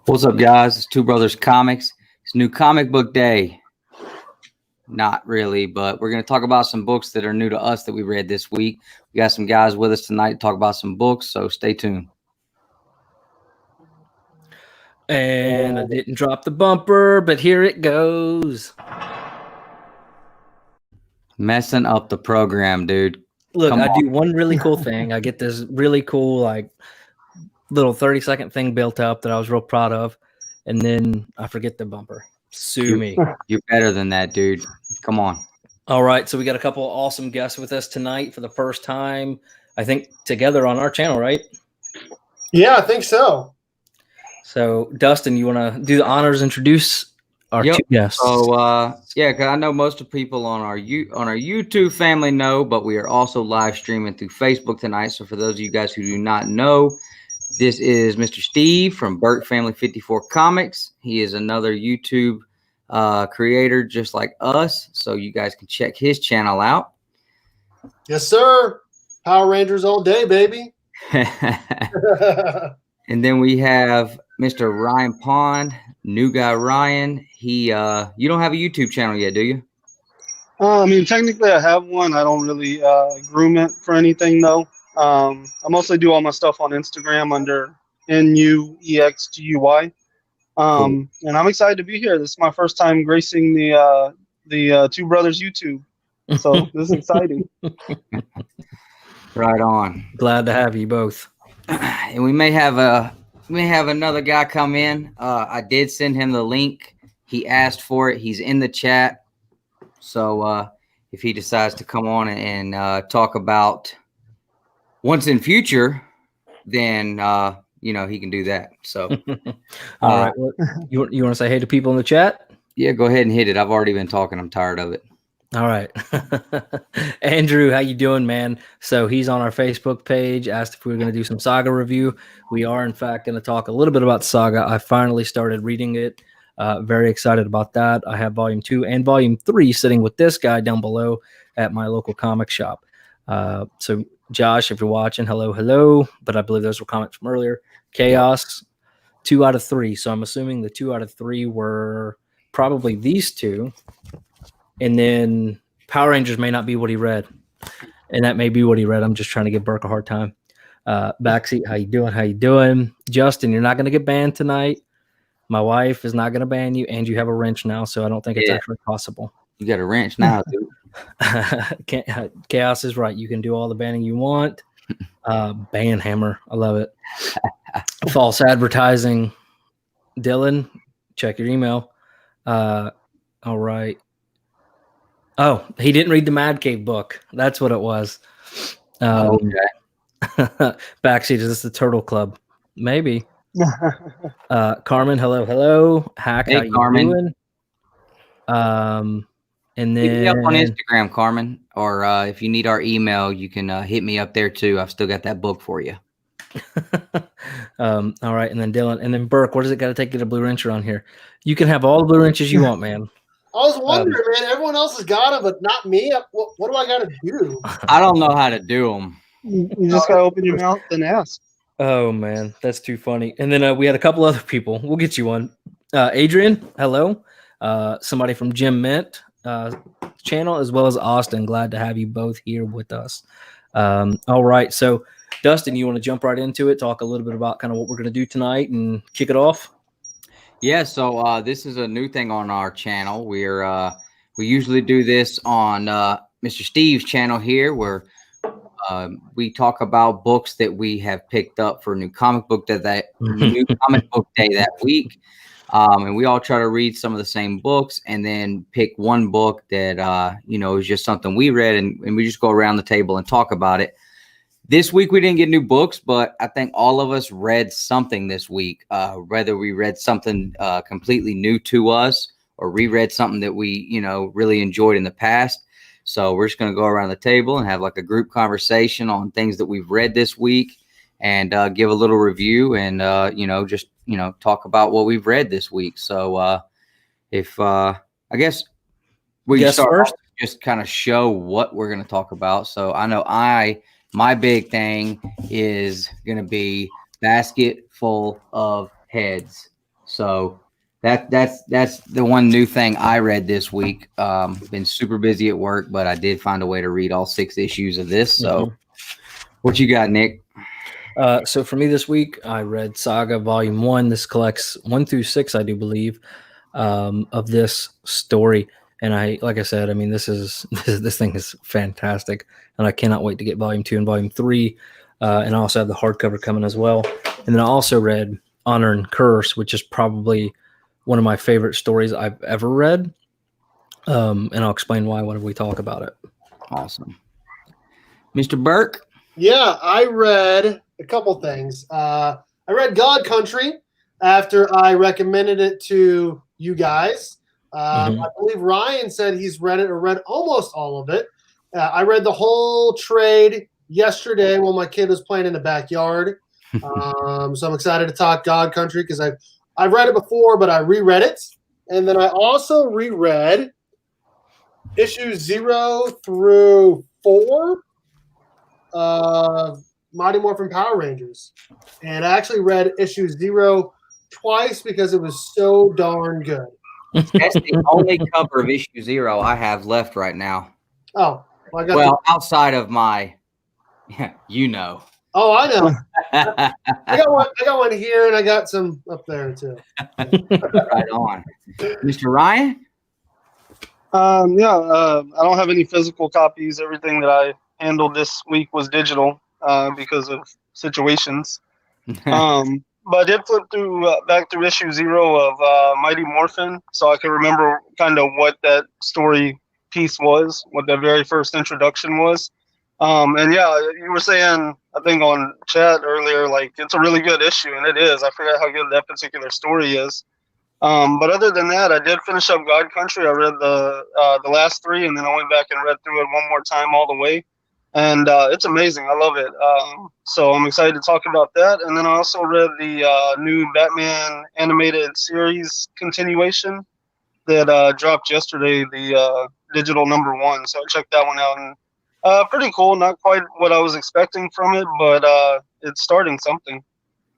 What's up, guys? It's Two Brothers Comics. It's new comic book day. Not really, but we're going to talk about some books that are new to us that we read this week. We got some guys with us tonight to talk about some books, so stay tuned. And I didn't drop the bumper, but here it goes. Messing up the program, dude. Look, I do one really cool thing. I get this really cool, like, little 30-second thing built up that I was real proud of, and then I forget the bumper. Sue me. You're better than that, dude. Come on. All right, so we got a couple of awesome guests with us tonight for the first time, I think, together on our channel, right? Yeah, I think so. So, Dustin, you want to do the honors, introduce our two guests? So, yeah, because I know most of the people on our YouTube family know, but we are also live streaming through Facebook tonight. So, for those of you guys who do not know, this is Mr. Steve from Birch Family 54 Comics. He is another YouTube creator just like us, so you guys can check his channel out. Yes, sir. Power Rangers all day, baby. And then we have Mr. Ryan Pond, new guy Ryan. He you don't have a YouTube channel yet, do you? I mean, technically I have one. I don't really groom it for anything, though. I mostly do all my stuff on Instagram under NUEXGUY. Cool. And I'm excited to be here. This is my first time gracing the Two Brothers YouTube. So this is exciting. Right on. Glad to have you both. And we may have another guy come in. I did send him the link. He asked for it. He's in the chat. So if he decides to come on and talk about once in future, then he can do that. So all right. Well, you want to say hey to people in the chat? Yeah, go ahead and hit it. I've already been talking. I'm tired of it. All right. Andrew, how you doing, man? So he's on our Facebook page, asked if we were going to do some Saga review. We are, in fact, going to talk a little bit about Saga. I finally started reading it. Very excited about that. I have Volume 2 and Volume 3 sitting with this guy down below at my local comic shop. So Josh, if you're watching, hello. But I believe those were comments from earlier. Chaos, 2 out of 3. So I'm assuming the 2 out of 3 were probably these two. And then Power Rangers may not be what he read. And that may be what he read. I'm just trying to give Burke a hard time. Backseat, how you doing? Justin, you're not going to get banned tonight. My wife is not going to ban you. And you have a wrench now, so I don't think it's actually possible. You got a wrench now, dude. Chaos is right. You can do all the banning you want. Ban hammer. I love it. False advertising. Dylan, check your email. All right. Oh, he didn't read the Mad Cave book. That's what it was. Okay. Backseat, is this the Turtle Club? Maybe. Carmen, hello. Hack, hey, how you Carmen. doing? And then hit me up on Instagram, Carmen, or if you need our email, you can hit me up there too. I've still got that book for you. All right, and then Dylan, and then Burke. What does it got to take to get a blue wrench around here? You can have all the blue wrenches you want, man. I was wondering, man. Everyone else has got them, but not me. What do I got to do? I don't know how to do them. You just got to open your mouth and ask. Oh, man. That's too funny. And then we had a couple other people. We'll get you one. Adrian, hello. Somebody from Jim Mint channel, as well as Austin. Glad to have you both here with us. All right. So, Dustin, you want to jump right into it, talk a little bit about kind of what we're going to do tonight and kick it off? Yeah, so this is a new thing on our channel. We usually do this on Mr. Steve's channel here, where we talk about books that we have picked up for new comic book day that week, and we all try to read some of the same books, and then pick one book that is just something we read, and we just go around the table and talk about it. This week we didn't get new books, but I think all of us read something this week. Whether we read something completely new to us or reread something that we, really enjoyed in the past. So we're just going to go around the table and have like a group conversation on things that we've read this week and give a little review and, just talk about what we've read this week. So I guess we can start first. Just kind of show what we're going to talk about. So I know my big thing is going to be Basket Full of Heads. So that's the one new thing I read this week. Been super busy at work, but I did find a way to read all 6 issues of this. So what you got, Nick? So for me this week, I read Saga Volume 1. This collects 1 through 6, I do believe, of this story. And like I said, I mean, this thing is fantastic, and I cannot wait to get Volume 2 and Volume 3. And I also have the hardcover coming as well. And then I also read Honor and Curse, which is probably one of my favorite stories I've ever read. And I'll explain why when we talk about it. Awesome. Mr. Burke? Yeah, I read a couple things. I read God Country after I recommended it to you guys. I believe Ryan said he's read it or read almost all of it. I read the whole trade yesterday while my kid was playing in the backyard. So I'm excited to talk God Country because I've read it before, but I reread it. And then I also reread issues 0 through 4 of Mighty Morphin Power Rangers. And I actually read issue 0 twice because it was so darn good. That's the only cover of issue 0 I have left right now. Oh, outside of my, Oh, I know. I got one here, and I got some up there too. Right on, Mr. Ryan. I don't have any physical copies. Everything that I handled this week was digital because of situations. But I did flip back through issue 0 of Mighty Morphin, so I can remember kind of what that story piece was, what the very first introduction was. And yeah, you were saying, I think on chat earlier, like it's a really good issue, and it is. I forgot how good that particular story is. But other than that, I did finish up God Country. I read the last 3, and then I went back and read through it one more time all the way. And it's amazing. I love it. So I'm excited to talk about that. And then I also read the new Batman animated series continuation that dropped yesterday, the digital #1. So I checked that one out. And pretty cool. Not quite what I was expecting from it, but it's starting something.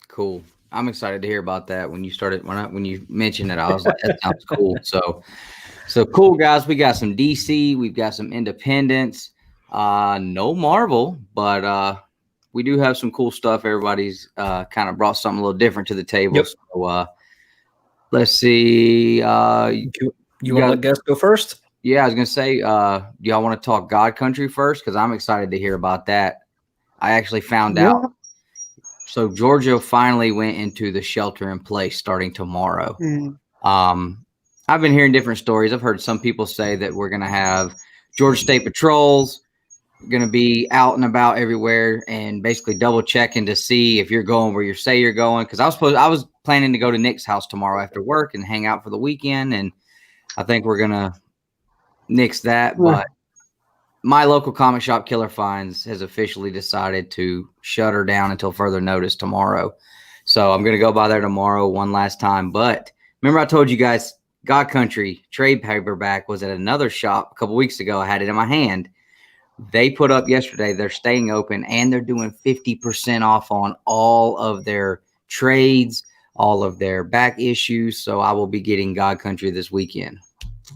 Cool. I'm excited to hear about that. When you mentioned it, I was like, that sounds cool. So cool, guys. We got some DC. We've got some independents. No Marvel, but we do have some cool stuff. Everybody's kind of brought something a little different to the table. Yep. So let's see. You want to let Gus go first? Yeah, I was gonna say, do y'all want to talk God Country first? Because I'm excited to hear about that. I actually found out. So Georgia finally went into the shelter in place starting tomorrow. I've been hearing different stories. I've heard some people say that we're gonna have Georgia State patrols going to be out and about everywhere and basically double checking to see if you're going where you say you're going. Because I was planning to go to Nick's house tomorrow after work and hang out for the weekend, and I think we're gonna nix that. But my local comic shop, Killer Finds, has officially decided to shut her down until further notice tomorrow. So I'm gonna go by there tomorrow one last time. But remember, I told you guys God Country trade paperback was at another shop a couple weeks ago. I had it in my hand. They put up yesterday, they're staying open, and they're doing 50% off on all of their trades, all of their back issues. So I will be getting God Country this weekend.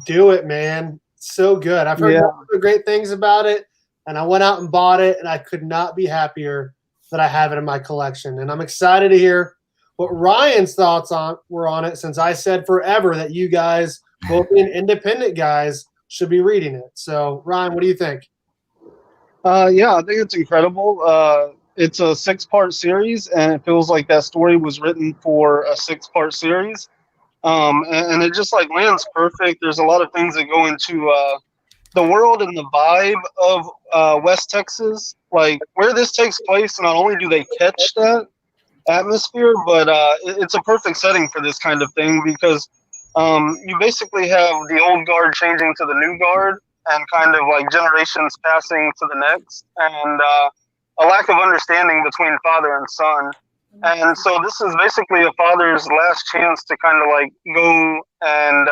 Do it, man. So good. I've heard great things about it, and I went out and bought it, and I could not be happier that I have it in my collection. And I'm excited to hear what Ryan's thoughts were on it, since I said forever that you guys, both being independent guys, should be reading it. So, Ryan, what do you think? Yeah, I think it's incredible. It's a 6-part series, and it feels like that story was written for a 6-part series. And it just like lands perfect. There's a lot of things that go into the world and the vibe of West Texas, like where this takes place, not only do they catch that atmosphere, but it's a perfect setting for this kind of thing because you basically have the old guard changing to the new guard and kind of like generations passing to the next, and a lack of understanding between father and son. And so this is basically a father's last chance to kind of like go and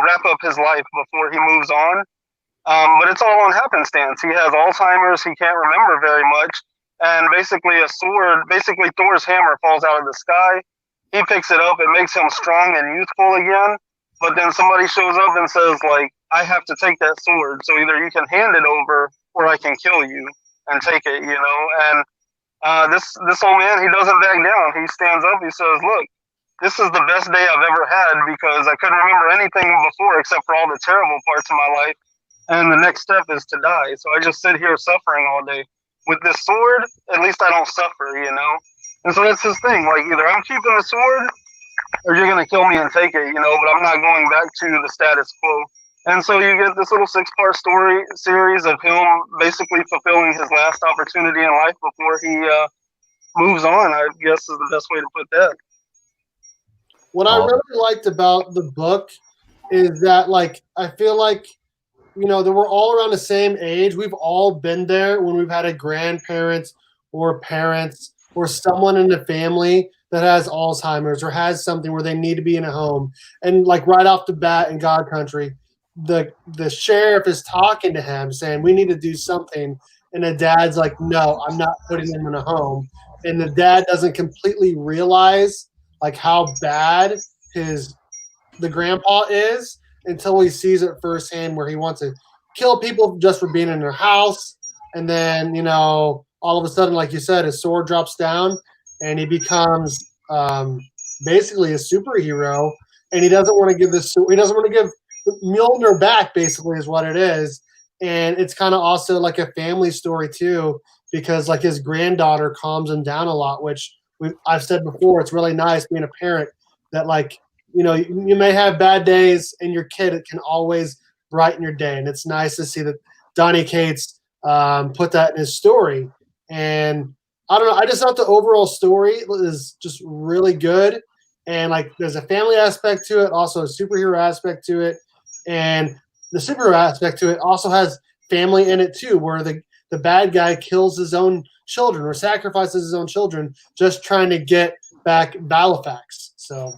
wrap up his life before he moves on. But it's all on happenstance. He has Alzheimer's. He can't remember very much. And basically a sword, basically Thor's hammer falls out of the sky. He picks it up. It makes him strong and youthful again. But then somebody shows up and says, like, I have to take that sword. So either you can hand it over or I can kill you and take it, you know. And this old man, he doesn't back down. He stands up. He says, look, this is the best day I've ever had because I couldn't remember anything before except for all the terrible parts of my life. And the next step is to die. So I just sit here suffering all day. With this sword, at least I don't suffer, you know? And so that's his thing. Like, either I'm keeping the sword or you're going to kill me and take it, you know, but I'm not going back to the status quo. And so you get this little 6-part story series of him basically fulfilling his last opportunity in life before he moves on, I guess is the best way to put that. What I really liked about the book is that, like, I feel like, you know, that we're all around the same age. We've all been there when we've had a grandparents or parents or someone in the family that has Alzheimer's or has something where they need to be in a home. And like right off the bat in God Country, the sheriff is talking to him saying, we need to do something. And the dad's like, no, I'm not putting him in a home. And the dad doesn't completely realize like how bad the grandpa is until he sees it firsthand, where he wants to kill people just for being in their house. And then, you know, all of a sudden, like you said, his sword drops down and he becomes basically a superhero. And he doesn't want to give he doesn't want to give Mjolnir back, basically, is what it is. And it's kind of also like a family story too, because like his granddaughter calms him down a lot, which I've said before, it's really nice being a parent that, like, you know, you may have bad days and your kid can always brighten your day. And it's nice to see that Donny Cates put that in his story. And I don't know, I just thought the overall story is just really good. And like there's a family aspect to it, also a superhero aspect to it. And the superhero aspect to it also has family in it too, where the bad guy kills his own children or sacrifices his own children just trying to get back Halifax. So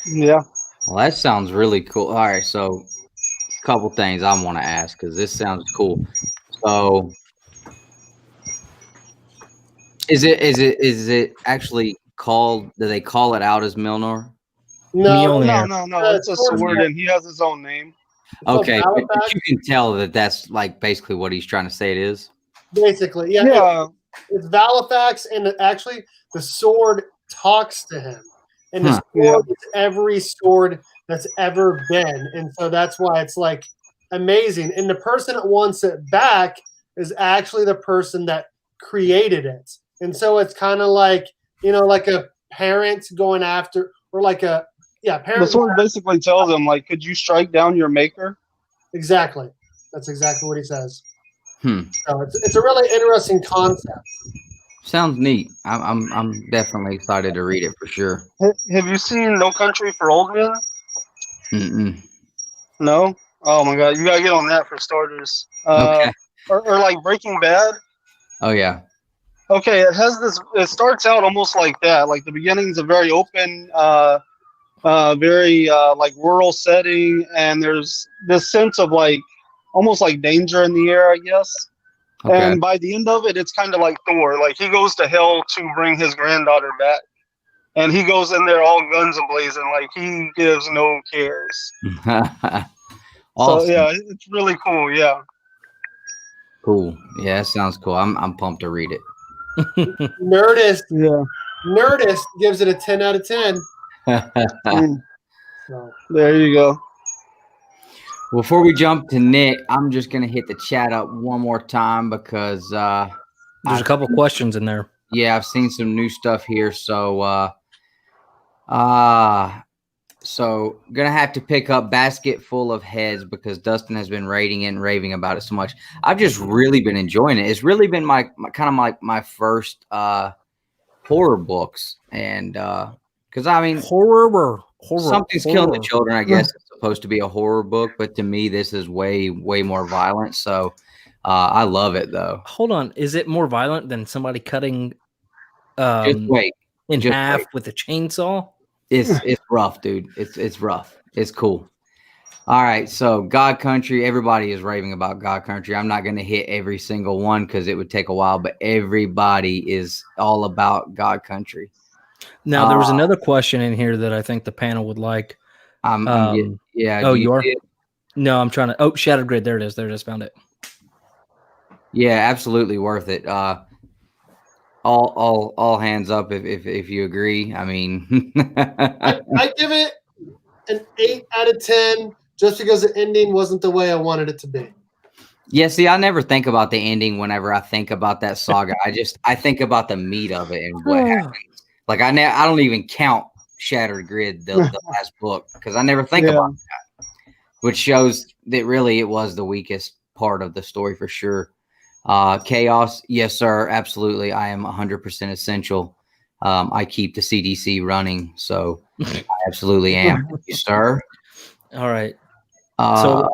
yeah. Well, that sounds really cool. All right, so a couple things I want to ask because this sounds cool. So, is it actually called? Do they call it out as Mjolnir? no. It's a sword, and he has his own name. Okay, but you can tell that that's like basically what he's trying to say. It is basically, yeah. It's Halifax, and actually the sword talks to him. And the sword is every sword that's ever been. And so that's why it's like amazing. And the person that wants it back is actually the person that created it. And so it's kind of like, you know, like a parent going after, or like a, parent. The sword basically tells him, like, could you strike down your maker? Exactly. That's exactly what he says. So it's a really interesting concept. Sounds neat. I'm definitely excited to read it for sure. Have you seen No Country for Old Men? No? Oh my god, you gotta get on that for starters. Okay. Or like Breaking Bad. Oh yeah. Okay, it has this. It starts out almost like that. Like the beginning's a very open, very like rural setting, and there's this sense of like almost like danger in the air, I guess. Okay. And by the end of it, it's kind of like Thor. Like he goes to hell to bring his granddaughter back, and he goes in there all guns a-blazing, like he gives no cares. Awesome. So yeah, it's really cool. Yeah. Cool. Yeah, that sounds cool. I'm pumped to read it. Nerdist. Yeah. Nerdist gives it a 10 out of 10. So, there you go. Before we jump to Nick, I'm just going to hit the chat up one more time because there's a couple questions in there. Yeah, I've seen some new stuff here. So So gonna have to pick up Basket Full of Heads because Dustin has been rating it and raving about it so much. I've just really been enjoying it. It's really been my kind of like my first horror books, and because I mean Horror. Something's Killing the Children, I guess it's supposed to be a horror book, but to me this is way more violent. So I love it though. Hold on, is it more violent than somebody cutting Just wait. in half with a chainsaw? It's rough, dude. It's rough. It's cool. All right, so God Country. Everybody is raving about God Country. I'm not going to hit every single one because it would take a while, but everybody is all about God Country. Now, there was another question in here that I think the panel would like. Yeah. Oh, you are? No, I'm trying to. Oh, Shattered Grid. There it is. There it is. Found it. Yeah, absolutely worth it. All hands up if you agree. I mean, I give it an 8 out of 10 just because the ending wasn't the way I wanted it to be. Yeah, see, I never think about the ending whenever I think about that saga. I think about the meat of it and what happens. Like I don't even count Shattered Grid, the last book, because I never think about that, which shows that really it was the weakest part of the story for sure. Chaos, yes, sir, absolutely. I am 100% essential. I keep the CDC running, so I absolutely am. Thank you, sir. All right. So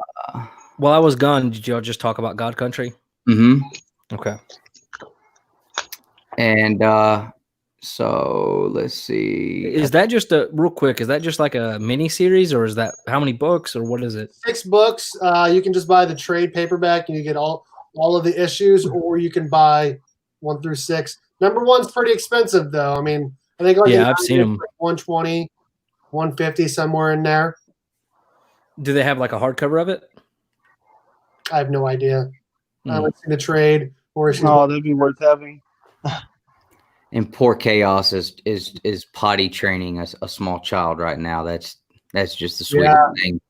while I was gone, did y'all just talk about God Country? Mm-hmm. Okay. And so let's see. Is that just real quick? Is that just like a mini series, or is that how many books, or what is it? 6 books. You can just buy the trade paperback and you get all of the issues, or you can buy 1 through 6. Number 1's pretty expensive though. I mean, I think I've seen them like 120, 150 somewhere in there. Do they have like a hardcover of it? I have no idea. I haven't seen the trade or issues. Oh, that'd be worth having. And poor Chaos is potty training a small child right now. That's just the sweetest thing.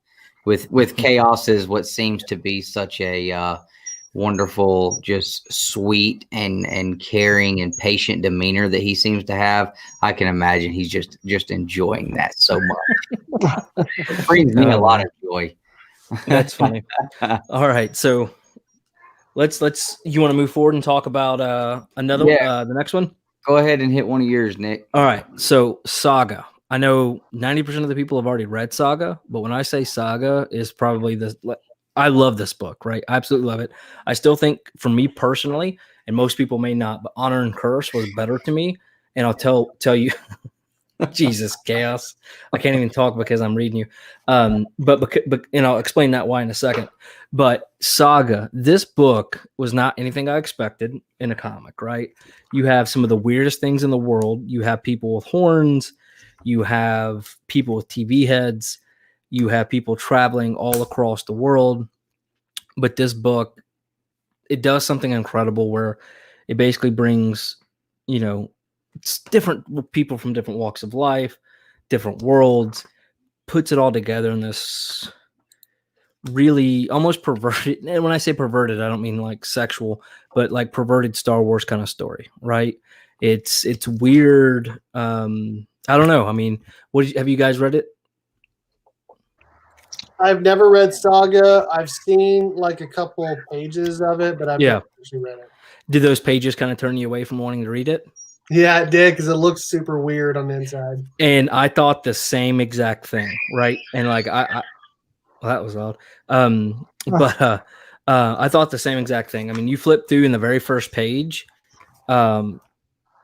With Chaos is what seems to be such a wonderful, just sweet and caring and patient demeanor that he seems to have. I can imagine he's just enjoying that so much. It brings me a lot of joy. That's funny. All right, so let's you want to move forward and talk about another the next one? Go ahead and hit one of yours, Nick. All right, so Saga. I know 90% of the people have already read Saga, but when I say Saga is probably I love this book, right? I absolutely love it. I still think, for me personally, and most people may not, but Honor and Curse was better to me. And I'll tell you, Jesus, Chaos. I can't even talk because I'm reading you. But and I'll explain that why in a second. But Saga, this book was not anything I expected in a comic, right? You have some of the weirdest things in the world. You have people with horns. You have people with TV heads. You have people traveling all across the world. But this book, it does something incredible where it basically brings, different people from different walks of life, different worlds, puts it all together in this really almost perverted. And when I say perverted, I don't mean like sexual, but like perverted Star Wars kind of story, right? It's weird. I don't know. I mean, have you guys read it? I've never read Saga. I've seen like a couple pages of it, but I've never actually read it. Did those pages kind of turn you away from wanting to read it? Yeah, it did, because it looks super weird on the inside. And I thought the same exact thing, right? And like well, that was odd. But I thought the same exact thing. I mean, you flip through in the very first page,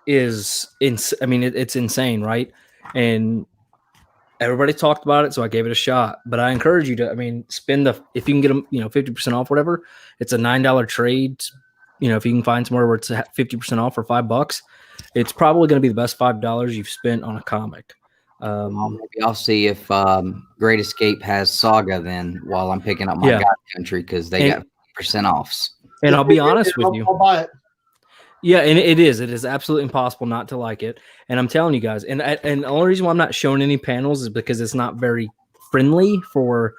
it's insane, right? And everybody talked about it, so I gave it a shot. But I encourage you to, spend if you can get them, 50% off, whatever. It's a $9 trade. If you can find somewhere where it's 50% off for $5, it's probably going to be the best $5 you've spent on a comic. Maybe I'll see if Great Escape has Saga then while I'm picking up my God Country, because they got 50% offs. And I'll be honest with you. I'll buy it. Yeah, and it is absolutely impossible not to like it. And I'm telling you guys, and the only reason why I'm not showing any panels is because it's not very friendly for.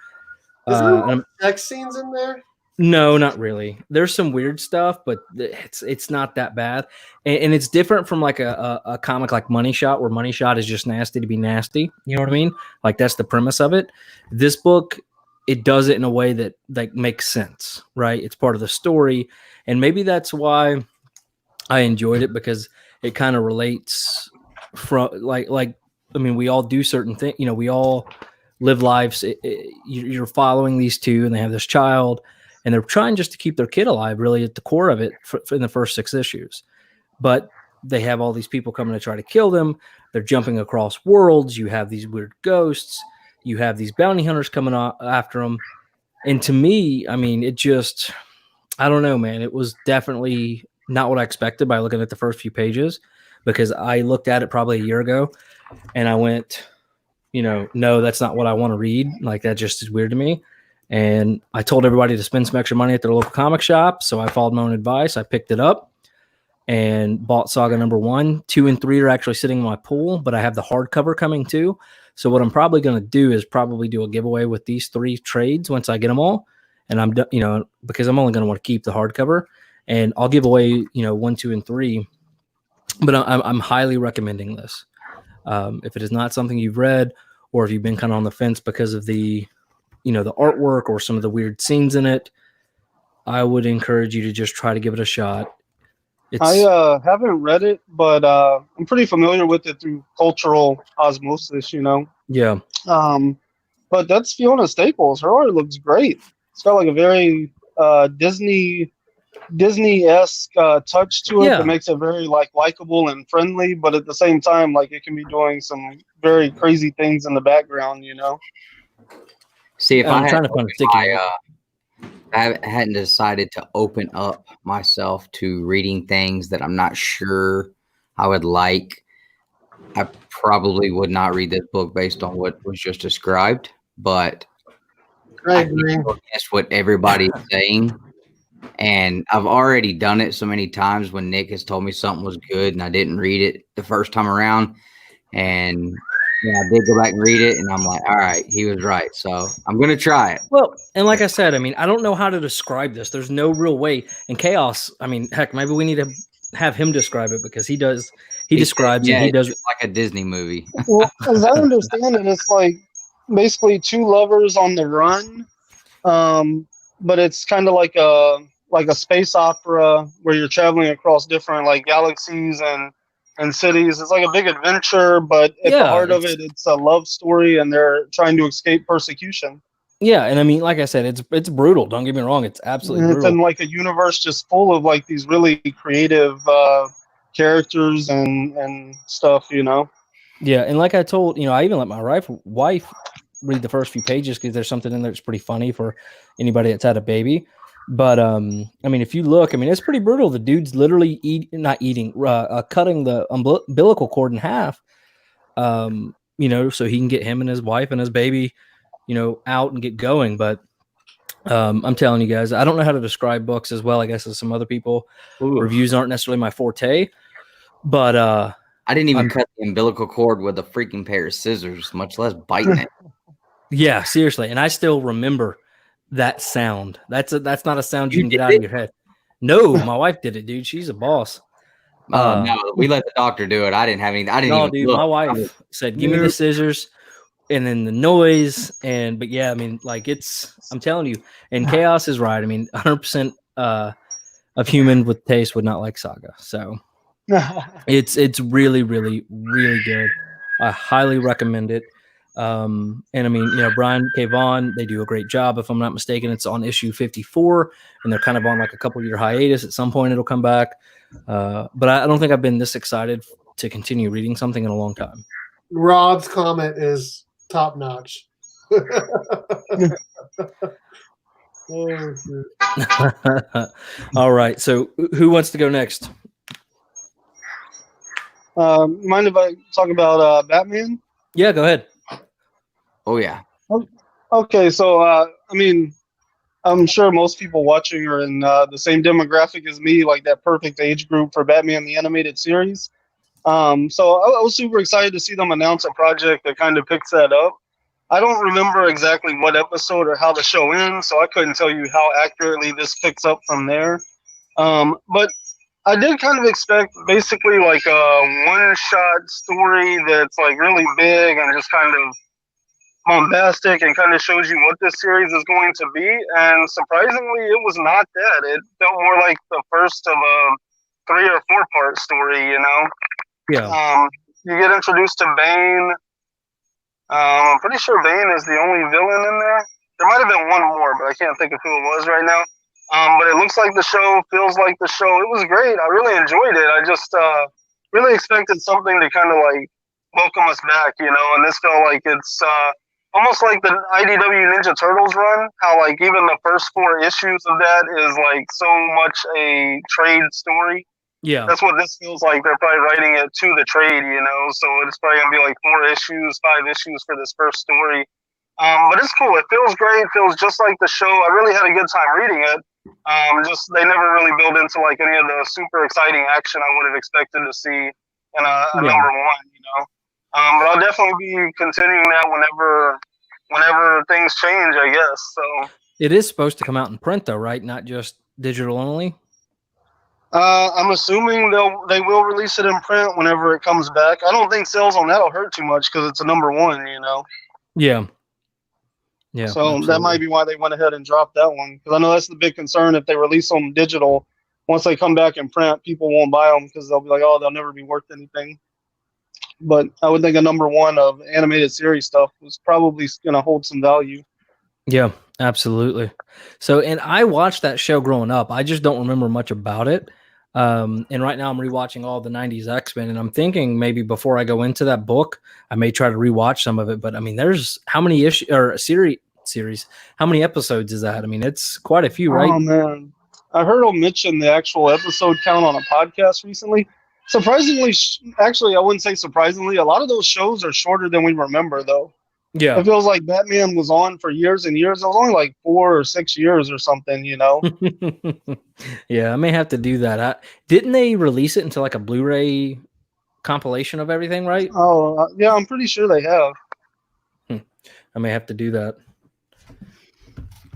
Is there sex scenes in there? No, not really. There's some weird stuff, but it's not that bad, and it's different from like a comic like Money Shot, where Money Shot is just nasty to be nasty. You know what I mean? Like that's the premise of it. This book, it does it in a way that like makes sense, right? It's part of the story, and maybe that's why I enjoyed it, because it kind of relates from like I mean, we all do certain things. You know, we all live lives. You're following these two, and they have this child. And they're trying just to keep their kid alive, really, at the core of it, for in the first 6 issues. But they have all these people coming to try to kill them. They're jumping across worlds. You have these weird ghosts. You have these bounty hunters coming after them. And to me, I mean, it just, I don't know, man. It was definitely not what I expected by looking at the first few pages, because I looked at it probably a year ago and I went, you know, no, that's not what I want to read. Like, that just is weird to me. And I told everybody to spend some extra money at their local comic shop. So I followed my own advice. I picked it up and bought Saga number 1. 2 and 3 are actually sitting in my pool, but I have the hardcover coming too. So what I'm probably going to do is probably do a giveaway with these 3 trades once I get them all. And I'm, you know, because I'm only going to want to keep the hardcover, and I'll give away, you know, 1, 2, and 3. But I'm highly recommending this. If it is not something you've read, or if you've been kind of on the fence because of the, you know, the artwork or some of the weird scenes in it, I would encourage you to just try to give it a shot. I haven't read it, but I'm pretty familiar with it through cultural osmosis, you know. Yeah. But that's Fiona Staples. Her art looks great. It's got like a very Disney-esque touch to it that makes it very like likable and friendly, but at the same time, like it can be doing some very crazy things in the background, you know. See, if I'm trying to find a sticky. I hadn't decided to open up myself to reading things that I'm not sure I would like, I probably would not read this book based on what was just described. But I agree. Guess what everybody's saying, and I've already done it so many times when Nick has told me something was good and I didn't read it the first time around, and I did go back and read it, and I'm like, all right, he was right. So I'm going to try it. Well, and like I said, I mean, I don't know how to describe this. There's no real way. And Chaos, I mean, heck, maybe we need to have him describe it, because he does. He describes it. He does like a Disney movie. Well, as I understand it, it's like basically 2 lovers on the run, but it's kind of like a space opera where you're traveling across different like galaxies and cities. It's like a big adventure, but at the heart of it, it's a love story, and they're trying to escape persecution. Yeah, and I mean, like I said, it's brutal. Don't get me wrong; it's absolutely brutal. It's in like a universe just full of like these really creative characters and stuff, you know. Yeah, and like I told, you know, I even let my wife read the first few pages, because there's something in there that's pretty funny for anybody that's had a baby. But I mean, if you look, I mean, it's pretty brutal. The dude's literally cutting the umbilical cord in half, you know, so he can get him and his wife and his baby, you know, out and get going. But I'm telling you guys, I don't know how to describe books as well, I guess, as some other people. Ooh. Reviews aren't necessarily my forte, but I didn't even cut the umbilical cord with a freaking pair of scissors, much less biting it. Yeah, seriously. And I still remember that sound. That's not a sound you can get out of your head. No, my wife did it, dude. She's a boss. No, we let the doctor do it. I didn't have any. I didn't even dude. Look. My wife said, "Give me the scissors," and then the noise. But yeah, I mean, like I'm telling you. And Chaos is right. I mean, 100% of human with taste would not like Saga. So it's really, really, really good. I highly recommend it. And I mean, you know, Brian K. Vaughan, they do a great job. If I'm not mistaken, it's on issue 54, and they're kind of on like a couple-year hiatus. At some point, it'll come back. But I don't think I've been this excited to continue reading something in a long time. Rob's comment is top notch. All right. So who wants to go next? Mind if I talk about Batman? Yeah, go ahead. Oh, yeah. Okay, so, I mean, I'm sure most people watching are in the same demographic as me, like that perfect age group for Batman the Animated Series. So I was super excited to see them announce a project that kind of picks that up. I don't remember exactly what episode or how the show ends, so I couldn't tell you how accurately this picks up from there. But I did kind of expect basically like a one-shot story that's like really big and just kind of bombastic and kind of shows you what this series is going to be. And surprisingly, it was not that. It felt more like the first of a 3 or 4 part story, you know? Yeah. You get introduced to Bane. I'm pretty sure Bane is the only villain in there. There might have been one more, but I can't think of who it was right now. But it looks like the show, feels like the show. It was great. I really enjoyed it. I just really expected something to kind of like welcome us back, you know, and this felt like it's almost like the IDW Ninja Turtles run, how like even the first 4 issues of that is like so much a trade story. Yeah. That's what this feels like. They're probably writing it to the trade, you know, so it's probably going to be like 4 issues, 5 issues for this first story. But it's cool. It feels great. It feels just like the show. I really had a good time reading it. Just they never really build into like any of the super exciting action I would have expected to see in a number 1, you know. But I'll definitely be continuing that whenever things change, I guess. So it is supposed to come out in print though, right? Not just digital only. I'm assuming they will release it in print whenever it comes back. I don't think sales on that'll hurt too much because it's a number 1, you know. Yeah. Yeah. So absolutely. that might be why they went ahead and dropped that one, because I know that's the big concern. If they release them digital, once they come back in print, people won't buy them because they'll be like, oh, they'll never be worth anything. But I would think a number 1 of animated series stuff was probably going to hold some value. Yeah, absolutely. So, and I watched that show growing up. I just don't remember much about it. And right now I'm rewatching all the 90s X-Men, and I'm thinking maybe before I go into that book, I may try to rewatch some of it. But I mean, there's how many issues or series? How many episodes is that? I mean, it's quite a few, right? Oh man, I heard him mention the actual episode count on a podcast recently. Surprisingly, actually, I wouldn't say surprisingly. A lot of those shows are shorter than we remember, though. Yeah, it feels like Batman was on for years and years. It was only like 4 or 6 years or something, you know. Yeah, I may have to do that. Didn't they release it into like a Blu-ray compilation of everything, right? Oh, yeah, I'm pretty sure they have. I may have to do that.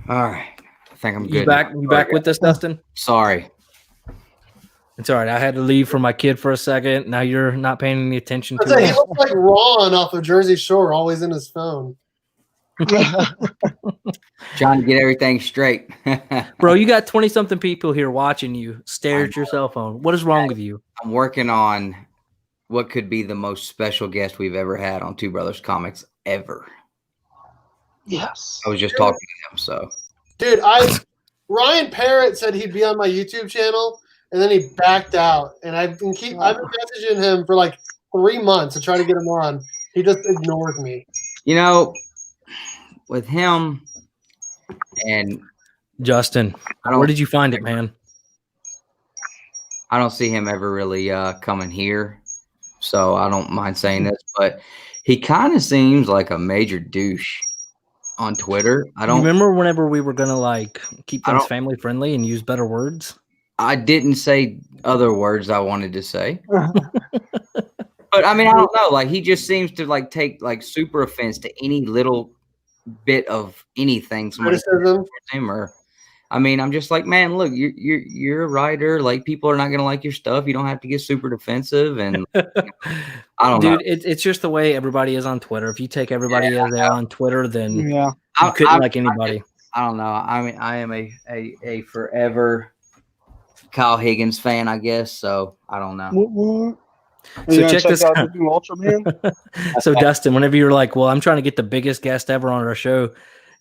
All right. I think I'm good. You back with us, Dustin? Sorry. It's all right. I had to leave for my kid for a second. Now you're not paying any attention to He it. looks like Ron off of Jersey Shore, always in his phone. Trying to get everything straight. Bro, you got 20-something people here watching you stare at your cell phone. What is wrong with you? I'm working on what could be the most special guest we've ever had on Two Brothers Comics ever. Yes. I was just talking to him, so. Dude, Ryan Parrott said he'd be on my YouTube channel, and then he backed out. And I've been messaging him for like 3 months to try to get him on. He just ignores me. You know, with him and Justin, where did you find it, man? I don't see him ever really coming here, so I don't mind saying this, but he kind of seems like a major douche on Twitter. I don't remember whenever we were gonna like keep things family friendly and use better words. I didn't say other words I wanted to say. But I mean, I don't know. Like, he just seems to like take like super offense to any little bit of anything. Criticism. Or, I mean, I'm just like, man, look, you're a writer. Like, people are not gonna like your stuff. You don't have to get super defensive. And I don't know. Dude, it's just the way everybody is on Twitter. If you take everybody as they are on Twitter, then you couldn't like anybody. I don't know. I mean, I am a forever Kyle Higgins fan, I guess. So I don't know. So check this out. So Dustin, whenever you were like, well, I'm trying to get the biggest guest ever on our show,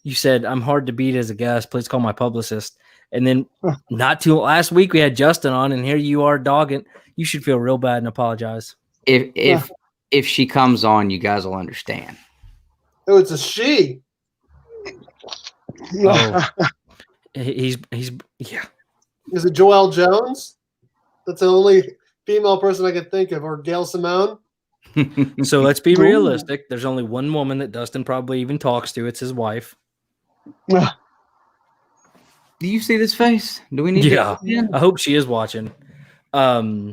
you said, I'm hard to beat as a guest. Please call my publicist. And then not too last week we had Justin on, and here you are dogging. You should feel real bad and apologize. If she comes on, you guys will understand. Oh, it's a she. Oh. He's yeah. Is it Joelle Jones? That's the only female person I could think of, or Gail Simone. So let's be realistic. There's only one woman that Dustin probably even talks to. It's his wife. Do you see this face? Do we need to? I hope she is watching. All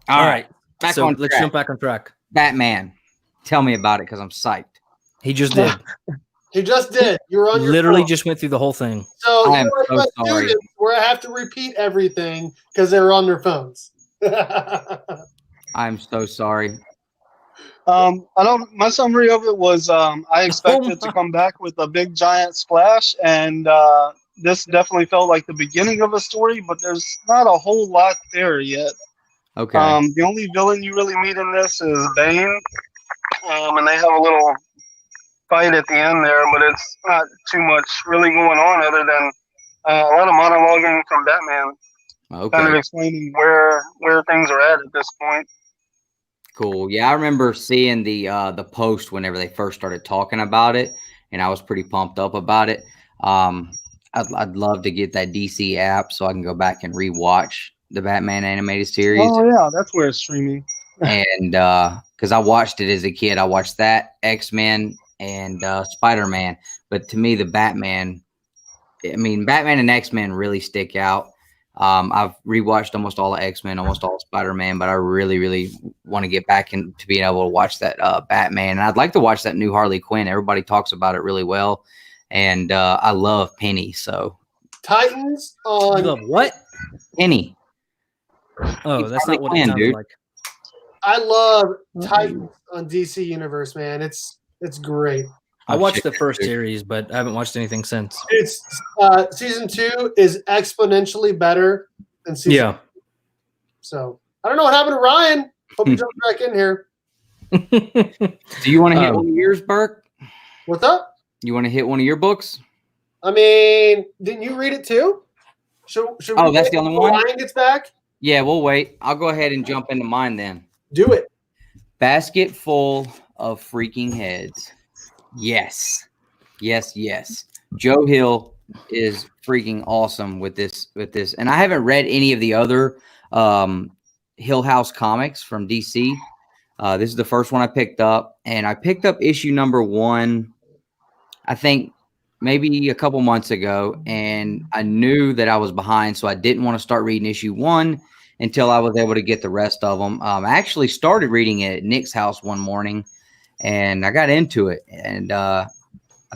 right. Let's jump back on track. Batman. Tell me about it because I'm psyched. He just did. He just did. You were on your Literally phone. just went through the whole thing. So I am you're like so my sorry. students where I have to repeat everything because they were on their phones. I'm so sorry. My summary of it was I expected to come back with a big giant splash, and this definitely felt like the beginning of a story, but there's not a whole lot there yet. Okay. The only villain you really meet in this is Bane, and they have a little fight at the end there, but it's not too much really going on other than a lot of monologuing from Batman, kind of Okay. explaining where things are at this point. Cool. Yeah, I remember seeing the post whenever they first started talking about it, and I was pretty pumped up about it. I'd love to get that DC app so I can go back and rewatch the Batman animated series. Oh yeah, that's where it's streaming. And because I watched it as a kid, I watched that, X-Men, and Spider-Man. But to me, the Batman, I mean, Batman and X-Men really stick out. I've rewatched almost all of X-Men, almost all of Spider-Man, but I really, really want to get back into being able to watch that Batman. And I'd like to watch that new Harley Quinn. Everybody talks about it really well. And I love Penny. So Titans on The what? Penny. Oh, It's that's Harley not what Quinn, it sounded dude. like. I love Titans on DC Universe, man. It's great. I Oh, watched shit, the first dude. series, but I haven't watched anything since. It's season 2 is exponentially better than season. Yeah. So I don't know what happened to Ryan. Hope he jumped back in here. Do you want to hit one of yours, Burke? What's up? You want to hit one of your books? I mean, didn't you read it too? Should Oh, we that's wait the only until one? Ryan gets back. Yeah, we'll wait. I'll go ahead and jump into mine then. Do it. Basket full of freaking heads. Yes. Yes, yes. Joe Hill is freaking awesome with this. And I haven't read any of the other Hill House comics from DC. This is the first one I picked up. And I picked up issue number 1, I think maybe a couple months ago. And I knew that I was behind, so I didn't want to start reading issue 1 until I was able to get the rest of them. I actually started reading it at Nick's house one morning, and I got into it. And I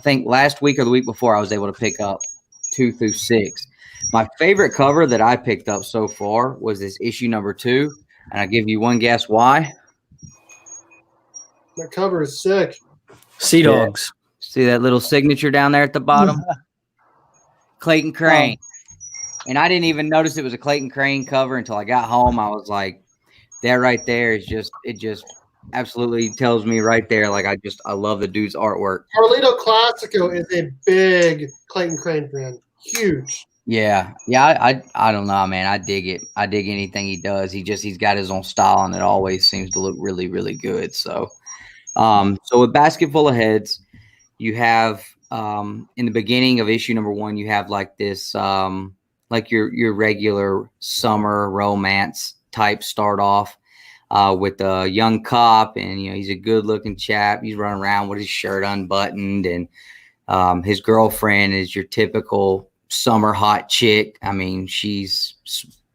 think last week or the week before, I was able to pick up 2 through 6. My favorite cover that I picked up so far was this issue number 2, and I'll give you one guess why. That cover is sick. Sea Dogs. See that little signature down there at the bottom? Clayton Crane. And I didn't even notice it was a Clayton Crane cover until I got home. I was like, that right there is just, it just absolutely tells me right there. Like, I love the dude's artwork. Carlito Classico is a big Clayton Crane fan. Huge. Yeah. I don't know, man. I dig it. I dig anything he does. He's got his own style, and it always seems to look really, really good. So, so with Basket Full of Heads, you have, in the beginning of issue number 1, you have like this, like your regular summer romance type start off with a young cop, and he's a good looking chap. He's running around with his shirt unbuttoned, and his girlfriend is your typical summer hot chick. I mean, she's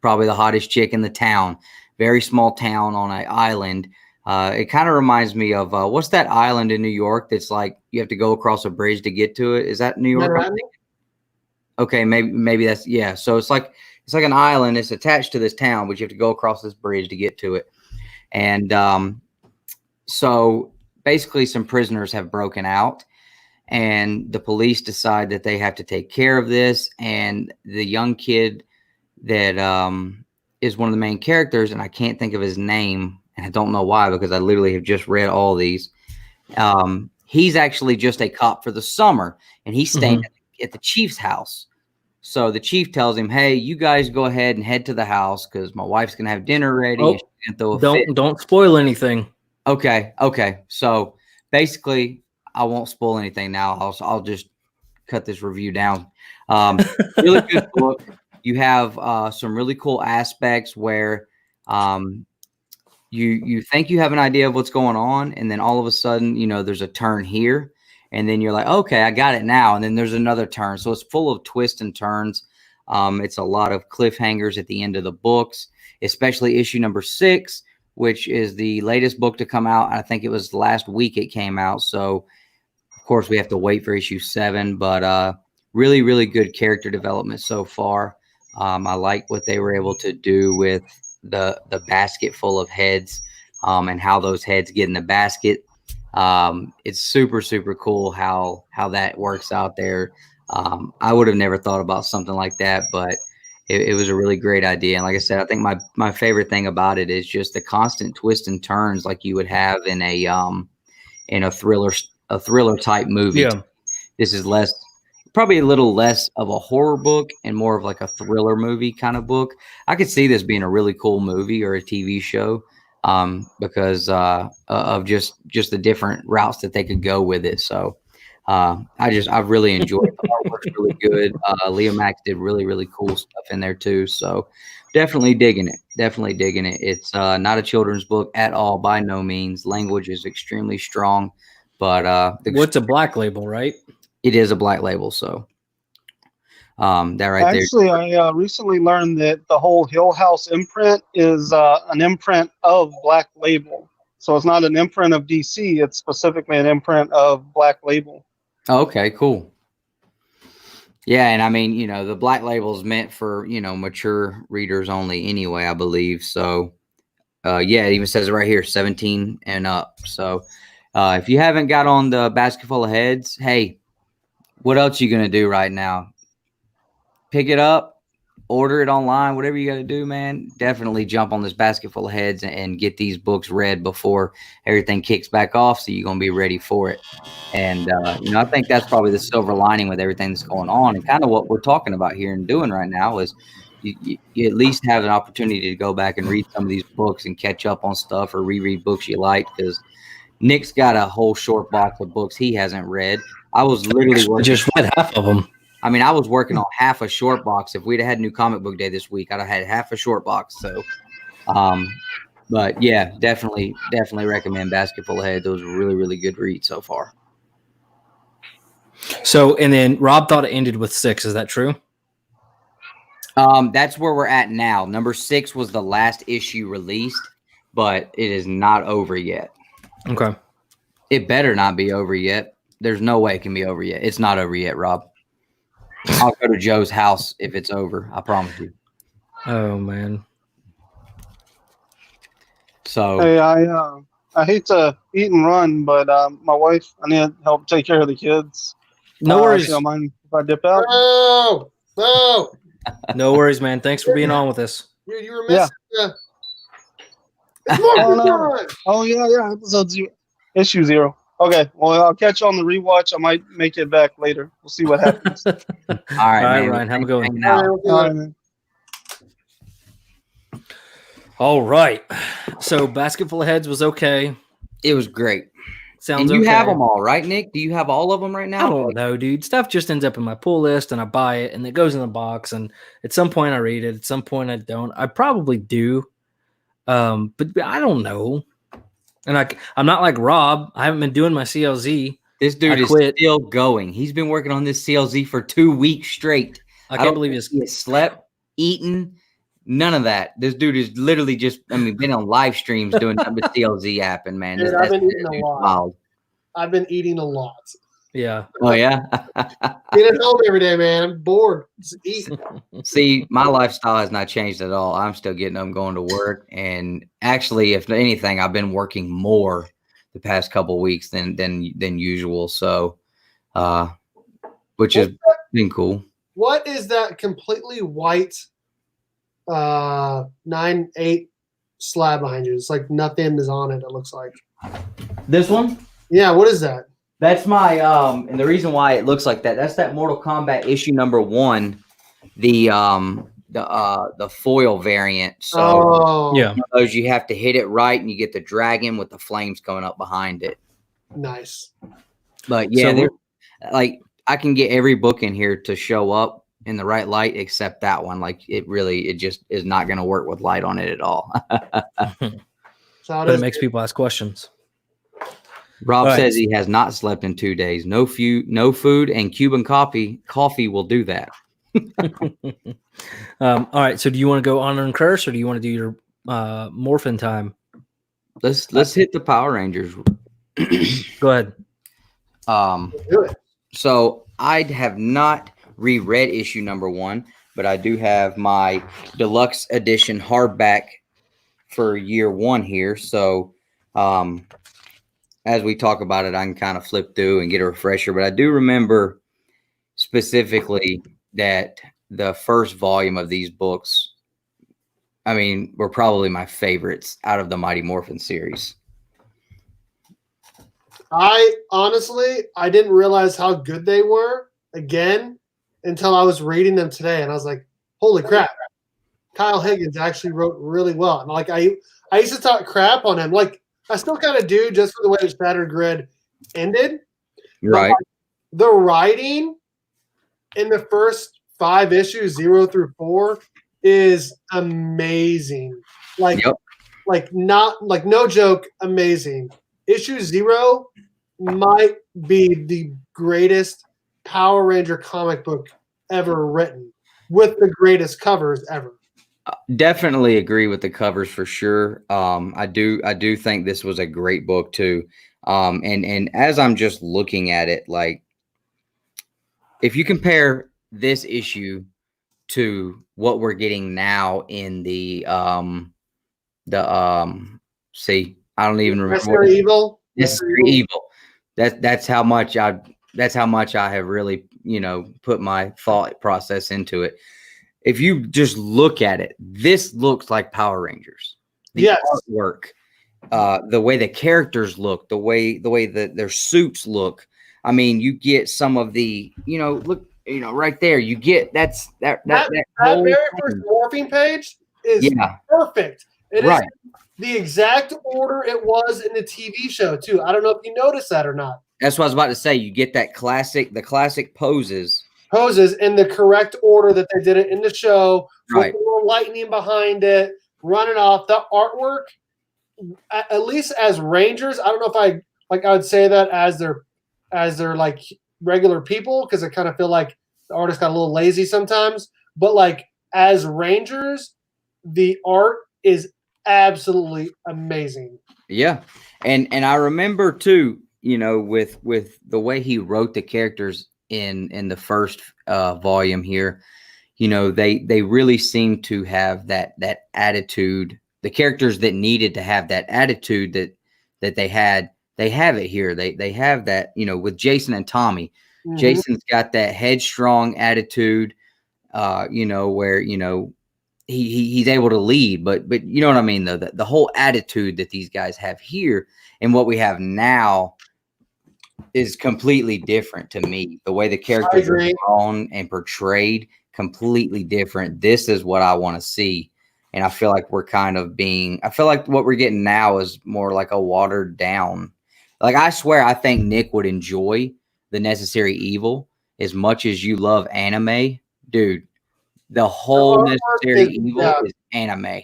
probably the hottest chick in the town. Very small town on an island. It kind of reminds me of what's that island in New York that's like you have to go across a bridge to get to it? Is that New York? Okay, maybe that's, yeah. So it's like an island. It's attached to this town, but you have to go across this bridge to get to it. And so basically some prisoners have broken out, and the police decide that they have to take care of this. And the young kid that is one of the main characters, and I can't think of his name, and I don't know why, because I literally have just read all these. He's actually just a cop for the summer, and he's staying at the chief's house. So the chief tells him, hey, you guys go ahead and head to the house because my wife's going to have dinner ready. Oh, and she's gonna throw a fit. Don't spoil anything. Okay. So basically, I won't spoil anything now. I'll just cut this review down. Really good book. You have some really cool aspects where you think you have an idea of what's going on, and then all of a sudden, there's a turn here. And then you're like, okay, I got it now. And then there's another turn. So it's full of twists and turns. It's a lot of cliffhangers at the end of the books, especially issue number 6, which is the latest book to come out. I think it was last week it came out. So course, we have to wait for issue 7, but really, really good character development so far. I like what they were able to do with the basket full of heads, and how those heads get in the basket. It's super, super cool how that works out there. I would have never thought about something like that, but it was a really great idea. And like I said, I think my favorite thing about it is just the constant twists and turns like you would have in a thriller type movie. Yeah. This is probably a little less of a horror book and more of like a thriller movie kind of book. I could see this being a really cool movie or a TV show, because of just the different routes that they could go with it. So I've really enjoyed it. The artwork's really good. Leo Max did really, really cool stuff in there too. So definitely digging it. It's not a children's book at all, by no means. Language is extremely strong, but What's a black label, right? it is a black label. So that right there. Actually, I recently learned that the whole Hill House imprint is an imprint of Black Label. So it's not an imprint of DC. It's specifically an imprint of Black Label. Okay, cool. Yeah, and I mean, the black label is meant for, mature readers only anyway, I believe. So, yeah, it even says it right here, 17 and up. So, if you haven't got on the basket full of heads, hey, what else you going to do right now? Pick it up, order it online, whatever you got to do, man. Definitely jump on this basket full of heads and get these books read before everything kicks back off, so you're going to be ready for it. And, I think that's probably the silver lining with everything that's going on. And kind of what we're talking about here and doing right now is you at least have an opportunity to go back and read some of these books and catch up on stuff or reread books you like, because Nick's got a whole short box of books he hasn't read. I was literally just read half of them. I mean, I was working on half a short box. If we'd have had New Comic Book Day this week, I'd have had half a short box. So, but yeah, definitely recommend Basket Full of Heads. Those were really, really good reads so far. So, and then Rob thought it ended with 6. Is that true? That's where we're at now. Number 6 was the last issue released, but it is not over yet. Okay. It better not be over yet. There's no way it can be over yet. It's not over yet, Rob. I'll go to Joe's house if it's over. I promise you. Oh man. So Hey, I hate to eat and run, but my wife, I need help take care of the kids. No worries. If you don't mind if I dip out? No. No worries, man. Thanks for being on with us. Dude, you were missing. Yeah. It's more Oh, no. time. Oh yeah, issue 0. Okay, well, I'll catch you on the rewatch. I might make it back later. We'll see what happens. all right, All right, man. Ryan, have a good one. Hanging out. All right, man. All right. So, Basket Full of Heads was okay. It was great. Sounds And you okay. have them all, right, Nick? Do you have all of them right now? I don't know, dude. Stuff just ends up in my pull list, and I buy it, and it goes in the box. And at some point, I read it. At some point, I don't. I probably do, but I don't know. And I'm not like Rob. I haven't been doing my CLZ. This dude is still going. He's been working on this CLZ for 2 weeks straight. I can't believe he has slept, eaten, none of that. This dude is literally just, been on live streams doing nothing but CLZ apping, man. Dude, I've been eating a lot. Wild. I've been eating a lot. Yeah. Oh, yeah? Being at home every day, man. I'm bored. Just eat. See, my lifestyle has not changed at all. I'm still getting up, going to work. And actually, if anything, I've been working more the past couple of weeks than usual. So, which has been cool. What is that completely white 9/8 slab behind you? It's like nothing is on it, it looks like. This one? Yeah, what is that? That's my and the reason why it looks like that's that Mortal Kombat issue number 1, the foil variant. So yeah, those you have to hit it right, and you get the dragon with the flames coming up behind it. Nice. But yeah, So like I can get every book in here to show up in the right light, except that one. Like it just is not going to work with light on it at all. So but it makes people ask questions. Rob says he has not slept in 2 days. No food, and Cuban coffee will do that. All right. So do you want to go honor and curse, or do you want to do your morphin time? Let's hit the Power Rangers. Go ahead. Do it. So I have not reread issue number 1, but I do have my deluxe edition hardback for year 1 here. So as we talk about it, I can kind of flip through and get a refresher. But I do remember specifically that the first volume of these books, I mean, were probably my favorites out of the Mighty Morphin series. I honestly, I didn't realize how good they were again until I was reading them today, and I was like, "Holy crap!" Kyle Higgins actually wrote really well. And like I used to talk crap on him, like I still kind of do, just for the way the Shattered Grid ended. Right. Like, the writing in the first 5 issues, 0 through 4, is amazing. Like, like not like no joke, amazing. Issue 0 might be the greatest Power Ranger comic book ever written, with the greatest covers ever. Definitely agree with the covers for sure. I do think this was a great book too. And as I'm just looking at it, like if you compare this issue to what we're getting now in the see, I don't even remember. Necessary Evil. Necessary Evil. That's how much I have really, you know, put my thought process into it. If you just look at it, this looks like Power Rangers. The artwork, the way the characters look, the way that their suits look. I mean, you get some of the, you know, look, you know, right there. You get that very first morphing page is perfect. It is the exact order it was in the TV show too. I don't know if you noticed that or not. That's what I was about to say. You get that the classic poses in the correct order that they did it in the show, with the lightning behind it, running off. The artwork, at least as Rangers, I don't know if I would say that as they're like regular people, because I kind of feel like the artist got a little lazy sometimes. But like as Rangers, the art is absolutely amazing. Yeah, and I remember too, you know, with the way he wrote the characters in the first volume here, you know, they really seem to have that attitude. The characters that needed to have that attitude that they had, they have it here. They have that, you know, with Jason and Tommy. Mm-hmm. Jason's got that headstrong attitude, you know, where, you know, he's able to lead, but you know what I mean, though, the whole attitude that these guys have here and what we have now is completely different to me. The way the characters are drawn and portrayed, completely different. This is what I want to see. And I feel like I feel like what we're getting now is more like a watered down. Like, I swear, I think Nick would enjoy the Necessary Evil as much as you love anime. Dude, the whole Necessary Evil is anime.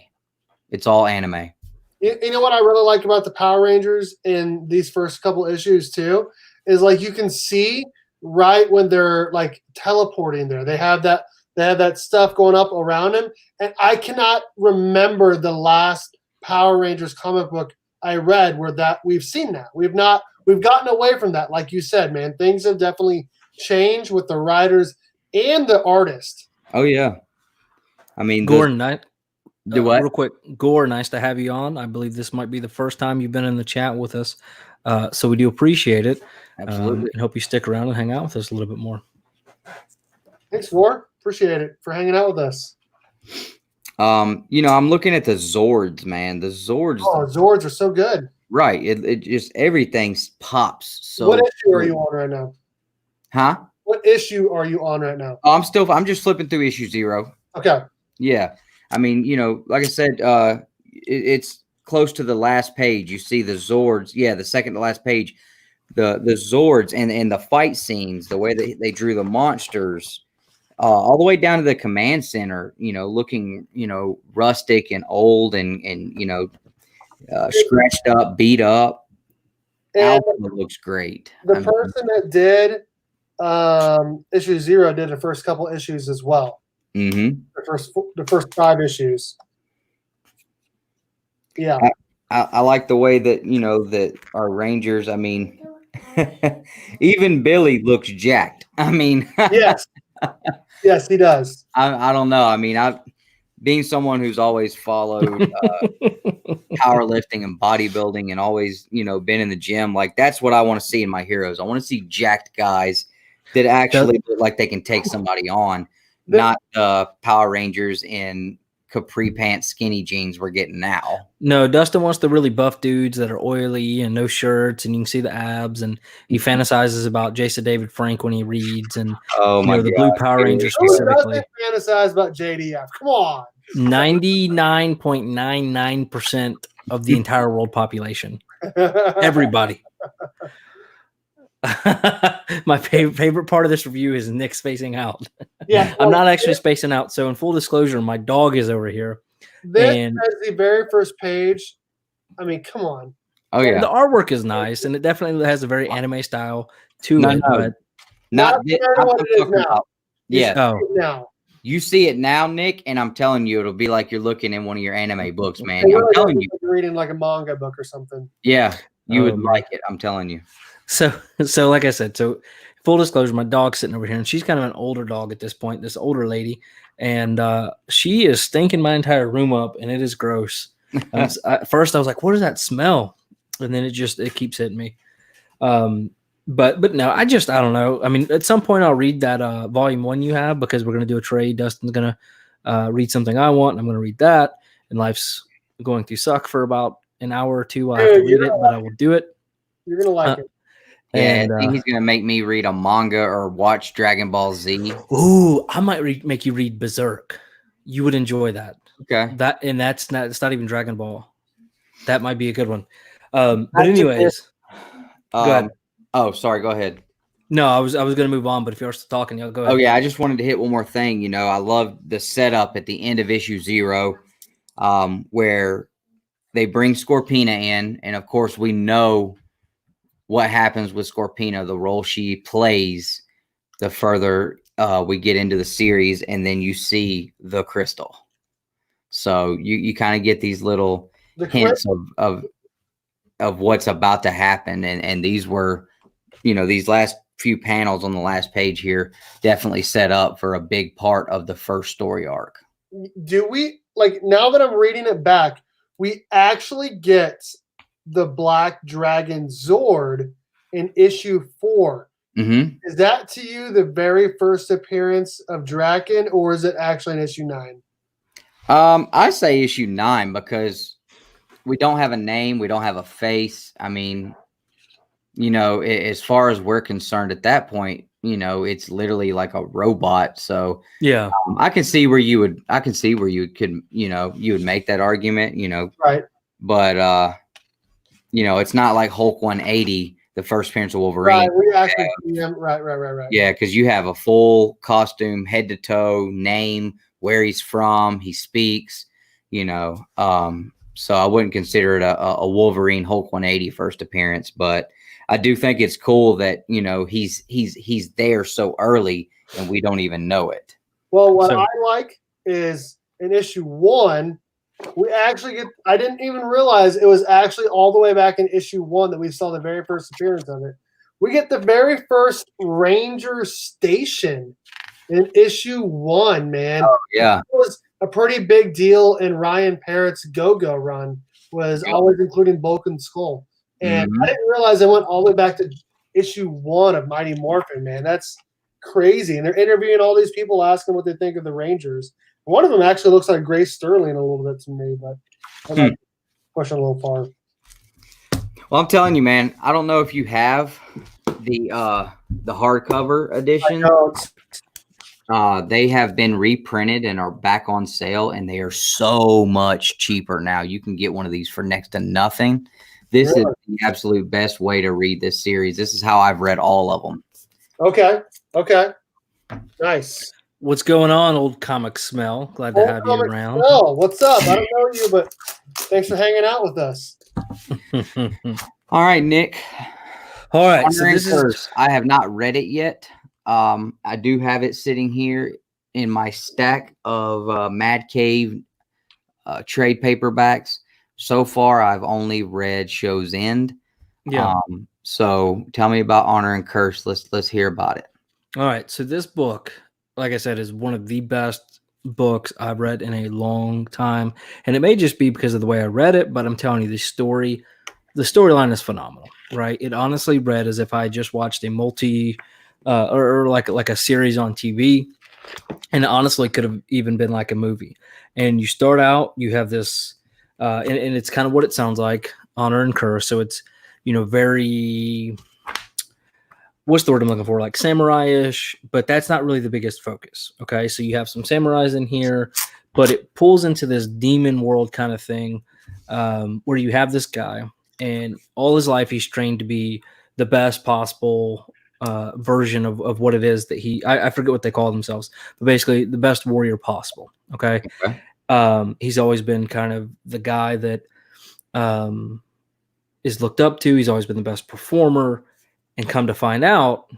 It's all anime. You know what I really like about the Power Rangers in these first couple issues too, is like you can see right when they're like teleporting there. They have that stuff going up around them. And I cannot remember the last Power Rangers comic book I read where that we've seen that. We've gotten away from that. Like you said, man, things have definitely changed with the writers and the artist. Oh yeah. I mean, Gordon, do what? Real quick, Gore, nice to have you on. I believe this might be the first time you've been in the chat with us. So we do appreciate it. Absolutely. And hope you stick around and hang out with us a little bit more. Thanks, War. Appreciate it for hanging out with us. You know, I'm looking at the Zords, man. The Zords. Oh, Zords are so good. Right. It just, everything pops. So what issue are you on right now? Huh? What issue are you on right now? Oh, I'm just flipping through issue 0. Okay. Yeah. I mean, you know, like I said, it's close to the last page. You see the Zords. Yeah, the second to last page. The Zords and the fight scenes, the way they drew the monsters, all the way down to the command center, you know, looking, you know, rustic and old and you know, scratched up, beat up. Alpha looks great. The person that did issue 0 did the first couple issues as well. Mm-hmm. The first 5 issues. Yeah. I like the way that, you know, that our Rangers, I mean, Even Billy looks jacked. I mean, Yes. Yes, he does. I don't know. I mean, being someone who's always followed powerlifting and bodybuilding and always, been in the gym, like that's what I want to see in my heroes. I want to see jacked guys that actually look like they can take somebody on, not Power Rangers in capri pants, skinny jeans we're getting now. No, Dustin wants the really buff dudes that are oily and no shirts, and you can see the abs. And he fantasizes about Jason David Frank when he reads, and the Blue Power Rangers specifically. Who doesn't fantasize about JDF? Come on. 99.99% of the entire world population. Everybody. My favorite part of this review is Nick spacing out. Yeah, I'm not actually spacing out. So in full disclosure, my dog is over here. This is the very first page. I mean, come on. Oh yeah, the artwork is nice, and it definitely has a very anime style to it. But not what it is now. Yeah. Now. You see it now, Nick, and I'm telling you, it'll be like you're looking in one of your anime books, man. I'm telling you, you're reading like a manga book or something. Yeah, you would like it. I'm telling you. So like I said, full disclosure, my dog's sitting over here, and she's kind of an older dog at this point, this older lady, and she is stinking my entire room up, and it is gross. At first, I was like, "What does that smell?" And then it keeps hitting me. But no, I don't know. I mean, at some point I'll read that volume 1 you have, because we're going to do a trade. Dustin's going to read something I want, and I'm going to read that. And life's going to suck for about an hour or two. I have to read it, but I will do it. You're going to like it. And I think he's going to make me read a manga or watch Dragon Ball Z. Ooh, I might make you read Berserk. You would enjoy that. Okay. It's not even Dragon Ball. That might be a good one. But anyways, go ahead. Oh, sorry. Go ahead. No, I was going to move on, but if you're still talking, go ahead. Oh yeah, I just wanted to hit one more thing. I love the setup at the end of issue 0, where they bring Scorpina in, and of course we know what happens with Scorpina, the role she plays, the further we get into the series, and then you see the crystal. So you kind of get these little hints of what's about to happen, and these were, these last few panels on the last page here definitely set up for a big part of the first story arc. Do we, now that I'm reading it back, we actually get the Black Dragon Zord in issue 4. Mm-hmm. Is that to you the very first appearance of Draken, or is it actually in issue 9? I say issue 9, because we don't have a name, we don't have a face. I mean, as far as we're concerned at that point, it's literally like a robot. So yeah, I can see where you would could, you would make that argument, right. But it's not like Hulk 180, the first appearance of Wolverine. Right, we actually see him. Right. Yeah, because you have a full costume, head to toe, name, where he's from, he speaks, so I wouldn't consider it a Wolverine Hulk 180 first appearance, but I do think it's cool that he's there so early and we don't even know it. Well, what I like is in issue 1, we actually get. I didn't even realize it was actually all the way back in issue 1 that we saw the very first appearance of it. We get the very first Ranger Station in issue 1, man. Oh, yeah. It was a pretty big deal in Ryan Parrott's Go-Go run, was always including Bulk and Skull. And I didn't realize I went all the way back to issue 1 of Mighty Morphin, man. That's crazy. And they're interviewing all these people, asking what they think of the Rangers. One of them actually looks like Grace Sterling a little bit to me, but I'm like pushing a little far. Well, I'm telling you, man, I don't know if you have the hardcover edition. They have been reprinted and are back on sale, and they are so much cheaper now. You can get one of these for next to nothing. This is the absolute best way to read this series. This is how I've read all of them. Okay. Nice. What's going on, old comic smell? Glad to have you around. Oh, what's up? I don't know you, but thanks for hanging out with us. All right, Nick. All right. So this is. I have not read it yet. I do have it sitting here in my stack of Mad Cave trade paperbacks. So far, I've only read Show's End. Yeah. So tell me about Honor and Curse. Let's hear about it. All right. So this book, like I said, is one of the best books I've read in a long time. And it may just be because of the way I read it, but I'm telling you, the storyline is phenomenal, right? It honestly read as if I just watched a or like a series on TV. And it honestly could have even been like a movie. And you start out, you have this, and it's kind of what it sounds like, Honor and Curse. So it's, very, what's the word I'm looking for? Like samurai-ish, but that's not really the biggest focus. Okay. So you have some samurais in here, but it pulls into this demon world kind of thing, where you have this guy, and all his life he's trained to be the best possible version of what it is that I forget what they call themselves, but basically the best warrior possible. Okay. He's always been kind of the guy that is looked up to. He's always been the best performer, and come to find out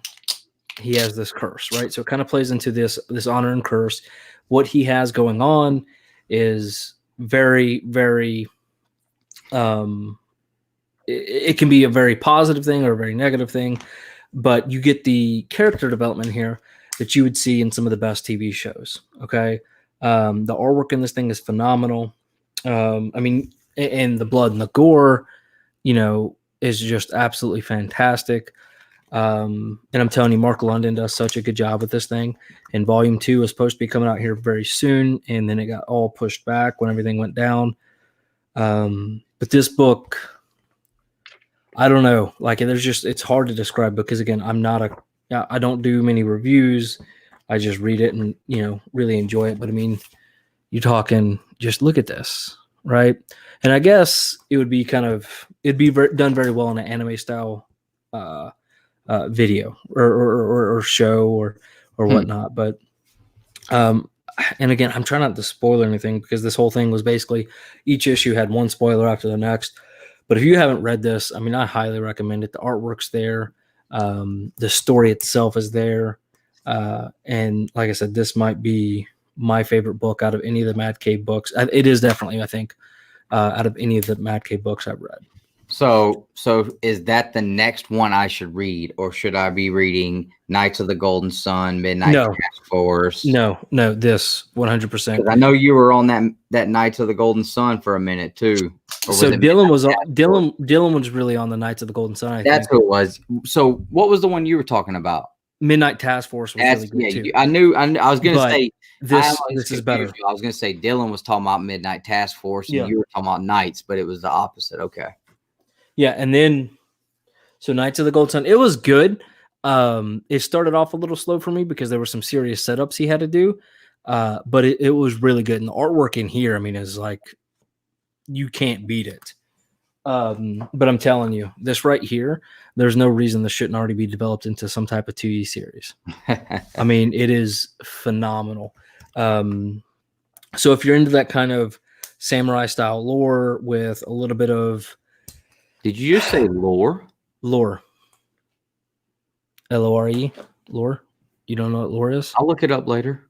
he has this curse, right? So it kind of plays into this honor and curse. What he has going on is very, very, it can be a very positive thing or a very negative thing, but you get the character development here that you would see in some of the best TV shows. Okay. The artwork in this thing is phenomenal. I mean, and the blood and the gore, is just absolutely fantastic. And I'm telling you, Mark London does such a good job with this thing. And volume 2 is supposed to be coming out here very soon, and then it got all pushed back when everything went down. But this book, I don't know, like it's hard to describe, because again, I don't do many reviews. I just read it and, really enjoy it. But I mean, you're talking, just look at this, right? And I guess it'd be done very well in an anime style video or show or whatnot. But and again, I'm trying not to spoil anything, because this whole thing was basically each issue had one spoiler after the next. But if you haven't read this, I mean, I highly recommend it. The artwork's there, the story itself is there, and like I said, this might be my favorite book out of any of the Mad Cave books. It is definitely, I think, out of any of the Mad Cave books I've read. So is that the next one I should read, or should I be reading Knights of the Golden Sun, Midnight Task Force? No, this 100%. I know you were on that Knights of the Golden Sun for a minute too. So Dylan was really on the Knights of the Golden Sun. That's who it was. So what was the one you were talking about? Midnight Task Force was really good too. I was going to say this is better. I was going to say Dylan was talking about Midnight Task Force, and you were talking about Knights, but it was the opposite. Okay. Yeah, and then so Knights of the Golden Sun, it was good. It started off a little slow for me because there were some serious setups he had to do, but it was really good. And the artwork in here, I mean, is like, you can't beat it. But I'm telling you, this right here, there's no reason this shouldn't already be developed into some type of 2E series. I mean, it is phenomenal. So if you're into that kind of samurai style lore with a little bit of... Did you just say lore? Lore. L-O-R-E? Lore? You don't know what lore is? I'll look it up later.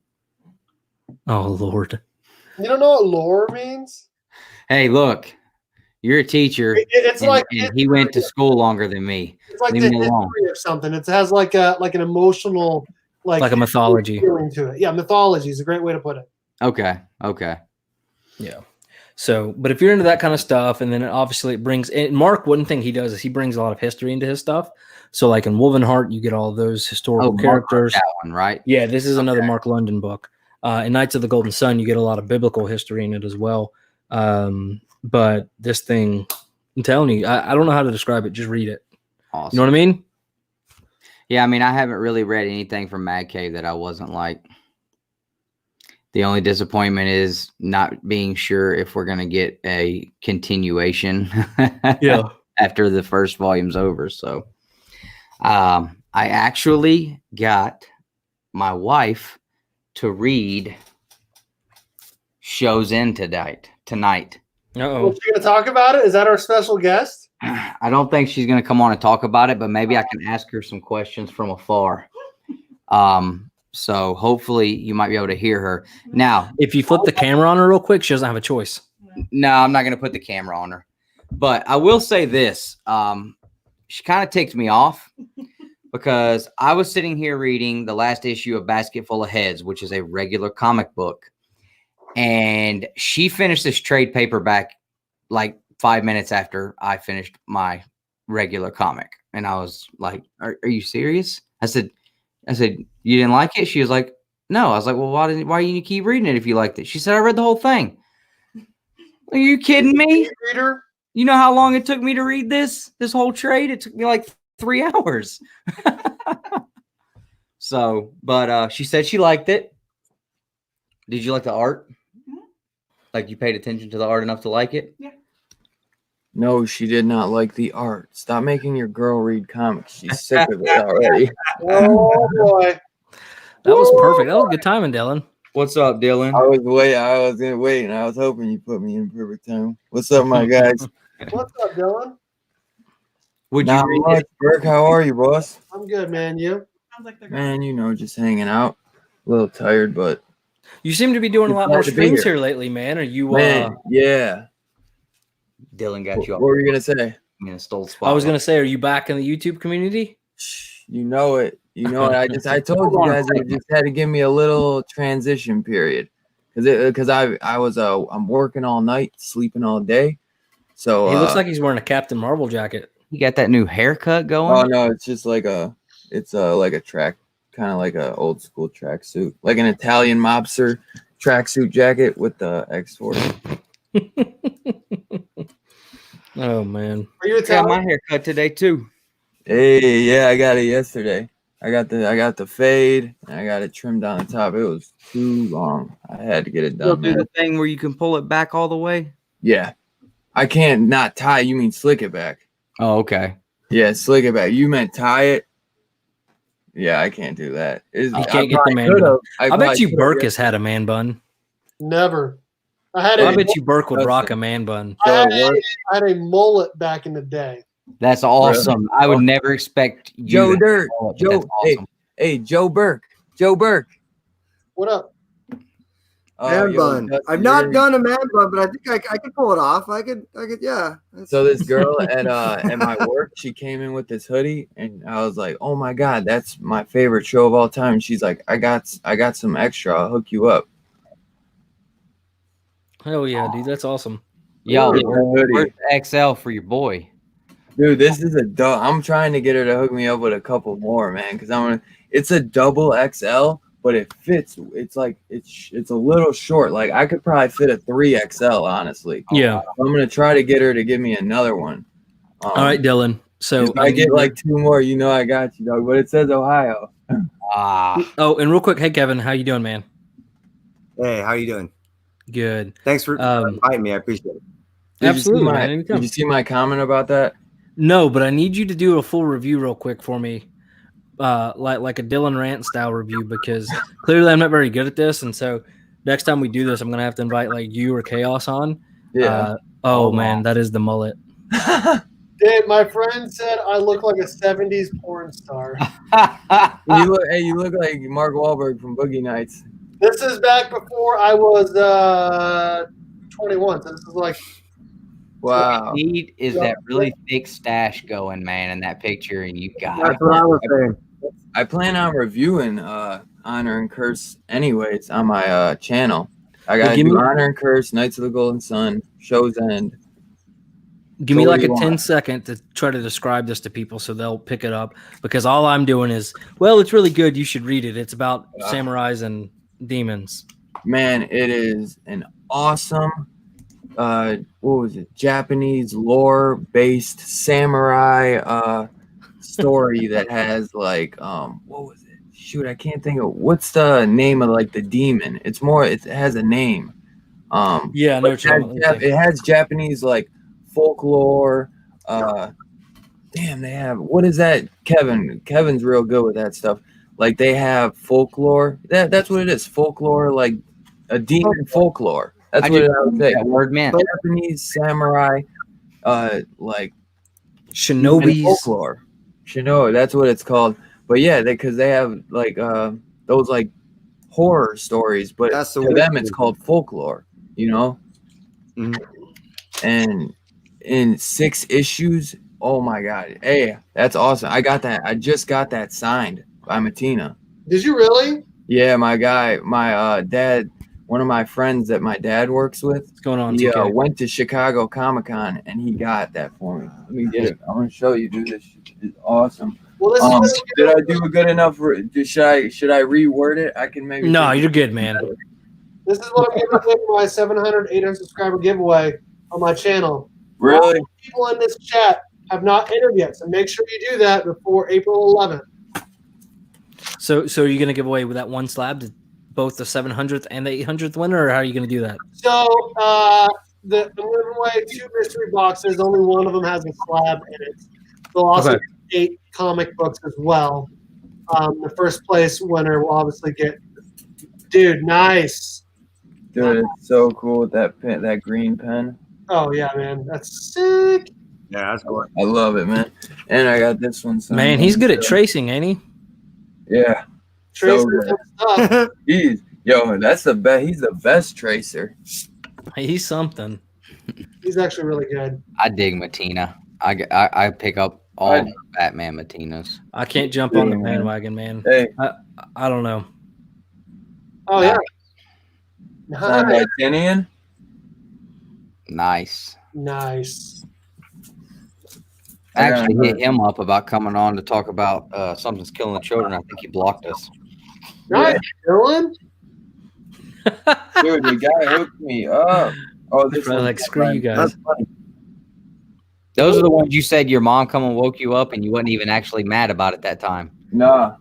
Oh, Lord. You don't know what lore means? Hey, look. You're a teacher. It's like he went to school longer than me. It's like Leave the me alone. history of something. It has like an emotional, like a mythology feeling to it. Yeah, mythology is a great way to put it. Okay. Yeah. So, but if you're into that kind of stuff, and then obviously it brings, and Mark, one thing he does is he brings a lot of history into his stuff. So like in Woven Heart, you get all those historical characters. That one, right? Yeah, this is another Mark London book. In Knights of the Golden Sun, you get a lot of biblical history in it as well. But this thing, I'm telling you, I don't know how to describe it. Just read it. Awesome. You know what I mean? Yeah, I mean, I haven't really read anything from Mad Cave that I wasn't like. The only disappointment is not being sure if we're going to get a continuation after the first volume's over. So I actually got my wife to read Shows In tonight. Uh-oh. She's going to talk about it? Is that our special guest? I don't think she's going to come on and talk about it, but maybe I can ask her some questions from afar. So hopefully you might be able to hear her. Now, if you flip the camera on her real quick, she doesn't have a choice. No, I'm not going to put the camera on her. But I will say this. she kind of ticked me off because I was sitting here reading the last issue of Basket Full of Heads, which is a regular comic book. And she finished this trade paperback like 5 minutes after I finished my regular comic. And I was like, are you serious? I said, you didn't like it? She was like, no. I was like, well, why didn't you keep reading it if you liked it? She said, I read the whole thing. Are you kidding me? Reader? You know how long it took me to read this whole trade? It took me like 3 hours. So, but she said she liked it. Did you like the art? Mm-hmm. Like you paid attention to the art enough to like it? Yeah. No, she did not like the art. Stop making your girl read comics. She's sick of it already. Oh boy. That was perfect. That was good timing, Dylan. What's up, Dylan? I was gonna wait, and I was hoping you put me in perfect time. What's up, my guys? What's up, Dylan? Would you Not read much, it? Burke. How are you, boss? I'm good, man. You? Sounds like they're Man, you know, just hanging out. A little tired, but You seem to be doing a lot Glad more to be streams here. here lately, man. Are you? man, yeah. Dylan got What you up. were you gonna say? In a stole spot. I was gonna say, are you back in the YouTube community? You know it. You know it. I told you guys it just had to give me a little transition period because I'm working all night, sleeping all day. So He looks like he's wearing a Captain Marvel jacket. You got that new haircut going? oh no, it's just like a track, kind of like a old school track suit, like an Italian mobster tracksuit jacket with the X-Force. Oh man. Are you I got Italian? my haircut today too. Hey, yeah, I got it yesterday. I got the fade and I got it trimmed on the top. It was too long. I had to get it You'll done, do man. the thing where you can pull it back all the way. Yeah. I can't not tie. You mean slick it back? Oh, okay. Yeah, slick it back. You meant tie it? Yeah, I can't do that. You can't get the man bun. I bet you Burke has had a man bun. Never. I had I a, bet you Burke would rock a man bun. I had a mullet back in the day. That's awesome. I would never expect you Joe to Dirt. call it, but Joe, that's awesome. hey, Joe Burke. Joe Burke. What up? Man yo, bun. Dustin, I've not you're- done a man bun, but I think I could pull it off. I could, yeah. So this girl at my work, she came in with this hoodie, and I was like, "Oh my god, that's my favorite show of all time." And she's like, "I got some extra. I'll hook you up." Hell yeah, dude. That's awesome. Yo, Ooh, where's the XL for your boy? Dude, this is I'm trying to get her to hook me up with a couple more, man, because it's a double XL, but it fits. It's like it's a little short. Like I could probably fit a 3XL, honestly. Yeah. I'm gonna try to get her to give me another one. All right, Dylan. So if I get like 2 more, you know I got you, dog. But it says Ohio. Oh, and real quick, hey Kevin, how you doing, man? Hey, how you doing? Good. Thanks for inviting me. I appreciate it. Absolutely, man. Did Anytime. you see my comment about that? No, but I need you to do a full review real quick for me, like a Dylan Rant style review, because clearly I'm not very good at this, and so next time we do this, I'm gonna have to invite like you or Chaos on. Yeah. Oh man, that is the mullet. Dude, my friend said I look like a 70s porn star. You look like Mark Wahlberg from Boogie Nights. This is back before I was 21. So this is like Wow. Need is that really thick stash going, man, in that picture, and you got That's what I was saying. I plan on reviewing Honor and Curse anyways on my channel. I gotta give do me- Honor and Curse, Knights of the Golden Sun, Show's End. Give So me what like do a you 10 want? second to try to describe this to people so they'll pick it up, because all I'm doing is, well, it's really good. You should read it. It's about samurais and demons. Man, it is an awesome Japanese lore based samurai story that has like what was it? Shoot, I can't think of what's the name of like the demon. It has a name. Yeah, I know But what you're talking about. it has Japanese like folklore. Damn, they have what is that? Kevin's real good with that stuff. Like they have folklore. That's what it is. Folklore, like a demon folklore. That's what I would say. that word meant. Japanese samurai, like Shinobis. folklore. Shinobi, that's what it's called. But yeah, because they have like those like horror stories, but That's the to weird them it's thing. called folklore. You know. Mhm. And in 6 issues, Oh my god. Hey, that's awesome. I got that. I just got that signed by Matina. Did you really? Yeah, my dad, one of my friends that my dad works with, What's going on, he TK? went to Chicago ComiKon and he got that for me. Let me get it. I'm gonna show you, dude. This is awesome. Well, this is what Did I do a good enough? Should I reword it? I can maybe. No, you're good, man. This is what I'm giving away for my 700, 800 subscriber giveaway on my channel. Really? People in this chat have not entered yet, so make sure you do that before April 11th. So are you going to give away with that one slab to both the 700th and the 800th winner, or how are you going to do that? So I'm giving away 2 mystery boxes. Only one of them has a slab in it. They'll also get 8 comic books as well. The first place winner will obviously get. Dude, nice. Dude, it's so cool with that pen, that green pen. Oh yeah, man, that's sick. Yeah, that's cool. I love it, man. And I got this one. Man, he's good at tracing, ain't he? Yeah. Tracer good. stuff. That's the best. He's the best tracer. He's something. He's actually really good. I dig Matina. I pick up all the Batman Matinas. I can't jump on the bandwagon, man. Hey, I don't know. Oh yeah. signed by Tinian. Nice. Nice. I actually hit him up about coming on to talk about Something's Killing the Children. I think he blocked us. Nice, Dylan. Dude, the guy hooked me up. Oh, this Probably like, screw you guys. That's funny. Those are the ones you said your mom come and woke you up and you wasn't even actually mad about it that time. Nah,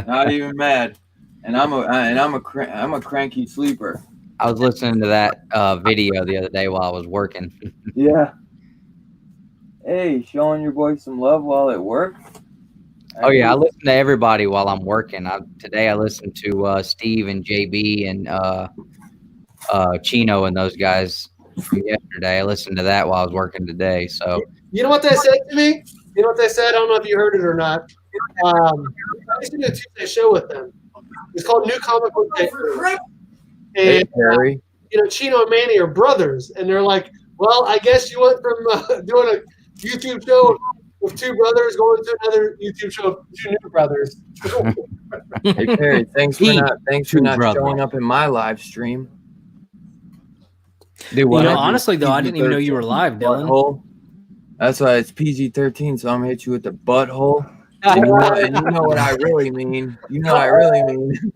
not even mad. And I'm a cranky sleeper. I was listening to that video the other day while I was working. Yeah. Hey, showing your boy some love while at work. Oh yeah, I listen to everybody while I'm working. Today I listened to Steve and JB and Chino and those guys from yesterday. I listened to that while I was working today. So You know what they said to me? You know what they said? I don't know if you heard it or not. I used to do a Tuesday show with them. It's called New Comic Book Day. Hey, And Harry. Chino and Manny are brothers, and they're like, "Well, I guess you went from doing a YouTube show with 2 brothers going to another YouTube show of 2 new brothers." Hey, Harry. Thanks for not showing up in my live stream. do what? Honestly, though, I didn't even know you were live, Dylan. Butthole. That's why it's PG-13, so I'm gonna hit you with the butthole. And you know what I really mean. You know what I really mean.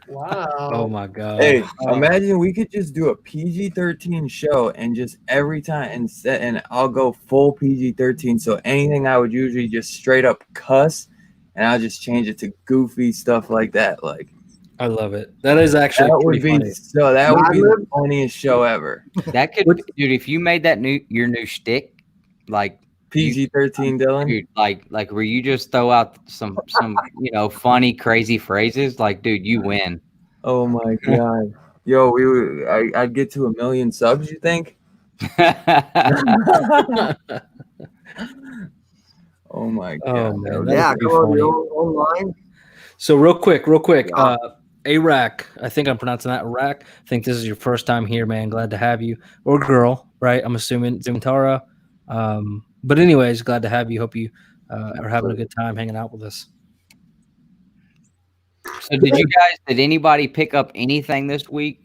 Wow. Oh my god. Hey, imagine we could just do a PG-13 show and just every time and I'll go full PG-13. So anything I would usually just straight up cuss, and I'll just change it to goofy stuff like that. Like I love it. That is actually that would pretty be funny. so. That would be the funniest show ever. That could, dude. If you made that your new shtick, like PG-13, Dylan. dude, like where you just throw out some funny, crazy phrases, like, dude, you win. Oh my god, yo, I'd get to 1 million subs. You think? Oh my god. Oh man, Yeah, that'd be go funny. online. So real quick, Yeah. Iraq. I think I'm pronouncing that Iraq. I think this is your first time here, man. Glad to have you, or girl, right? I'm assuming Zimtara. But anyways, glad to have you. Hope you are having a good time hanging out with us. So did anybody pick up anything this week?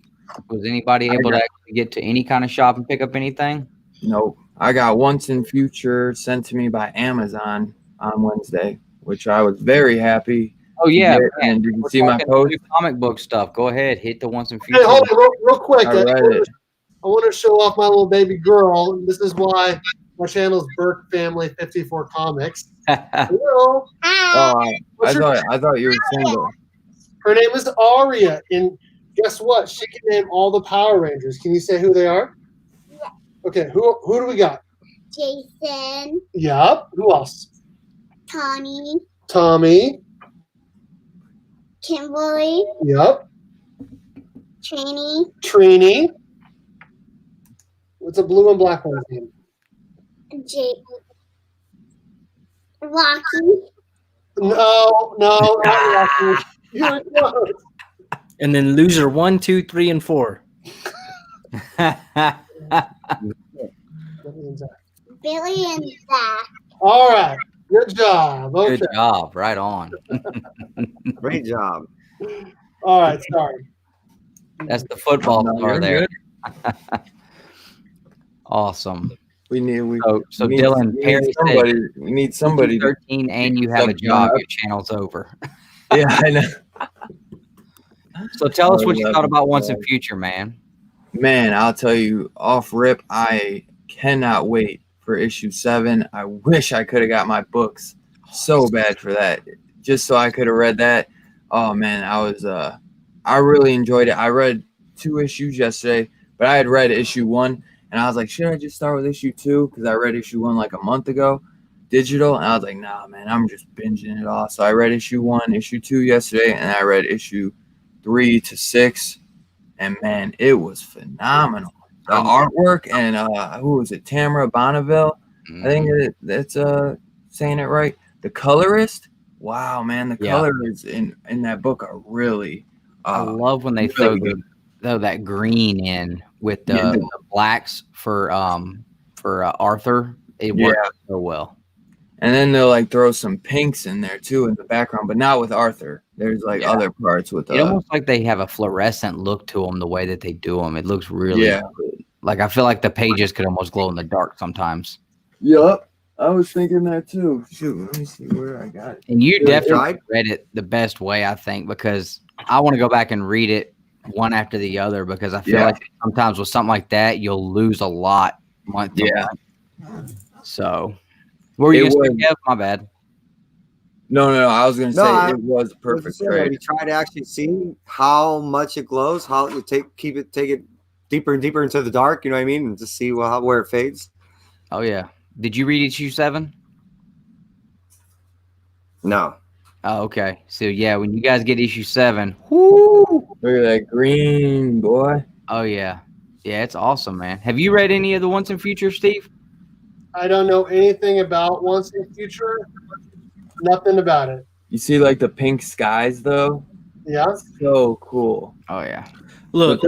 Was anybody able to actually get to any kind of shop and pick up anything? Nope. I got Once in Future sent to me by Amazon on Wednesday, which I was very happy. Oh yeah, Yeah, man. and did you We're see my talking post? new comic book stuff. Go ahead, hit the Once in Hey, Future. hold on, real quick. I read it. I want to show off my little baby girl. This is why my channel is Birch Family 54 Comics. Hello. Oh, What's her I thought you were single. Her name is Aria, and guess what? She can name all the Power Rangers. Can you say who they are? Yeah. Okay, who do we got? Jason, Yup. Who else? Tony, Tommy. Kimberly, Yup. Trini, Trini. What's a blue and black one's name? Jake, Rocky, No, not Rocky. You were close. And then loser 1, 2, 3, and 4. Billy and Zach. All right. Good job. Okay. Good job. Right on. Great job. All right. Sorry. That's the football No, star you're there. good. Awesome. We need So we need- Dylan, we Perry need said somebody. We need somebody. To, 13 and you have a something job. up. Your channel's over. yeah, I know. So tell us what you love thought it. about Once in Future, man. Man, I'll tell you off rip, I cannot wait for issue 7. I wish I could have got my books so bad for that, just so I could have read that. Oh man, I really enjoyed it. I read 2 issues yesterday, but I had read issue 1, and I was like, should I just start with issue 2? Because I read issue 1 like a month ago, digital, and I was like, nah, man, I'm just binging it all. So I read issue 1, issue 2 yesterday, and I read issue 3 to 6. And man, it was phenomenal. The artwork and who was it? Tamara Bonneville. I think that's saying it right. The colorist. Wow, man, the colors in that book are really. I love when they really throw that green in with the blacks for Arthur. It works so well. And then they'll like throw some pinks in there too in the background, but not with Arthur. There's like other parts with It almost like they have a fluorescent look to them the way that they do them. It looks really good. Like I feel like the pages could almost glow in the dark sometimes. Yep. I was thinking that too. Shoot, let me see where I got it. And you definitely read it the best way, I think, because I want to go back and read it one after the other because I feel like sometimes with something like that, you'll lose a lot month to month. So, what were you going to say, Kev? My bad. No. I was going to say it was a perfect trade. Have you tried to actually see how much it glows? How you take it deeper and deeper into the dark? You know what I mean? And just see where it fades. Oh yeah. Did you read issue 7? No. Oh, okay. So yeah, when you guys get issue 7, whoo! Look at that green, boy. Oh yeah. Yeah, it's awesome, man. Have you read any of the Once in Future, Steve? I don't know anything about Once in Future. Nothing about it. You see like the pink skies though? Yeah. So cool. Oh yeah. Look,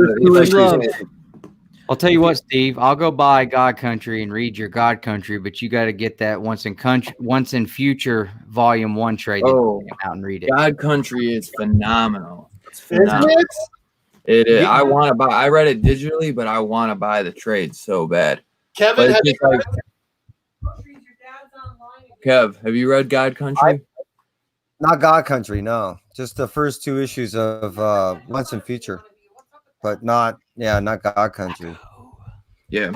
I'll tell you what, Steve. I'll go buy God Country and read your God Country, but you got to get that Once in Future Volume 1 trade. Out and read it. God Country is phenomenal. It's phenomenal. Isn't it? It is. I want to buy. I read it digitally, but I want to buy the trade so bad. Kevin, have you read Kev, have you read God Country? Not God Country, no. Just the first 2 issues of Once in Future, but not God Country. Yeah,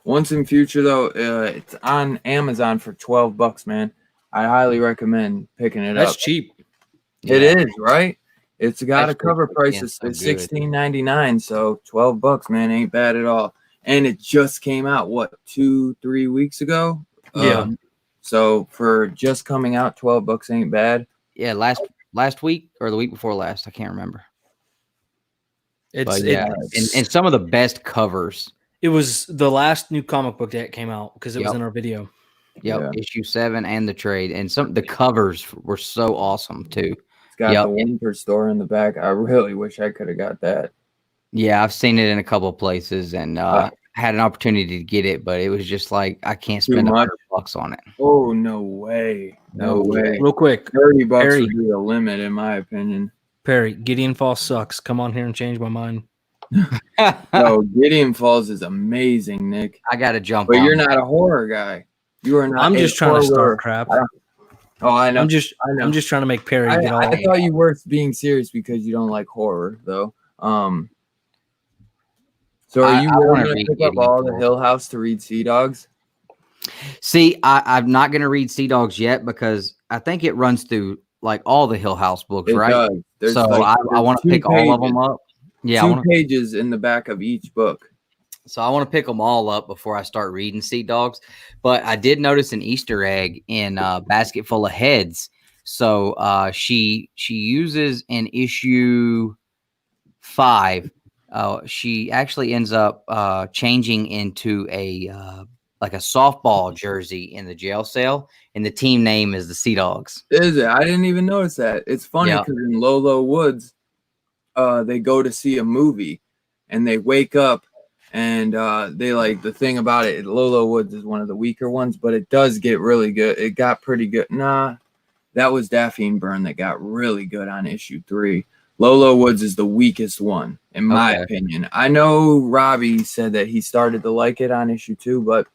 Once in Future though, it's on Amazon for $12, man. I highly recommend picking it up. That's cheap. It is, right? It's got a cover price of $16.99, so $12, man, ain't bad at all. And it just came out, what, 2-3 weeks ago? Yeah. So for just coming out, $12 ain't bad. Yeah, last week or the week before last, I can't remember. And some of the best covers. It was the last new comic book that came out because it was in our video. Yep, issue 7 and the trade, and the covers were so awesome too. It's got the one per store in the back. I really wish I could have got that. Yeah, I've seen it in a couple of places and had an opportunity to get it, but it was just like I can't spend $100 on it. Oh no way! No way! Real quick, $30 would be the limit, in my opinion. Perry, Gideon Falls sucks. Come on here and change my mind. No, Gideon Falls is amazing, Nick. I got to jump. But you're not a horror guy. You are not. I'm just trying to start crap. I know. I'm just trying to make Perry get all. I thought you were being serious because you don't like horror, though. So are you really going to pick up all the Hill House to read Sea Dogs? See, I'm not going to read Sea Dogs yet because I think it runs through like all the Hill House books, right? Does. So like, I want to pick all of them up. Yeah, 2 pages in the back of each book. So I want to pick them all up before I start reading Sea Dogs. But I did notice an Easter egg in Basket Full of Heads. So she uses in issue 5. She actually ends up changing into a softball jersey in the jail cell, and the team name is the Sea Dogs. Is it? I didn't even notice that. It's funny because in Lolo Woods, they go to see a movie, and they wake up, And they like the thing about it. Lolo Woods is one of the weaker ones, but it does get really good. It got pretty good. Nah, that was Daffy and Byrne that got really good on issue 3. Lolo Woods is the weakest one, in my opinion. I know Robbie said that he started to like it on issue 2, but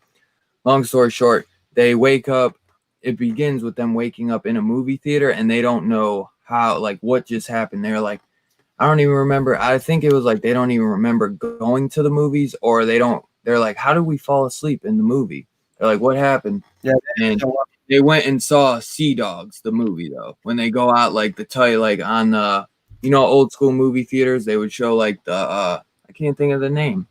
long story short, they wake up. It begins with them waking up in a movie theater, and they don't know how, like, what just happened. They're like, I don't even remember. I think it was like they don't even remember going to the movies, or they're like, how did we fall asleep in the movie? They're like, what happened? Yeah. And they went and saw Sea Dogs, the movie, though. When they go out, like, the like on the, old school movie theaters, they would show like the, I can't think of the name.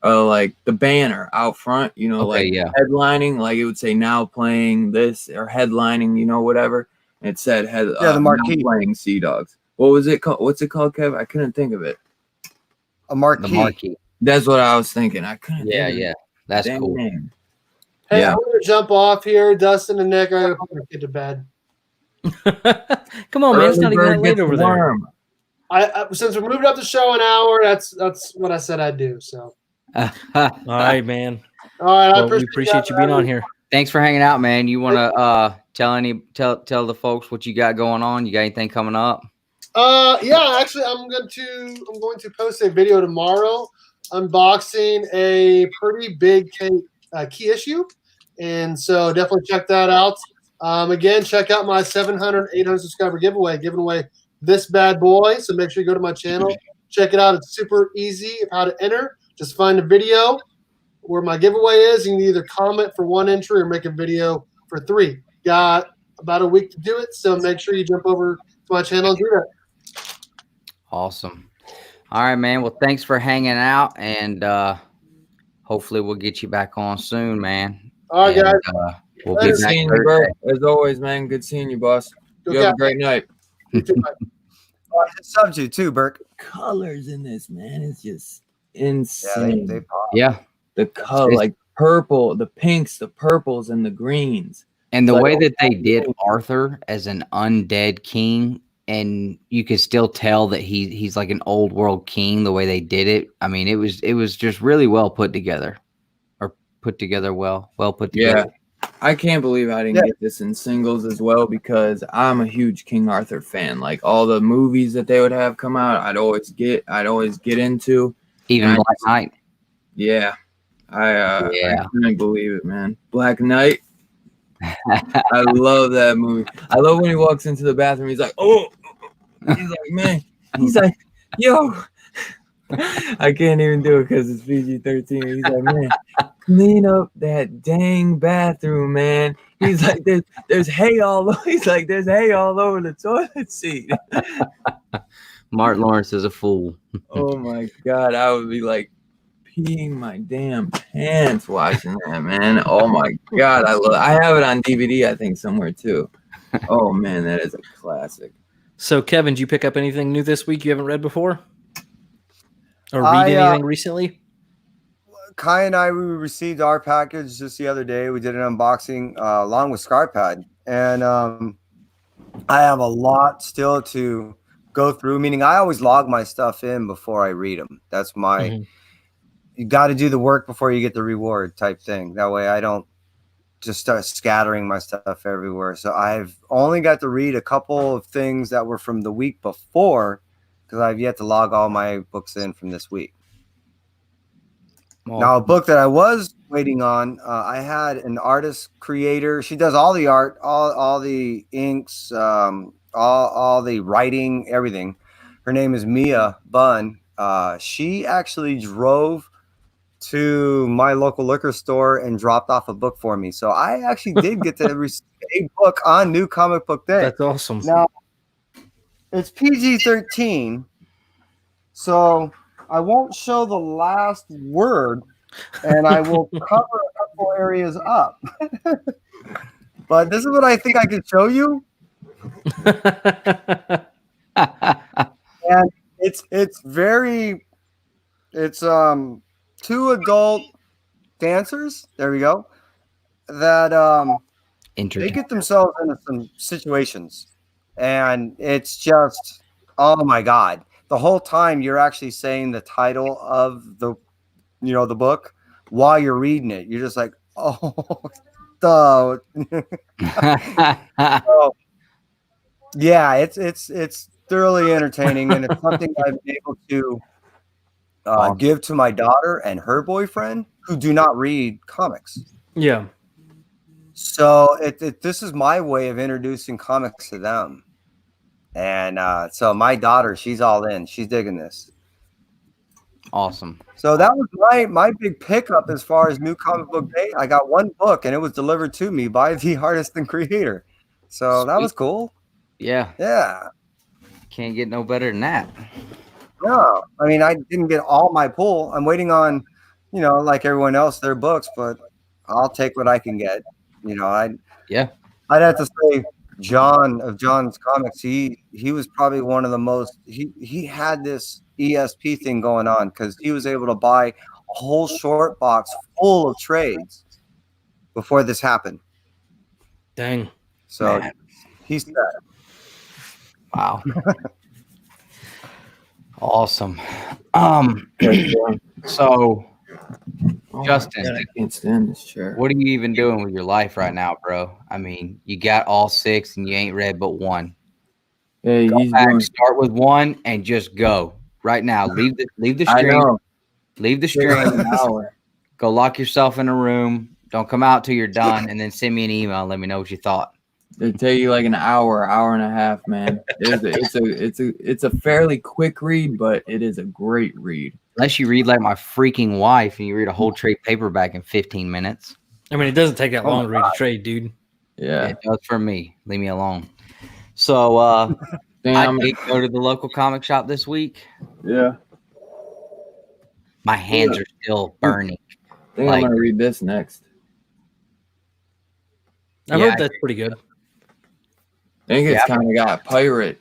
Like the banner out front, headlining, like it would say now playing this or headlining, whatever. And it said the marquee playing Sea Dogs. What was it called? What's it called, Kev? I couldn't think of it. A marquee. The marquee. That's what I was thinking. I couldn't. Yeah. That's cool. Name. Hey, I'm gonna jump off here. Dustin and Nick, I gotta put my kid to bed. Come on, man. It's not even that late over there. I since we moved up the show an hour, that's what I said I'd do. So. All right, man. All right, well, we appreciate you being on here. Thanks for hanging out, man. You want to tell the folks what you got going on? You got anything coming up? Yeah, actually, I'm going to post a video tomorrow unboxing a pretty big key issue, and so definitely check that out. Again, check out my 700, 800 subscriber giveaway, giving away this bad boy. So make sure you go to my channel, check it out. It's super easy how to enter. Just find a video where my giveaway is. You can either comment for 1 entry or make a video for 3. Got about a week to do it, so make sure you jump over to my channel and do that. Awesome. All right, man. Well, thanks for hanging out, and hopefully we'll get you back on soon, man. All right, guys. We'll good seeing you, Bert. As always, man. Good seeing you, boss. You have a great night. You too, man. I subbed you too, Birch. Colors in this, man, it's just insane. Yeah, they pop. Yeah. The color, like purple, the pinks, the purples, and the greens. And the way that they did Arthur as an undead king, and you could still tell that he's like an old world king, the way they did it. I mean, it was just really well put together. Or put together well put together. Yeah. I can't believe I didn't get this in singles as well, because I'm a huge King Arthur fan. Like all the movies that they would have come out, I'd always get into. Even Black Knight. Yeah. I couldn't believe it, man. Black Knight. I love that movie. I love when he walks into the bathroom. He's like, oh, he's like, man. He's like, yo. I can't even do it because it's PG-13. He's like, man, clean up that dang bathroom, man. He's like, there's hay all over. He's like, there's hay all over the toilet seat. Martin Lawrence is a fool. Oh my God, I would be like peeing my damn pants watching that, man. Oh my God, I have it on DVD, I think, somewhere too. Oh man, that is a classic. So, Kevin, did you pick up anything new this week you haven't read before? Or read anything recently? Kai and I, we received our package just the other day. We did an unboxing along with Scarpad. And I have a lot still to go through, meaning I always log my stuff in before I read them. That's my, you got to do the work before you get the reward type thing. That way I don't just start scattering my stuff everywhere. So I've only got to read a couple of things that were from the week before, because I've yet to log all my books in from this week. Now, a book that I was waiting on, I had an artist creator. She does all the art, all the inks, all the writing, everything. Her name is Mia Bunn. She actually drove to my local liquor store and dropped off a book for me. So I actually did get to receive a book on New Comic Book Day. That's awesome. Now, it's PG-13, so I won't show the last word, and I will cover a couple areas up. But this is what I think I could show you. And it's two adult dancers, there we go, that they get themselves into some situations. And it's just, oh my God. The whole time you're actually saying the title of the the book while you're reading it. You're just like, oh, duh. So, yeah, it's thoroughly entertaining, and it's something I've been able to give to my daughter and her boyfriend who do not read comics. Yeah. So this is my way of introducing comics to them. And so my daughter, she's all in. She's digging this. Awesome. So that was my big pickup as far as new comic book day. I got one book, and it was delivered to me by the artist and creator. So that was cool. Yeah. Yeah. Can't get no better than that. No, I mean, I didn't get all my pull. I'm waiting on, like everyone else, their books, but I'll take what I can get. I'd have to say John of John's Comics, he was probably one of the most, he had this ESP thing going on because he was able to buy a whole short box full of trades before this happened. Dang. So he's set. Wow. Awesome. So Justin, God, I can't stand this chair. what are you even doing with your life right now, bro? I mean, you got all 6 and you ain't read but 1. Hey, he's doing. Start with 1 and just go right now. Leave the I stream. know. Leave the Take like stream. an hour. Go lock yourself in a room. Don't come out till you're done, and then send me an email and let me know what you thought. It'll take you like an hour and a half, man. It's a fairly quick read, but it is a great read. Unless you read like my freaking wife and you read a whole trade paperback in 15 minutes. I mean, it doesn't take that long to read a trade, dude. Yeah. It does for me. Leave me alone. So I did go to the local comic shop this week. Yeah. My hands are still burning. I think I'm gonna read this next. I heard that's pretty good. I think it's kind of got pirate,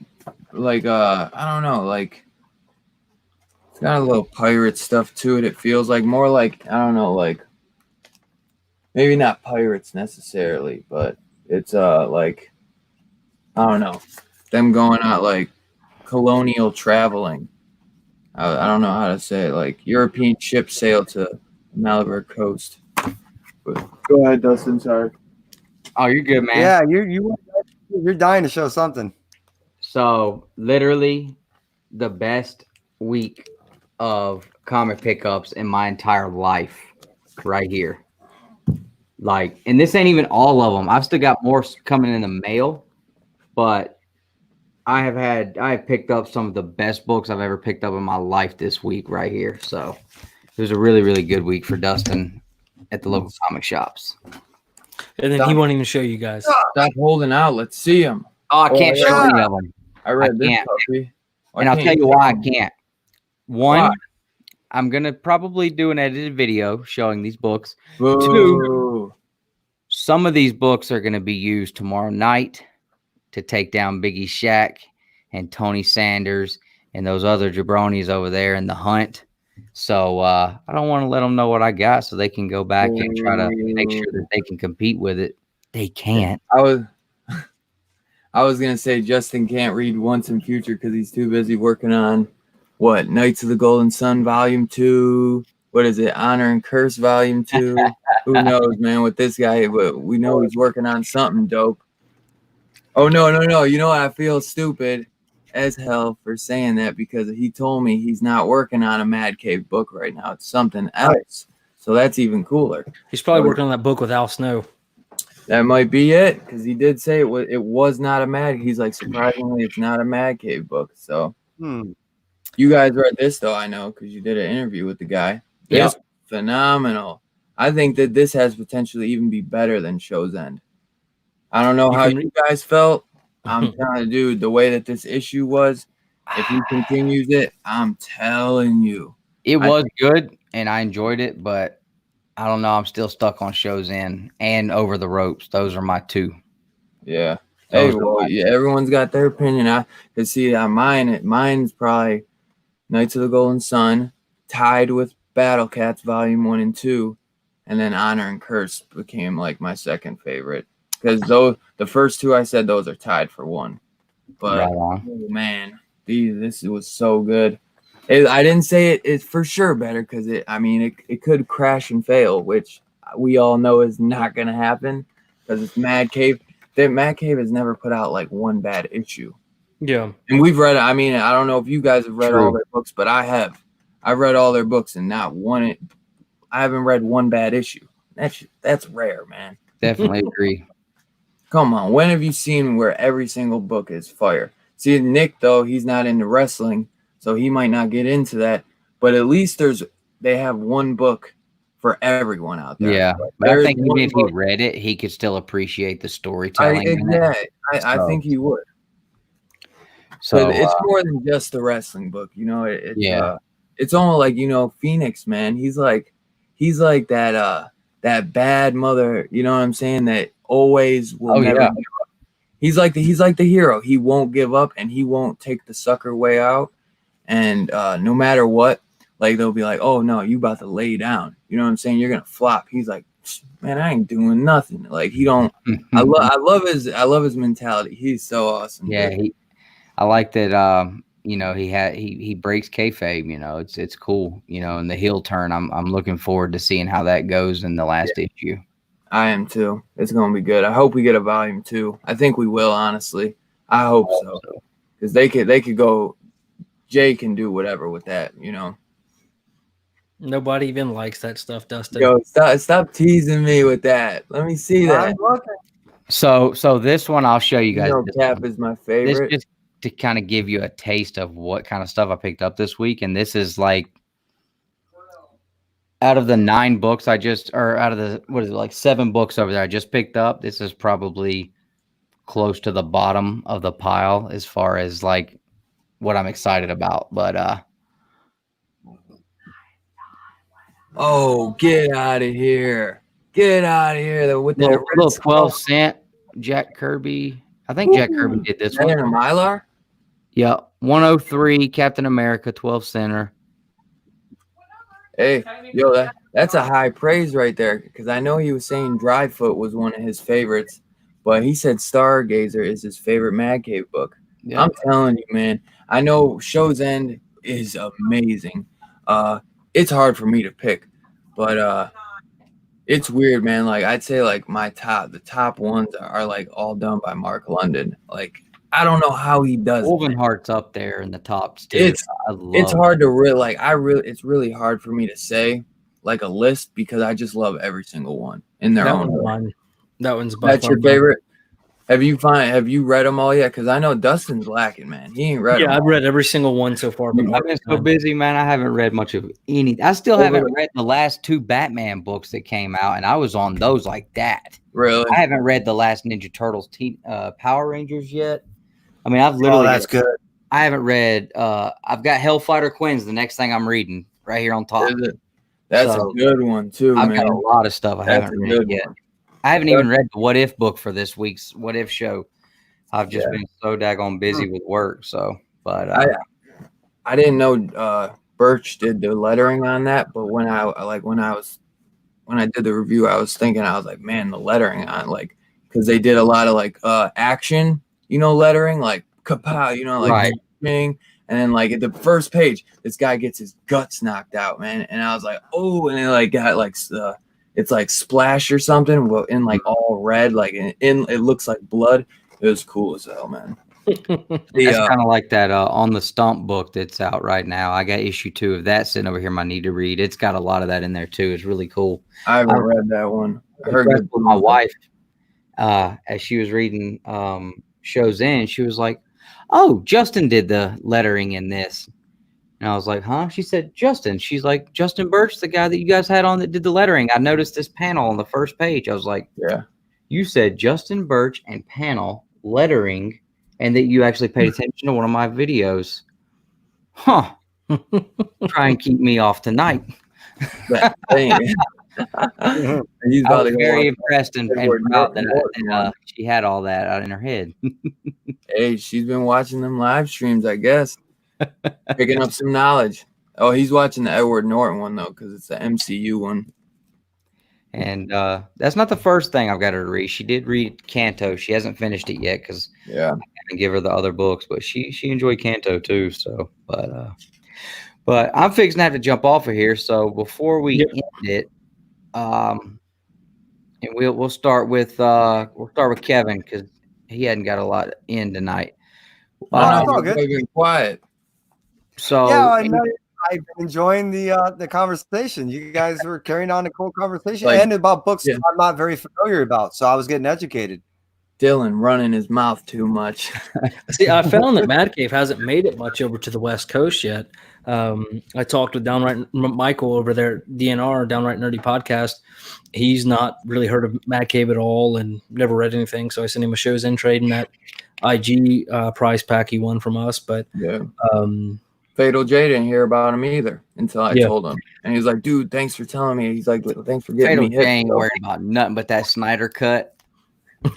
like I don't know, like it's got a little pirate stuff to it. It feels like more like, I don't know, like maybe not pirates necessarily, but it's like, I don't know, them going out like colonial traveling. I don't know how to say it, like European ships sail to Malabar coast. But go ahead, Dustin. Sorry. Oh, you're good, man. Yeah, you're dying to show something. So literally the best week of comic pickups in my entire life right here. Like, and this ain't even all of them. I've still got more coming in the mail, but I have picked up some of the best books I've ever picked up in my life this week right here. So it was a really, really good week for Dustin at the local comic shops. And then he won't even show you guys. Stop holding out. Let's see them. Oh, I can't show any of them. I read this can't. puppy. And I'll tell you why I can't. One, I'm going to probably do an edited video showing these books. Boo. 2, some of these books are going to be used tomorrow night to take down Biggie Shaq and Tony Sanders and those other jabronis over there in the hunt. So I don't want to let them know what I got so they can go back and try to make sure that they can compete with it. They can't. I was going to say Justin can't read Once in Future because he's too busy working on what? Knights of the Golden Sun Volume 2. What is it? Honor and Curse Volume 2. Who knows, man, with this guy, but we know he's working on something dope. Oh, no. You know what? I feel stupid as hell for saying that because he told me he's not working on a Mad Cave book right now. It's something else. So that's even cooler. He's probably working on that book with Al Snow. That might be it because he did say it was not a Mad. He's like, surprisingly, it's not a Mad Cave book. So you guys read this though, I know, because you did an interview with the guy. It's phenomenal. I think that this has potentially even be better than Show's End. I don't know how you guys felt. I'm telling you, dude, the way that this issue was, if he continues it, I'm telling you. It was good, and I enjoyed it, but I don't know. I'm still stuck on Show's End and Over the Ropes. Those are my 2. Yeah. Hey, well, yeah, everyone's got their opinion. I can see mine's probably Knights of the Golden Sun, tied with Battle Cats Volume 1 and 2, and then Honor and Curse became like my second favorite. Because the first 2 I said those are tied for 1. But oh, man, this was so good. I didn't say it's for sure better because it could crash and fail, which we all know is not going to happen because it's Mad Cave. Mad Cave has never put out like one bad issue. Yeah. And we've read, I don't know if you guys have read True. all their books, but I have. I've read all their books and not one. I haven't read one bad issue. That's rare, man. Definitely agree. Come on. When have you seen where every single book is fire? See, Nick, though, he's not into wrestling, so he might not get into that. But at least they have one book for everyone out there. Yeah. But I think even if he read it, he could still appreciate the storytelling. I think he would. So it's more than just a wrestling book, you know. It's almost like, you know, Phoenix, man. He's like that bad mother, you know what I'm saying? That always will never give up. He's like the hero. He won't give up and he won't take the sucker way out. And no matter what, like they'll be like, "Oh no, you about to lay down." You know what I'm saying? You're gonna flop. He's like, "Man, I ain't doing nothing." Like he don't. I love his mentality. He's so awesome. Yeah, I like that. You know, he breaks kayfabe. You know, it's cool. You know, and the heel turn. I'm looking forward to seeing how that goes in the last issue. I am too. It's gonna be good. I hope we get a volume 2. I think we will. Honestly, I hope so. Because they could go. Jay can do whatever with that. You know. Nobody even likes that stuff, Dustin. Yo, stop teasing me with that. Let me see that. So this one I'll show you guys. You know, Cap is my favorite. This just to kind of give you a taste of what kind of stuff I picked up this week, and this is like out of the 9 books out of the 7 books over there I just picked up. This is probably close to the bottom of the pile as far as like what I'm excited about, but oh, get out of here. Get out of here. With that little 12-cent Jack Kirby. I think Jack Kirby did this one. Mylar? Yeah. 103 Captain America 12-center. Hey, yo, that's a high praise right there. Because I know he was saying Dryfoot was one of his favorites. But he said Stargazer is his favorite Mad Cave book. Yeah. I'm telling you, man. I know Show's End is amazing. It's hard for me to pick, but it's weird, man. Like I'd say, like the top ones are like all done by Mark London. Like I don't know how he does. Wovenheart's up there in the tops too. It's hard to really it's really hard for me to say like a list because I just love every single one in their own way. That one's that's your favorite. Have you read them all yet? Because I know Dustin's lacking, man. He ain't read them. Yeah, I've read every single one so far. But I've been so busy, man. I haven't read much of any. I still haven't read the last 2 Batman books that came out, and I was on those like that. Really? I haven't read the last Ninja Turtles Power Rangers yet. I mean, I've literally. Oh, that's good. I haven't read. I've got Hellfighter Quinn's the next thing I'm reading right here on top. That's a good one too. I've got a lot of stuff I haven't read yet. I haven't even read the What If book for this week's What If show. I've just been so daggone busy with work. So, but I didn't know Birch did the lettering on that. But when I did the review, I was thinking, I was like, man, the lettering on because they did a lot of action, lettering, like kapow, right. Thing. And then at the first page, this guy gets his guts knocked out, man. And I was like, oh, and it got it's like splash or something, well, in all red, it looks like blood. It was cool as hell, man. That's kind of like that On the Stump book that's out right now. I got issue 2 of that sitting over here. I need to read. It's got a lot of that in there too. It's really cool. I haven't read that one. I heard with my wife as she was reading Show's End. She was like, "Oh, Justin did the lettering in this." And I was like, huh? She said, Justin. She's like, Justin Birch, the guy that you guys had on that did the lettering. I noticed this panel on the first page. I was like, yeah. You said Justin Birch and panel lettering, and that you actually paid attention to one of my videos. Huh. Try and keep me off tonight. I was very impressed and proud that she had all that out in her head. Hey, she's been watching them live streams, I guess. Picking up some knowledge. Oh, he's watching the Edward Norton one though, because it's the MCU one. And that's not the first thing I've got her to read. She did read Canto. She hasn't finished it yet because I didn't give her the other books, but she enjoyed Canto too. So, but But I'm fixing to have to jump off of here. So before we Yep. end it, and we'll start with Kevin because he hadn't got a lot in tonight. No, it's all no, good. you've been quiet. So Yeah, I know. I've been enjoying the conversation. You guys were carrying on a cool conversation and about books yeah. I'm not very familiar about, so I was getting educated. Dylan running his mouth too much. See, I found that Mad Cave hasn't made it much over to the West Coast yet. I talked with Downright Michael over there, DNR, Downright Nerdy Podcast. He's not really heard of Mad Cave at all and never read anything. So I sent him a Shows In Trade and that IG prize pack he won from us. But yeah. Fatal J didn't hear about him either until I told him. And he's like, dude, thanks for telling me. He's like, thanks for getting Fatal me J hit. ain't worried about nothing but that Snyder cut.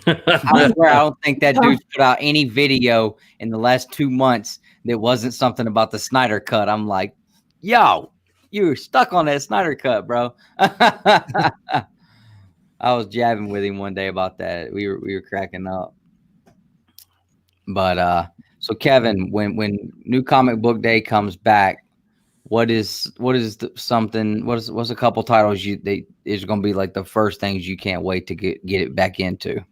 I don't think that dude's put out any video in the last 2 months that wasn't something about the Snyder cut. I'm like, yo, you were stuck on that Snyder cut, bro. I was jabbing with him one day about that. We were cracking up. But so Kevin, when New Comic Book Day comes back, what's a couple titles is going to be like the first things you can't wait to get it back into?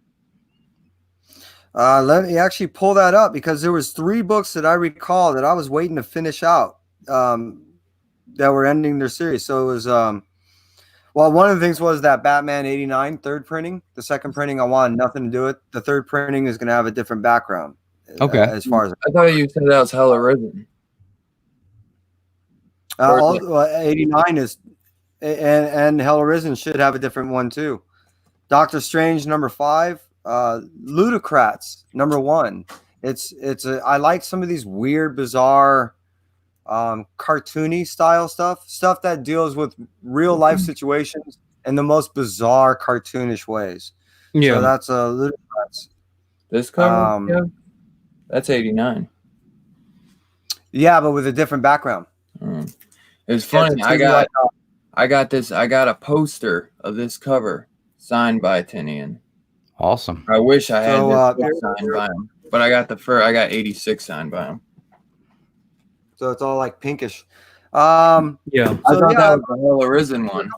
Let me actually pull that up because there was 3 books that I recall that I was waiting to finish out that were ending their series. So it was one of the things was that Batman 89 third printing. The second printing I wanted nothing to do with. The third printing is going to have a different background. Okay. As far as I thought you said that was Hell Arisen. 89 is and Hell Arisen should have a different one too. Doctor Strange #5. Ludocrats #1. I like some of these weird, bizarre, cartoony style stuff that deals with real life situations in the most bizarre, cartoonish ways. Yeah, so that's Ludocrats. This cover, yeah, that's 89. Yeah, but with a different background. It's funny. I got a poster of this cover signed by Tinian. Awesome. I wish I had this book signed by him, but I got 86 signed by him. So it's all like pinkish. Yeah. I thought that was the Hell Arisen one.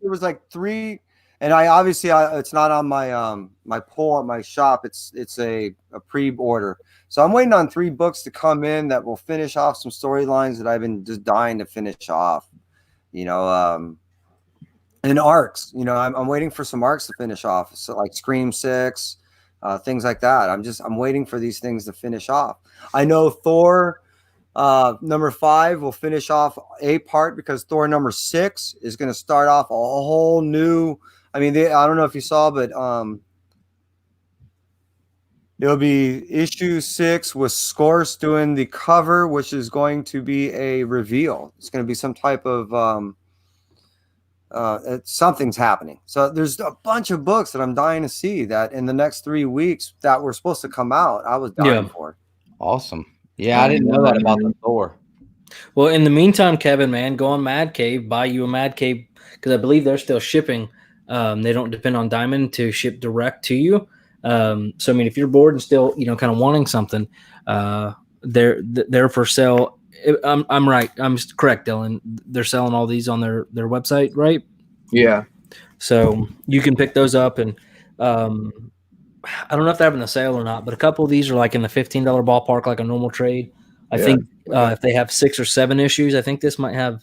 There was like 3, and it's not on my my pull at my shop. It's a pre-order. So I'm waiting on 3 books to come in that will finish off some storylines that I've been just dying to finish off. And arcs, I'm waiting for some arcs to finish off. So like Scream 6, things like that. I'm waiting for these things to finish off. I know Thor #5 will finish off a part because Thor #6 is going to start off a whole new. I mean, I don't know if you saw, but it'll be issue 6 with Scorse doing the cover, which is going to be a reveal. It's going to be some type of something's happening. So there's a bunch of books that I'm dying to see that in the next 3 weeks that were supposed to come out. I was dying for. Awesome. Yeah, I didn't know that about the Thor. Well, in the meantime, Kevin, man, go on Mad Cave, buy you a Mad Cave because I believe they're still shipping. They don't depend on Diamond to ship direct to you. So I mean, if you're bored and still, kind of wanting something, they're for sale. I'm right. I'm correct, Dylan. They're selling all these on their website, right? Yeah. So you can pick those up, and I don't know if they're having a sale or not, but a couple of these are like in the $15 ballpark, like a normal trade. I think if they have 6 or 7 issues, I think this might have.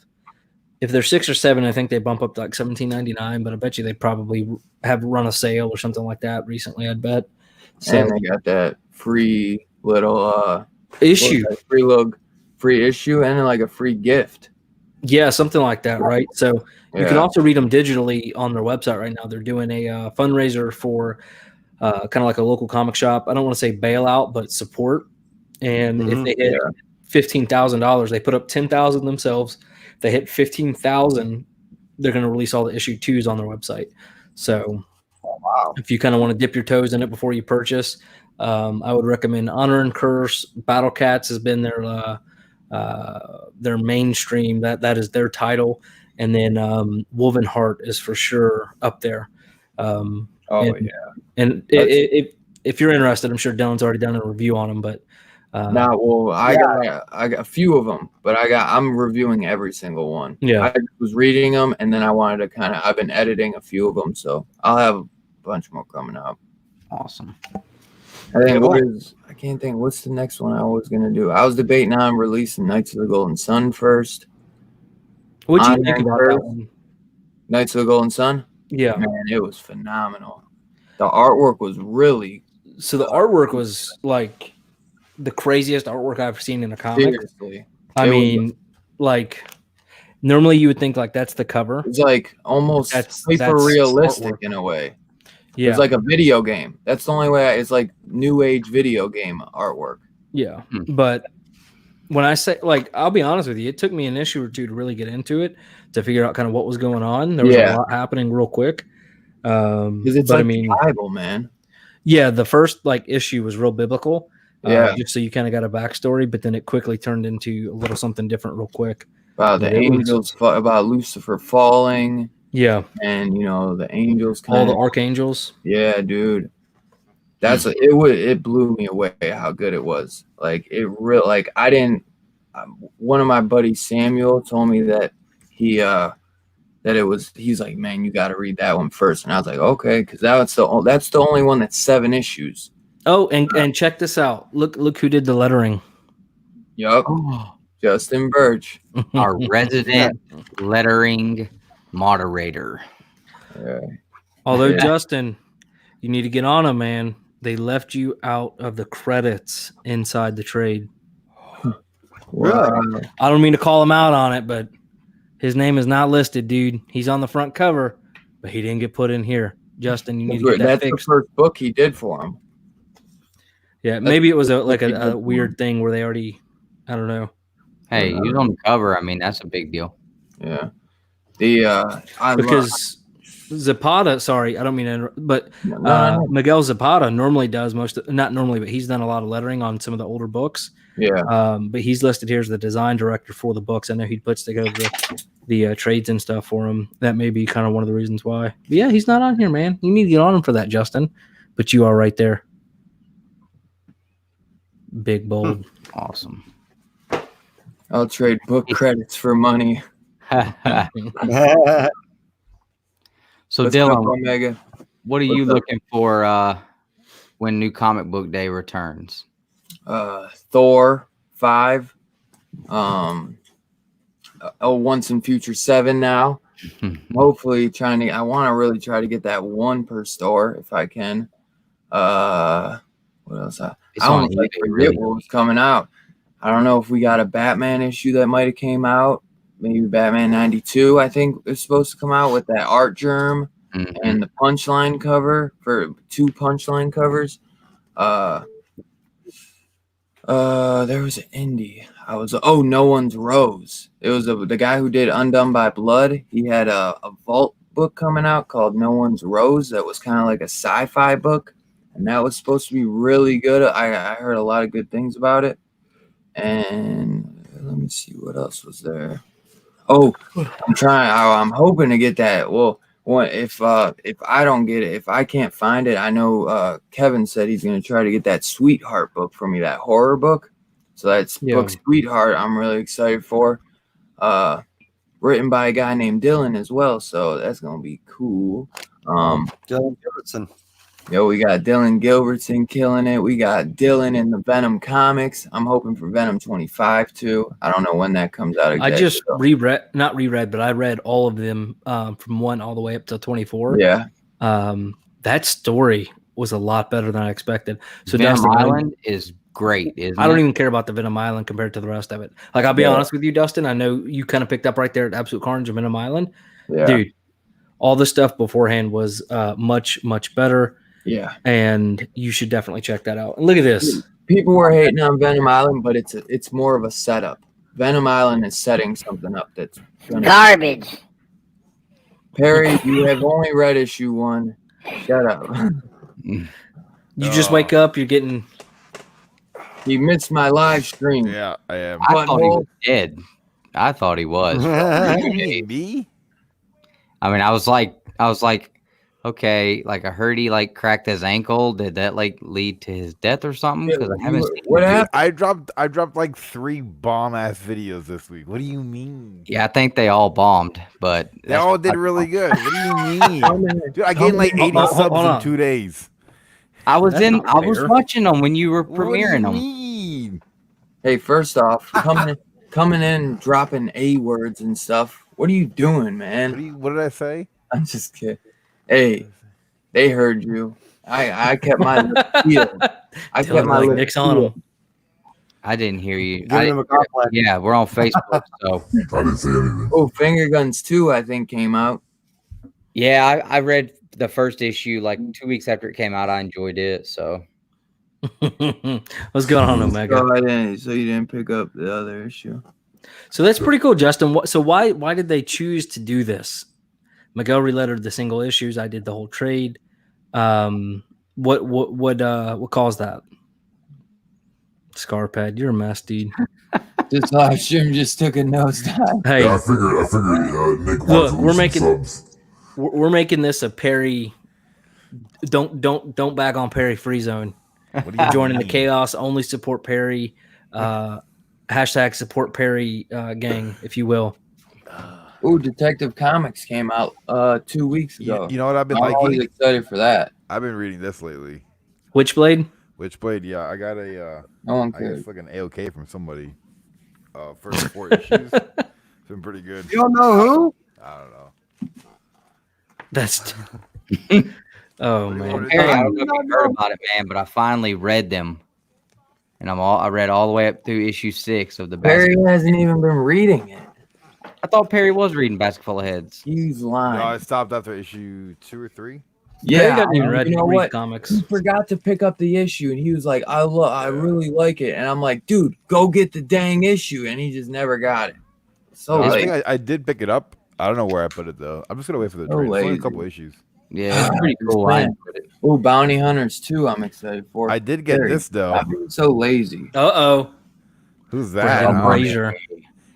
If they're 6 or 7, I think they bump up to like $17.99. But I bet you they probably have run a sale or something like that recently. I'd bet. So, and they got that free little issue, free issue, and like a free gift. Yeah, something like that, right? So you can also read them digitally on their website right now. They're doing a fundraiser for kind of like a local comic shop. I don't want to say bailout, but support. And if they hit $15,000, they put up $10,000 themselves. If they hit $15,000, they're going to release all the issue 2s on their website. So if you kind of want to dip your toes in it before you purchase, I would recommend Honor and Curse. Battle Cats has been their mainstream. That is their title. And then Woven Heart is for sure up there. And if you're interested, I'm sure Dylan's already done a review on them, but I got a few of them, but I'm reviewing every single one. Yeah. I was reading them, and then I wanted to I've been editing a few of them, so I'll have a bunch more coming out. Awesome. I can't think what's the next one I was gonna do. I was debating on releasing Knights of the Golden Sun first. What'd you think about that one? Knights of the Golden Sun? Yeah. Man, it was phenomenal. The artwork was really So the artwork was like the craziest artwork I've seen in a comic. seriously. I mean, like normally you would think like that's the cover. It's like almost hyper realistic in a way. Yeah. It's like a video game. That's the only way. It's like new age video game artwork. Yeah. But when I say, like, I'll be honest with you, it took me an issue or two to really get into it, to figure out kind of what was going on. There was a lot happening real quick. Because it's like the Bible, man. Yeah, the first like issue was real biblical. Yeah. Just so you kind of got a backstory, but then it quickly turned into a little something different real quick. About the angels, about Lucifer falling. Yeah. And the angels all the archangels. Yeah, dude. It blew me away how good it was. Like it real like I didn't one of my buddies, Samuel, told me that he's like, man, you got to read that one first. And I was like, okay, because that's the only one that's 7 issues. Oh, and check this out. Look who did the lettering. Yup. Justin Birch. Our resident lettering moderator. Although, Justin, you need to get on him, man. They left you out of the credits inside the trade. Wow. I don't mean to call him out on it, but his name is not listed, dude. He's on the front cover, but he didn't get put in here. Justin, you need to get that fixed. That's the first book he did for him. Yeah, maybe it was a weird thing where they already, I don't know. Hey, he's on the cover. I mean, that's a big deal. Yeah. Because Zapata, sorry, I don't mean to interrupt, but Miguel Zapata normally does not normally, but he's done a lot of lettering on some of the older books. Yeah. But he's listed here as the design director for the books. I know he puts together the trades and stuff for him. That may be kind of one of the reasons why. But yeah, he's not on here, man. You need to get on him for that, Justin. But you are right there. Big, bold. Awesome. I'll trade book credits for money. So Dylan, what are you looking for when New Comic Book Day returns? Thor 5, Once and Future 7 now. Hopefully I want to really try to get that one per store if I can. What else? I don't forget what was coming out. I don't know if we got a Batman issue that might have came out. Maybe Batman 92, I think, is supposed to come out with that art germ and the punchline cover for 2 punchline covers. There was an indie. No One's Rose. It was the guy who did Undone by Blood. He had a vault book coming out called No One's Rose that was kind of like a sci-fi book, and that was supposed to be really good. I heard a lot of good things about it. And let me see what else was there. Oh, I'm hoping to get that. Well, if I don't get it, if I can't find it, I know Kevin said he's going to try to get that Sweetheart book for me, that horror book. So that's book Sweetheart I'm really excited for. Written by a guy named Dylan as well, so that's going to be cool. Dylan Gilbertson. Yo, we got Dylan Gilbertson killing it. We got Dylan in the Venom comics. I'm hoping for Venom 25 too. I don't know when that comes out again. I just not reread, but I read all of them from 1 all the way up to 24. Yeah. That story was a lot better than I expected. So Venom Island is great. I don't even care about the Venom Island compared to the rest of it. Like, I'll be honest with you, Dustin. I know you kind of picked up right there at Absolute Carnage and Venom Island. Yeah. Dude, all the stuff beforehand was much, much better. Yeah. And you should definitely check that out. And look at this. People were hating on Venom Island, but it's more of a setup. Venom Island is setting something up that's garbage. Perry, you have only read issue 1. Shut up. You just wake up, you're getting... You missed my live stream. Yeah, I am. I thought he was dead. I thought he was. Maybe. I mean, I was like, Okay, like I heard he like cracked his ankle. Did that like lead to his death or something? Yeah, Because I haven't seen what it. happened? I dropped like 3 bomb ass videos this week. What do you mean? Yeah, I think they all bombed, but They all did really good. What do you mean? Dude, I gained like 80 subs hold in on. 2 days. I was That's not I was fair. watching them when you were What do you premiering them. mean? Hey, first off, coming in, dropping A words and stuff. What are you doing, man? What did I say? I'm just kidding. Hey, they heard you. I kept my lips sealed. I kept my lips Nick's on sealed. him. I didn't hear you. Give him a compliment. Yeah, we're on Facebook, so I didn't say anything. Oh, Finger Guns 2, I think, came out. yeah, I read the first issue like 2 weeks after it came out. I enjoyed it. So What's going on, Omega? So you didn't pick up the other issue. So that's pretty cool, Justin. So why did they choose to do this? Miguel relettered the single issues. I did the whole trade. What caused that? Scarpad, you're a mess, dude. This live stream just took a nosedive. Hey, Yeah, I figured Nick look, wanted to lose some subs. we're making this a Perry. Don't bag on Perry free zone. What do you Joining the mean? chaos. Only support Perry. Hashtag support Perry gang, if you will. Oh, Detective Comics came out 2 weeks ago. You know what I've been I'm always liking? excited for that. I've been reading this lately. Witchblade. Witchblade, yeah. I got a No one I cares. got fucking AOK from somebody. First 4 issues. It's been pretty good. You don't know who? I don't know. That's. Oh man. Perry, I don't know if you heard about it, man, but I finally read them, and I read all the way up through issue 6 of the. Perry hasn't even been reading it. I thought Perry was reading Basketful of Heads. He's No, lying. I stopped after issue 2 or 3. Perry Yeah, doesn't even read you know read what? comics. He forgot to pick up the issue, and he was like, I really like it." And I'm like, "Dude, go get the dang issue," and he just never got it. So I late. think I did pick it up. I don't know where I put it though. I'm just gonna wait for the So trade. It's only lazy. a couple issues. Yeah, it's pretty cool. I enjoyed it. Oh, Bounty Hunters 2, I'm excited for. I did get Perry, this though. stop being so lazy. Uh-oh. Who's Brendan that? Fraser.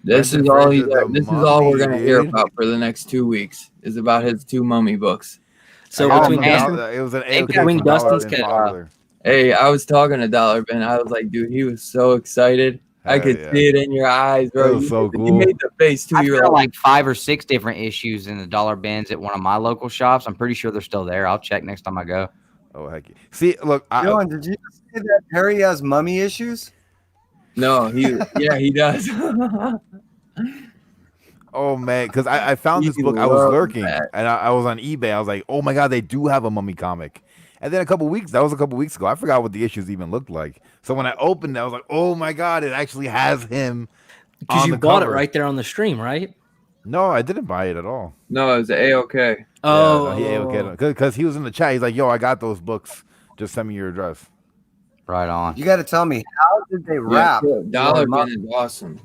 This Brendan is all he. Fraser, the This is all we're mummy, gonna hear dude. about for the next 2 weeks. Is about his 2 mummy books. So I got between it from Dustin, Dollar- it was an Hey, AOK between from Dollar Dustin's and kid, Popular. Hey, I was talking to Dollar Ben. I was like, dude, he was so excited. I Hell could yeah. see it in your eyes, bro. That was so You cool. made the face too. I You were found like, like 5 or 6 different issues in the dollar bins at one of my local shops. I'm pretty sure they're still there. I'll check next time I go. Oh heck! Yeah. See, look, Dylan, did you say that Perry has mummy issues? no, he does. oh man, because I found this You book. I was love lurking, that. and I was on eBay. I was like, oh my god, they do have a mummy comic. And then that was a couple weeks ago. I forgot what the issues even looked like. So when I opened it, I was like, oh my god, it actually has him. because on you the bought cover. it right there on the stream, right? No, I didn't buy it at all. No, it was A-OK. Oh, because he was in the chat. He's like, yo, I got those books. Just send me your address. Right on. You got to tell me, how did they wrap? Dollar your Ben is awesome.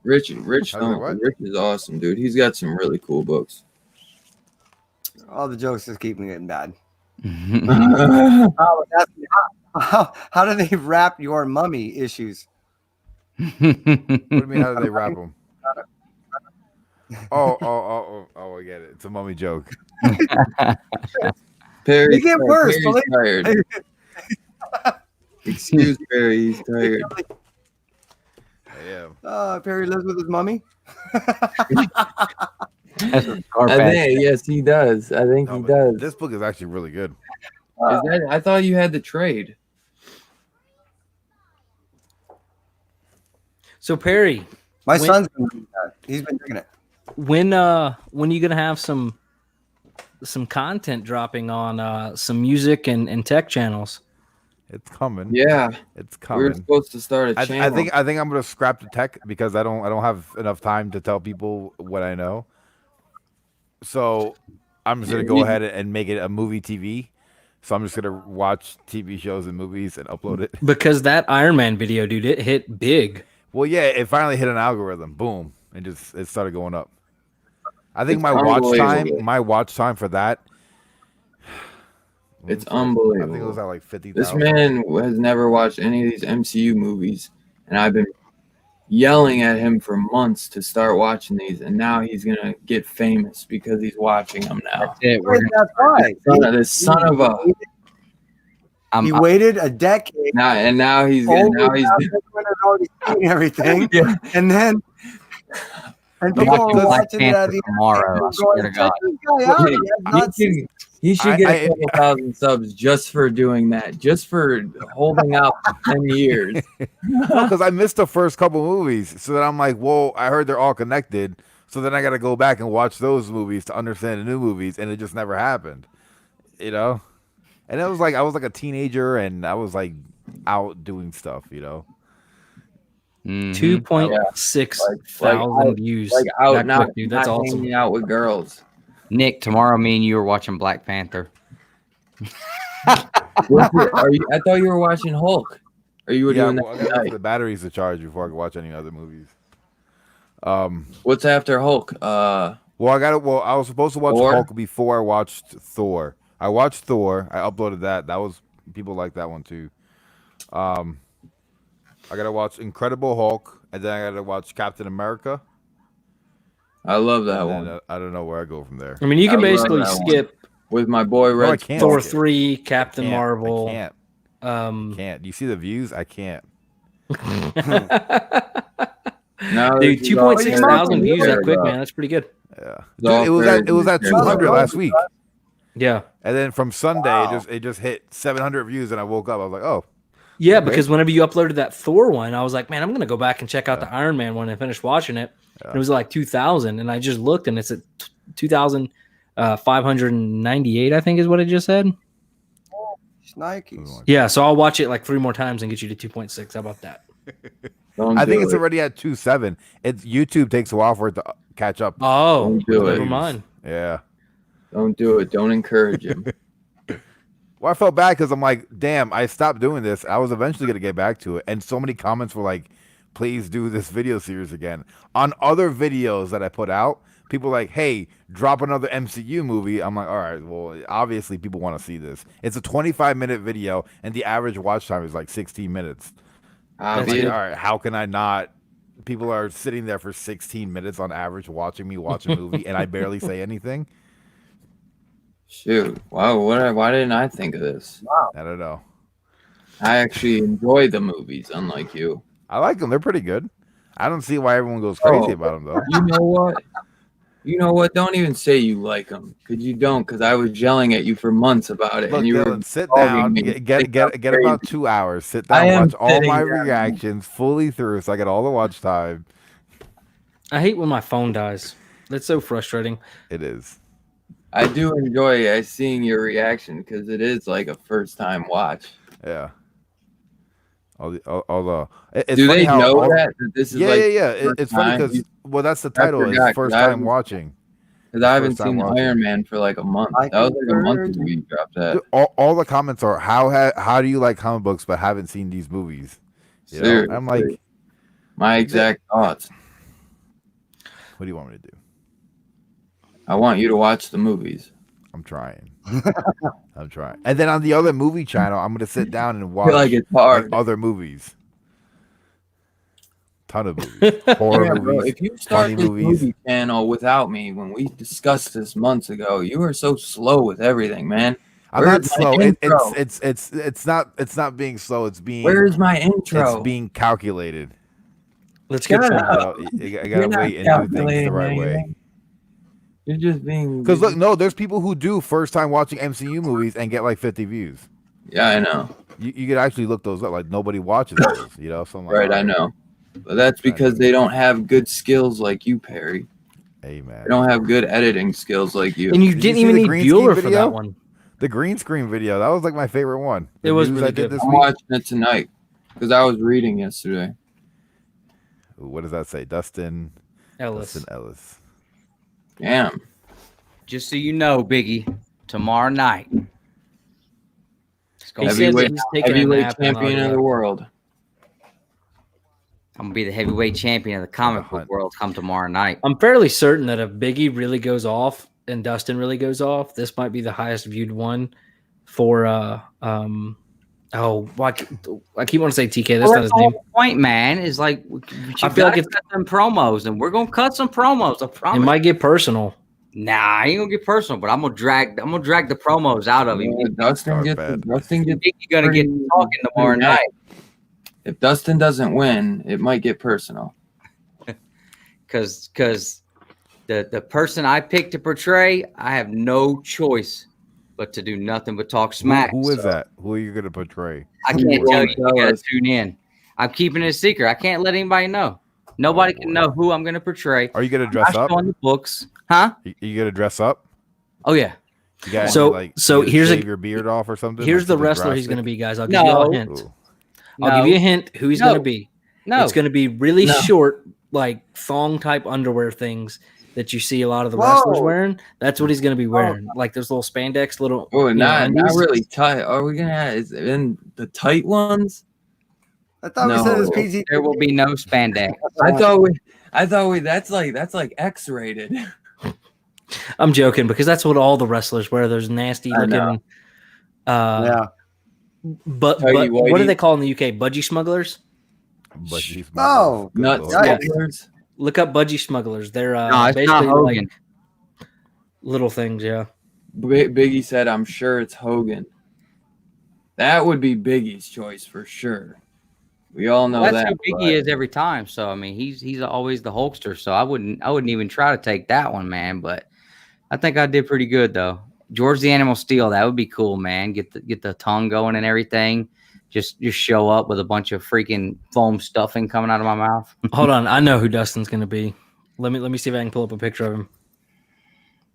Rich, How's it what? Rich is awesome, dude. He's got some really cool books. All the jokes just keep me getting bad. Well, How do they wrap your mummy issues? What do you mean? How do they wrap them? Oh, I get it. It's a mummy joke. Perry's, They get worse. Perry's tired. Excuse Perry, he's tired. Yeah. Perry lives with his mummy. That's a I Scarpad. think, yes, he does. I think No, he but does. This book is actually really good. I thought you had the trade. so Perry, My When- son's been doing that. He's been drinking it. when are you gonna have some content dropping on some music and tech channels? It's coming. Yeah, It's we were coming. supposed to start a I channel. think I'm gonna scrap the tech because I don't have enough time to tell people what I know. So I'm just gonna go ahead and make it a movie TV. So I'm just gonna watch TV shows and movies and upload it. Because that Iron Man video, dude, it hit big. Well, yeah, it finally hit an algorithm. Boom, and it started going up. I think It's my unbelievable. watch time for that. It's I think it unbelievable. was at like 50,000. This man has never watched any of these MCU movies, and I've been yelling at him for months to start watching these, and now he's gonna get famous because he's watching them now. That's it. That's right. This son of a. He waited a decade. Now he's already seen everything, yeah. And then people are watching it at the tomorrow. I swear to God. He should get a couple thousand subs just for doing that, just for holding out for 10 years. Because I missed the first couple movies, so then I'm like, well, I heard they're all connected, so then I got to go back and watch those movies to understand the new movies, and it just never happened, you know. And it was like I was like a teenager, and I was like out doing stuff, you know. 2.6 thousand views. Like out, not, dude. That's not awesome. hanging out with girls. Nick, tomorrow me and you are watching Black Panther. I thought you were watching Hulk. Or you were doing that? I got to wait for the batteries to charge before I can watch any other movies. What's after Hulk? I was supposed to watch Thor? Hulk before I watched Thor. I watched Thor. I uploaded that. That was people like that one too. I gotta watch Incredible Hulk, and then I gotta watch Captain America. I love that one. I don't know where I go from there. I mean, you can basically skip with my boy Red. I can't Thor skip. 3, Captain Marvel. I can't. Can't. You see the views? I can't. No, dude, 2.6 thousand views that quick, man. That's pretty good. Yeah, dude, it was at 200 last week. Yeah, and then from Sunday, it just hit 700 views, and I woke up. I was like, oh. Yeah, okay. because whenever you uploaded that Thor one, I was like, man, I'm gonna go back and check out the Iron Man one and finish watching it. And it was like 2,000, and I just looked, and it's at 2,598, I think is what it just said. Nikes. Yeah, so I'll watch it like 3 more times and get you to 2.6. How about that? I think it's already at 2.7. It's YouTube takes a while for it to catch up. Oh, do never mind. Yeah. Don't do it. Don't encourage him. Well, I felt bad because I'm like, damn, I stopped doing this. I was eventually going to get back to it. And so many comments were like, please do this video series again. On other videos that I put out, people were like, hey, drop another MCU movie. I'm like, all right, well, obviously people want to see this. It's a 25-minute video, and the average watch time is like 16 minutes. Like, all right, how can I not? People are sitting there for 16 minutes on average watching me watch a movie, and I barely say anything. Shoot. Wow. Why didn't I think of this? Wow. I don't know. I actually enjoy the movies, unlike you. I like them. They're pretty good. I don't see why everyone goes crazy about them, though. You know what? You know what? Don't even say you like them, because you don't. Because I was yelling at you for months about it, Look, and you Dylan, were sit down. Get about 2 hours. Sit down, watch all my reactions fully through, so I get all the watch time. I hate when my phone dies. That's so frustrating. It is. I do enjoy seeing your reaction because it is like a first time watch. Yeah. Although it's do funny they how know that this is yeah. It's funny because that's the title is first time watching. Because I haven't seen Iron Man for like a month. That was like a month ago you dropped that. Dude, all the comments are how do you like comic books but haven't seen these movies? You know? I'm like my exact thoughts. What do you want me to do? I want you to watch the movies. I'm trying. I'm trying. And then on the other movie channel, I'm going to sit down and watch it's hard. other movies. Ton of movies. Horror movies. Bro, if you start this movies. movie channel without me, when we discussed this months ago, you were so slow with everything, man. I'm not slow. It's not being slow. It's being. Where's my intro? It's being calculated. Let's get to I gotta wait and do things the right way. You're just being. Because look, no, there's people who do first time watching MCU movies and get like 50 views. Yeah, I know. You could actually look those up. Like nobody watches those, you know. So I'm like, right, I know. But that's because they don't have good skills like you, Perry. Hey, man. They don't have good editing skills like you. And you didn't even need Bueller for that one. The green screen video, that was like my favorite one. It was really good. I'm watching it tonight because I was reading yesterday. What does that say? Dustin Ellis. Damn. Just so you know, Biggie, tomorrow night. Heavyweight champion of the world. I'm going to be the heavyweight champion of the comic book world come tomorrow night. I'm fairly certain that if Biggie really goes off and Dustin really goes off, this might be the highest viewed one for Oh, I keep wanting to say TK. That's Well, not his name. the point, man, is like I feel like it's cut some promos, and we're gonna cut some promos. I it promise. might get personal. Nah, I ain't gonna get personal, but I'm gonna drag the promos out of him. Dustin gets You're gonna get talking tomorrow night. If Dustin doesn't win, it might get personal. Because the person I picked to portray, I have no choice but to do nothing but talk smack. Who is that? Who are you going to portray? I can't tell you. You gotta tune in. I'm keeping it a secret. I can't let anybody know. Nobody can know who I'm going to portray. Are you going to dress up? On the books, huh? You going to dress up? Oh yeah. You guys So here's shave your beard off or something. Here's like the something wrestler he's drastic? going to be, guys. I'll give you a hint. Ooh. I'll give you a hint who he's going to be. No, It's going to be really short, like thong type underwear things that you see a lot of the wrestlers wearing. That's what he's going to be wearing. Like those little spandex little. Oh, not really tight. Are we gonna have is in the tight ones? I thought we said it was PG. There will be no spandex. I thought we that's like X-rated. I'm joking because that's what all the wrestlers wear. Those nasty looking. Yeah. But what do they call in the UK? Budgie smugglers. Oh, nut smugglers. Look up budgie smugglers. They're it's basically not like Hogan. little things. Yeah. Biggie said, "I'm sure it's Hogan." That would be Biggie's choice for sure. We all know That's that. who Biggie is every time. So I mean, he's always the Hulkster. So I wouldn't even try to take that one, man. But I think I did pretty good though. George the Animal Steel, that would be cool, man. Get the tongue going and everything. Just show up with a bunch of freaking foam stuffing coming out of my mouth. Hold on, I know who Dustin's going to be. Let me see if I can pull up a picture of him.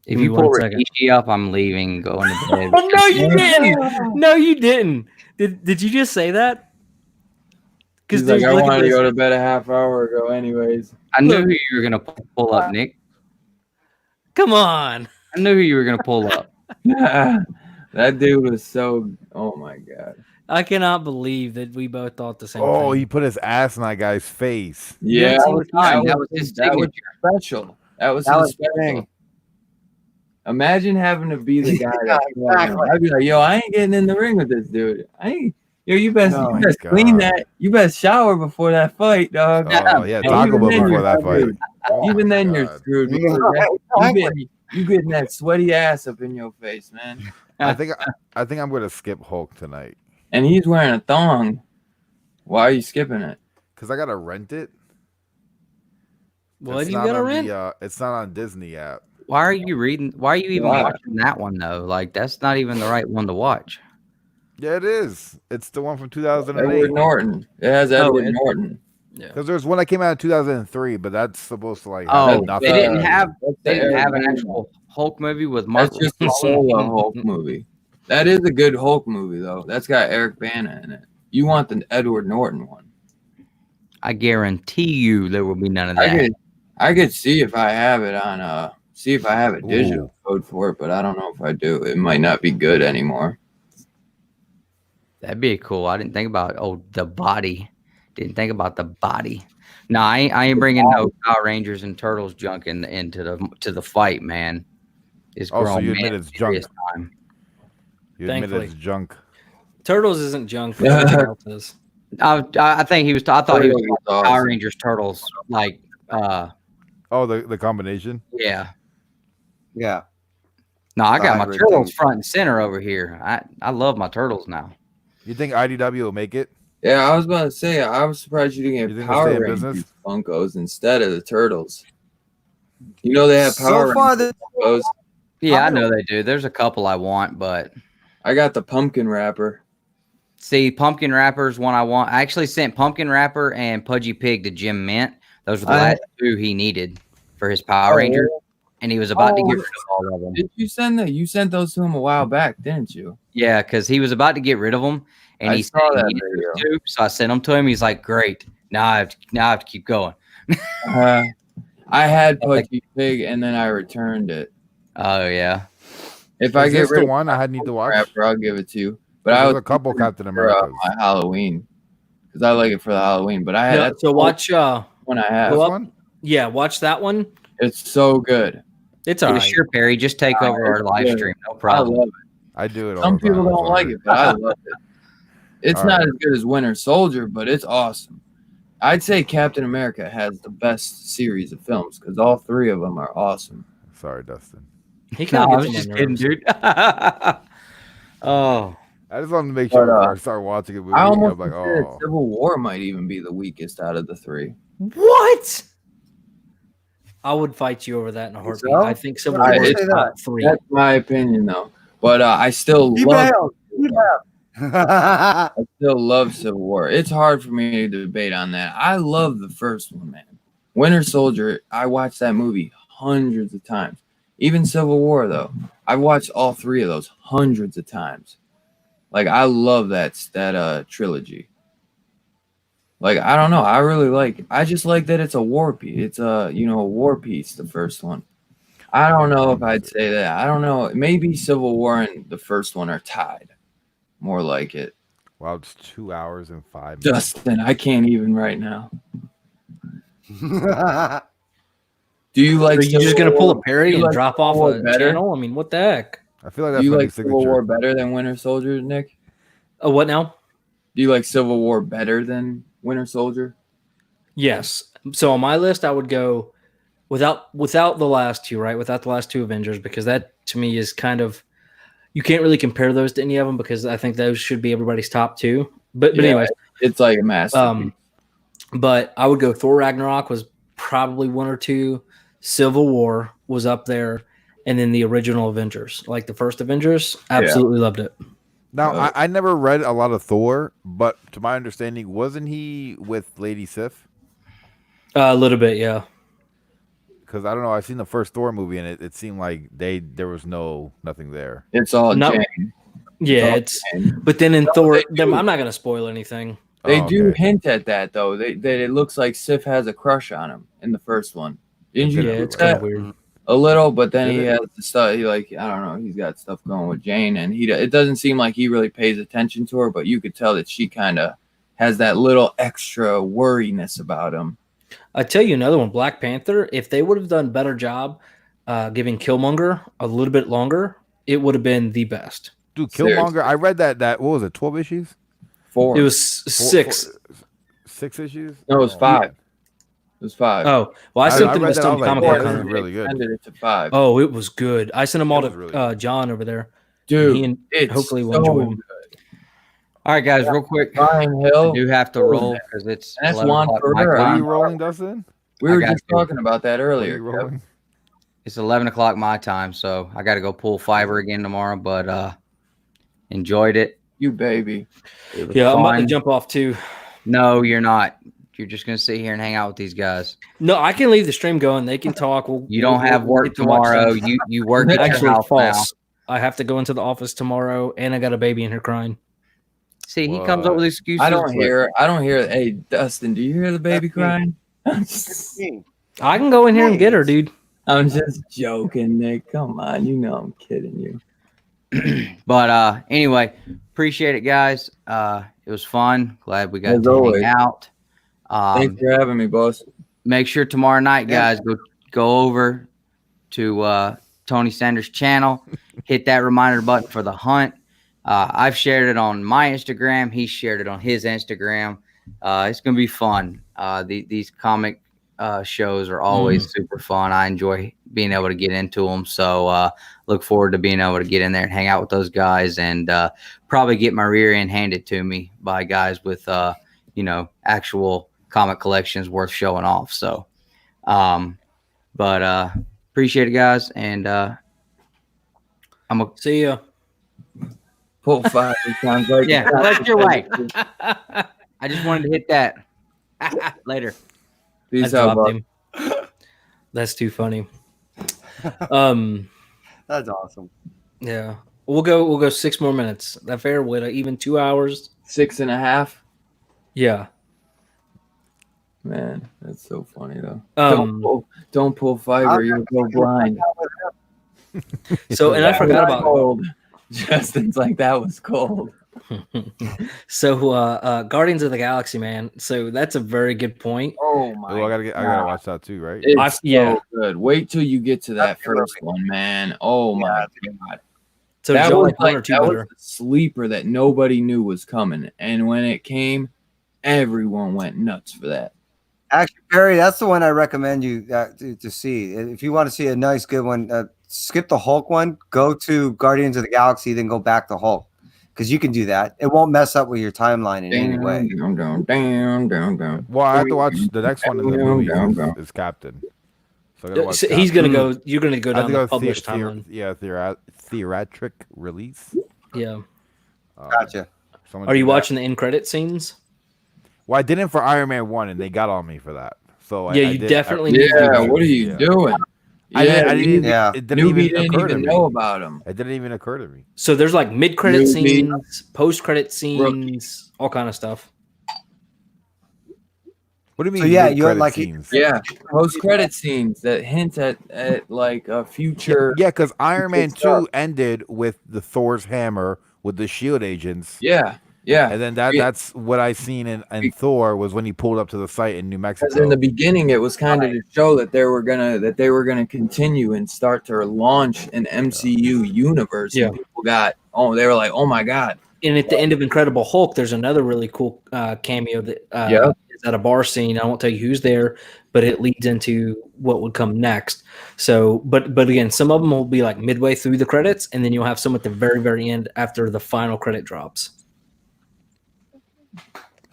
If you pull Rikishi up, I'm leaving, going to bed. Oh, no, you didn't. No, you didn't. Did you just say that? Because like, I wanted to go to bed a half hour ago, anyways. I knew who you were gonna pull up, Nick. Come on. I knew who you were gonna pull up. That dude was so. Oh my god. I cannot believe that we both thought the same thing. Oh, he put his ass in that guy's face. Yeah, that was his signature. Special. That was his special. Imagine having to be the guy. I'd be like, yo, I ain't getting in the ring with this dude. Yo, you best clean that. You best shower before that fight, dog. Oh yeah, Taco Bell before that fight. Even then, you're screwed. You getting that sweaty ass up in your face, man. I think I'm gonna skip Hulk tonight. And he's wearing a thong. Why are you skipping it? Because I gotta rent it. What, you gotta rent? It's not on Disney app. Why are you reading? Why are you even watching that one though? Like that's not even the right one to watch. Yeah, it is. It's the one from 2008. Edward Norton. It has Edward Norton. Yeah. Because there's one that came out in 2003, but that's supposed to like. They didn't have an actual Hulk movie with Mark. That's just a solo Hulk movie. That is a good Hulk movie though. That's got Eric Bana in it. You want the Edward Norton one? I guarantee you there will be none of that. I could see if I have it on see if I have a digital code for it, but I don't know if I do. It might not be good anymore. That'd be cool. I didn't think about the body. Didn't think about the body. No, I ain't bringing no Power Rangers and Turtles junk into the fight, man. It's grown so you admit it's junk. Time. You admit it's junk. Turtles isn't junk. I think he was. I thought he was awesome. Power Rangers Turtles, like. The combination. Yeah. Yeah. No, I got my turtles front and center over here. I love my turtles now. You think IDW will make it? Yeah, I was about to say. I was surprised you didn't get Power Rangers Funkos instead of the turtles. You know they have Power Rangers Funkos. Yeah, I know they do. There's a couple I want, but I got the pumpkin wrapper. See, pumpkin wrapper's one I want. I actually sent pumpkin wrapper and Pudgy Pig to Jim Mint. Those were the last two he needed for his Power Ranger, and he was about to get rid of all of them. Did you send that? You sent those to him a while back, didn't you? Yeah, because he was about to get rid of them, and he said he needed to, so I sent them to him. He's like, "Great, now I have to keep going." I had Pudgy Pig, and then I returned it. Oh yeah. If I get rid of one, I need to watch. Wrapper, I'll give it to you. But I was a couple Captain America my Halloween because I like it for the Halloween. But I had so watch one I have. One? Yeah, watch that one. It's so good. It's all right. Sure, Perry. Just take over our live stream. No problem. I love it. I do it. Some people don't like it, but I love it. It's All not right. as good as Winter Soldier, but it's awesome. I'd say Captain America has the best series of films because all three of them are awesome. Sorry, Dustin. He No, kind I of was gets just on my kidding, nerves. dude. Oh, I just wanted to make sure But, before I start watching a movie. I I'm almost like, consider oh, Civil War might even be the weakest out of the three. What? I would fight you over that in a heartbeat. so? I think Civil Why War did is you say top that? 3. That's my opinion, though. But I still love. I still love Civil War. It's hard for me to debate on that. I love the first one, man. Winter Soldier, I watched that movie hundreds of times. Even Civil War, though, I've watched all three of those hundreds of times. Like, I love that trilogy. Like, I don't know. I just like that it's a war piece. It's a war piece, the first one. I don't know if I'd say that. I don't know. Maybe Civil War and the first one are tied. More like it. wow, it's 2 hours and 5 minutes. Dustin, I can't even right now. Do you like? Are you just going to pull a parry you and like drop Civil off War a better? channel? I mean, what the heck? I feel like Do that's you my new like Civil signature. War better than Winter Soldier, Nick? What now? Do you like Civil War better than Winter Soldier? Yes. So on my list, I would go without the last two, right? Without the last two Avengers, because that to me is kind of, you can't really compare those to any of them because I think those should be everybody's top 2. But Yeah, anyways, it's like a masterpiece. But I would go Thor Ragnarok was probably 1 or 2. Civil War was up there, and then the original Avengers, like the first Avengers, absolutely loved it. Now, I never read a lot of Thor, but to my understanding, wasn't he with Lady Sif? A little bit, yeah. Because I don't know, I've seen the first Thor movie, and it seemed like there was nothing there. It's all Not- Jane. Yeah, but then in Thor, I'm not going to spoil anything. They Oh, do okay. hint at that though. That it looks like Sif has a crush on him in the first one. Didn't you? Yeah, notice it's kind that? of weird. A little, but then Did he it? has the stuff. He I don't know. He's got stuff going with Jane, and it doesn't seem like he really pays attention to her. But you could tell that she kind of has that little extra worriness about him. I tell you another one, Black Panther. If they would have done a better job giving Killmonger a little bit longer, it would have been the best. Dude, Seriously. Killmonger, I read that what was it, 12 issues? 4. It was 6. 6 issues? No, it was 5. It was 5. Oh, well, I sent them read to that, I some was like, comic man, book this hunter. is really good. Extended it to 5. Oh, it was good. I sent them all It was to really good. John over there. Dude, He and it's hopefully so will enjoy them. good. all right, guys, real quick. Brian I Hill. do have to roll because it's That's 11 Juan o'clock my Ferrer. What are time. you rolling, Dustin? We I were got just you. talking about that What are earlier. you Kev. rolling? It's 11 o'clock my time, so I got to go pull Fiverr again tomorrow. But enjoyed it. You baby. It was Yeah, I'm about to fun. jump off too. No, you're not. You're just gonna sit here and hang out with these guys. No, I can leave the stream going. They can talk. You don't have work get to watch tomorrow. them. You work at your Actually, house now. false. I have to go into the office tomorrow, and I got a baby in here crying. See, he comes up with excuses. I don't hear. Hey, Dustin, do you hear the baby crying? I can go in here and get her, dude. I'm just joking, Nick. Come on, you know I'm kidding you. But anyway, appreciate it, guys. It was fun. Glad we got As to always. hang out. Thanks for having me, boss. Make sure tomorrow night, guys, go over to Tony Sanders' channel. Hit that reminder button for the hunt. I've shared it on my Instagram. He shared it on his Instagram. It's gonna be fun. These comic shows are always super fun. I enjoy being able to get into them. So look forward to being able to get in there and hang out with those guys, and probably get my rear end handed to me by guys with actual comic collections worth showing off. So but appreciate it, guys, and I'm gonna see ya. Pull 5. It sounds like yeah, that's your way. I just wanted to hit that. Later. Peace I out, dropped bud. him. That's too funny. That's awesome. Yeah, we'll go 6 more minutes. That fair? With even 2 hours. 6.5. Yeah. Man, that's so funny though. Don't pull Fiverr, you'll go blind. So, and I forgot about cold. Justin's like, that was cold. So, Guardians of the Galaxy, man. So that's a very good point. Oh my! Oh, I gotta watch that too, right? It's yeah. so good. Wait till you get to that first one, man. Oh my god. So that did y'all was like one or two that was better? the sleeper that nobody knew was coming, and when it came, everyone went nuts for that. Actually, Barry, that's the one I recommend you to see. If you want to see a nice, good one, skip the Hulk one, go to Guardians of the Galaxy, then go back to Hulk. Because you can do that. It won't mess up with your timeline in any way. Down. Well, I have to watch the next one in the movies is Captain. So I gotta watch So he's Captain. gonna go. You're gonna go I have down to the go published timeline. theatric release. Yeah. Gotcha. Someone Are did you that. watching the end credit scenes? Well, I didn't for Iron Man 1, and they got on me for that. So Yeah, I you did. definitely need to do Yeah, that. what are you doing? I didn't. Yeah. It didn't Newbie even didn't occur to even me. know about him. It didn't even occur to me. So there's like mid-credit Newbie. scenes, post-credit scenes, all kind of stuff. What do you mean? So, yeah, you're mid-credit like- scenes? Yeah, post-credit scenes that hint at like a future. Yeah, because Iron Man 2 stuff. ended with the Thor's hammer with the shield agents. Yeah. And then that's what I seen in Thor was when he pulled up to the site in New Mexico. Because in the beginning, it was kind of to show that they were gonna continue and start to launch an MCU universe. Yeah. And people they were like, oh my god. And at the end of Incredible Hulk, there's another really cool cameo that is at a bar scene. I won't tell you who's there, but it leads into what would come next. So, but again, some of them will be like midway through the credits, and then you'll have some at the very, very end after the final credit drops.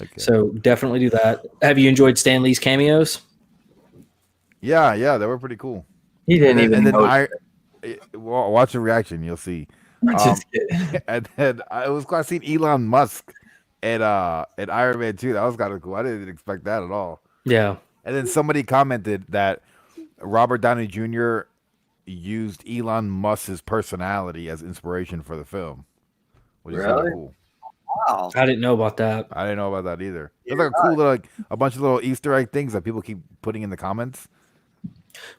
Okay. So definitely do that. Have you enjoyed Stan Lee's cameos? Yeah, they were pretty cool. He didn't even know. Watch the reaction, you'll see. Just kidding. And then it was cool. I seen Elon Musk at Iron Man 2. That was kind of cool. I didn't expect that at all. Yeah. And then somebody commented that Robert Downey Jr. used Elon Musk's personality as inspiration for the film, which is kind of Really? cool. Wow. I didn't know about that. I didn't know about that either. It's like a cool little, like a bunch of little Easter egg things that people keep putting in the comments.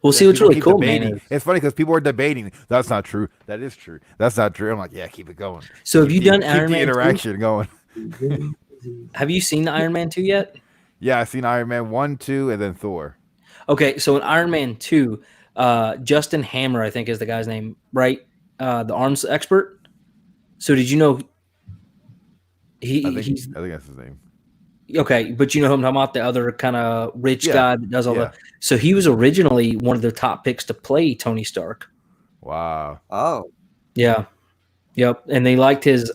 Well, see, what's People really keep cool, debating. man. It's funny because people are debating. That's not true. That is true. That's not true. I'm like, yeah, keep it going. So have you done Keep Iron the Man 2? interaction going. Have you seen the Iron Man 2 yet? Yeah, I've seen Iron Man 1, 2, and then Thor. Okay, so in Iron Man 2, Justin Hammer, I think is the guy's name, right? The arms expert. So did you know I think he's that's his name. okay, but you know who I'm talking about, the other kind of rich Yeah, guy that does all the. So he was originally one of the top picks to play Tony Stark. Wow. Oh. Yeah. Yep. And they liked his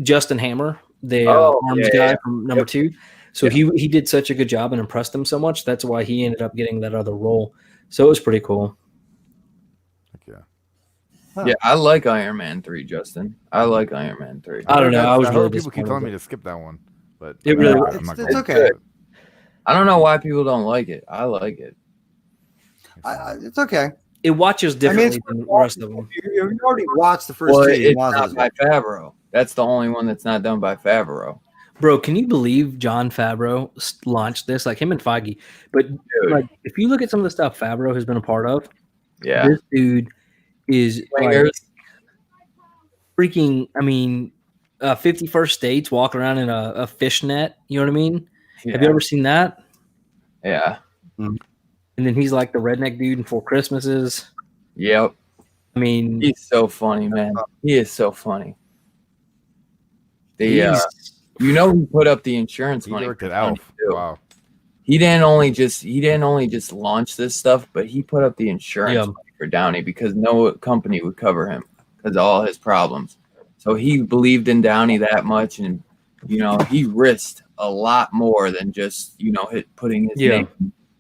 Justin Hammer, the arms guy from number 2. So he did such a good job and impressed them so much. That's why he ended up getting that other role. So it was pretty cool. Yeah. Huh. Yeah, I like Iron Man 3, Justin. I like Iron Man 3. I don't know. I was heard really people keep disappointed telling me with to skip that one, but It really I'm not it's gonna okay. do it. I don't know why people don't like it. I like it. It's okay. it watches differently than the rest of them. You already watched the first Well, two. it's Might as not well. by Favreau. That's the only one that's not done by Favreau. Bro, can you believe John Favreau launched this? Like him and Feige. But like, if you look at some of the stuff Favreau has been a part of, Yeah. this dude is like, Swingers. freaking. I mean, 51st States walking around in a fishnet. You know what I mean? Yeah. Have you ever seen that? Yeah. And then he's like the redneck dude in 4 Christmases. Yep. I mean, He's so funny, man. He is so funny. The he's- you know who put up the insurance He money worked for it Downey, out. too. Wow. He didn't only just launch this stuff, but he put up the insurance Yeah. money for Downey because no company would cover him because of all his problems. So he believed in Downey that much, and he risked a lot more than just putting his name,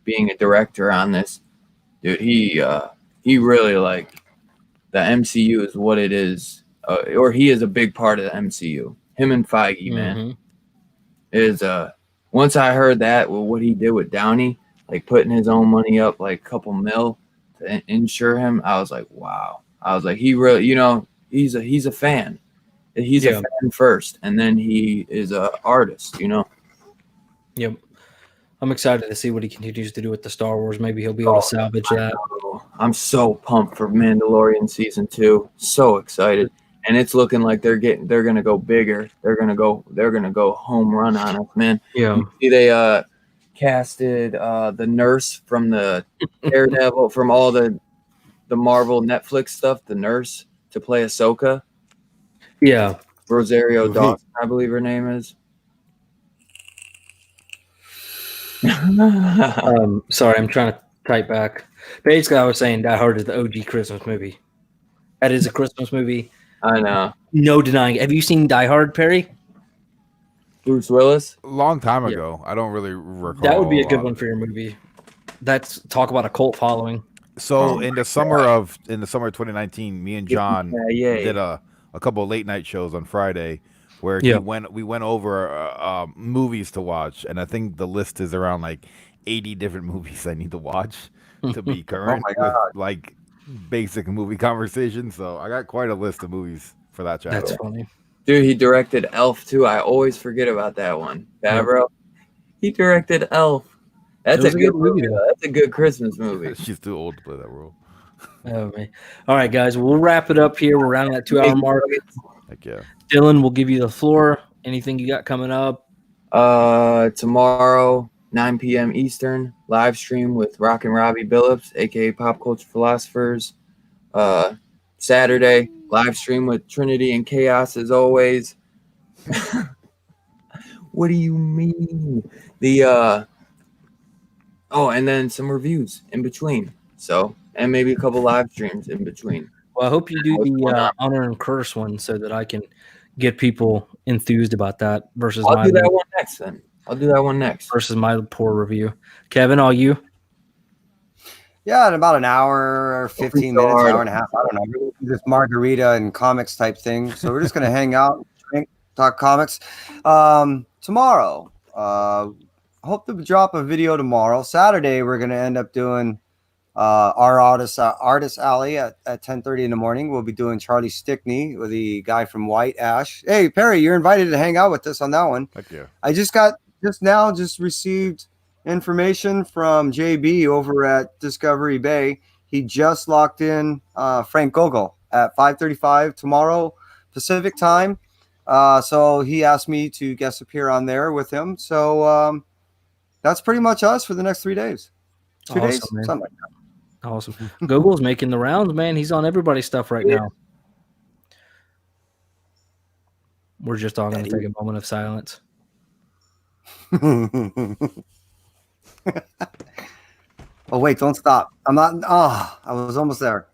being a director on this. Dude, he really the MCU is what it is, or he is a big part of the MCU. Him and Feige, man, is once I heard that, what he did with Downey, like putting his own money up, like a couple mil to insure him, I was like, wow. I was like, he really, he's a fan. He's a fan first, and then he is a artist, Yep. I'm excited to see what he continues to do with the Star Wars. Maybe he'll be able to salvage that. I'm so pumped for Mandalorian season 2. So excited. And it's looking like they're gonna go bigger. They're gonna go home run on us, man. Yeah. You see they casted the nurse from the Daredevil, from all the the Marvel Netflix stuff, the nurse to play Ahsoka. Yeah. Rosario Dawson, I believe her name is. Sorry, I'm trying to type back. Basically, I was saying Die Hard is the OG Christmas movie. That is a Christmas movie. I know. No denying it. Have you seen Die Hard, Perry? Bruce Willis? A long time ago. I don't really recall. That would be a good lot one of for it. your movie. That's talk about a cult following. So in the summer of 2019, me and John did a couple of late night shows on Friday where we went over movies to watch, and I think the list is around like 80 different movies I need to watch to be current with like basic movie conversation. So I got quite a list of movies for that channel. That's funny. Dude, he directed Elf too. I always forget about that one. Favreau. He directed Elf. That's a good movie. That's a good Christmas movie. She's too old to play that role. Oh man! All right, guys, we'll wrap it up here. We're around that 2-hour mark. Heck yeah. Dylan, we'll give you the floor. Anything you got coming up? Tomorrow, 9 p.m. Eastern, live stream with Rock and Robbie Billups, aka Pop Culture Philosophers. Saturday, live stream with Trinity and Chaos as always. What do you mean? And then some reviews in between. So, and maybe a couple live streams in between. Well, I hope you do the honor and curse one so that I can get people enthused about that versus I'll do that one next then. I'll do that one next. Versus my poor review. Kevin, all you? Yeah, in about an hour, 15 minutes, hour and a half. I don't know. We're this margarita and comics type thing. So we're just going to hang out, drink, talk comics. Tomorrow, hope to drop a video tomorrow. Saturday, we're going to end up doing our artist alley at 10:30 in the morning. We'll be doing Charlie Stickney with the guy from White Ash. Hey, Perry, you're invited to hang out with us on that one. Heck yeah. I just received information from JB over at Discovery Bay. He just locked in Frank Gogol at 5:35 tomorrow Pacific time. So he asked me to guest appear on there with him. So that's pretty much us for the next 3 days. 2 days, Man. something like that. Awesome. Gogol's making the rounds, man. He's on everybody's stuff right now. We're just all going to take a moment of silence. Oh wait, don't stop. I'm not. Oh, I was almost there.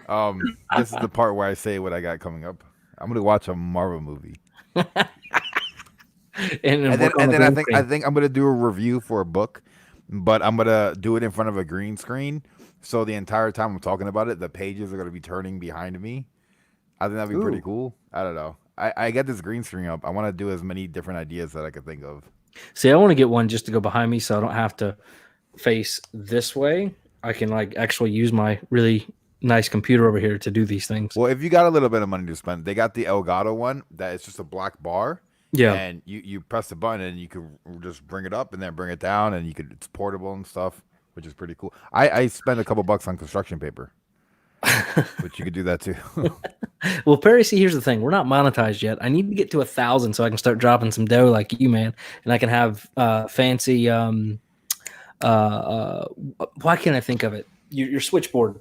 This is the part where I say what I got coming up. I'm gonna watch a Marvel movie, and then I think I'm gonna do a review for a book, but I'm gonna do it in front of a green screen. So the entire time I'm talking about it, the pages are gonna be turning behind me. I think that'd be pretty cool. I don't know. I get this green screen up. I want to do as many different ideas that I could think of. See, I want to get one just to go behind me so I don't have to face this way. I can like actually use my really nice computer over here to do these things. Well, if you got a little bit of money to spend, they got the Elgato one that is just a black bar. Yeah. And you press the button and you can just bring it up and then bring it down, and it's portable and stuff, which is pretty cool. I spent a couple bucks on construction paper. But you could do that too. Well, Perry, see, here's the thing. We're not monetized yet. I need to get to 1,000 so I can start dropping some dough like you, man. And I can have fancy why can't I think of it? Your switchboard.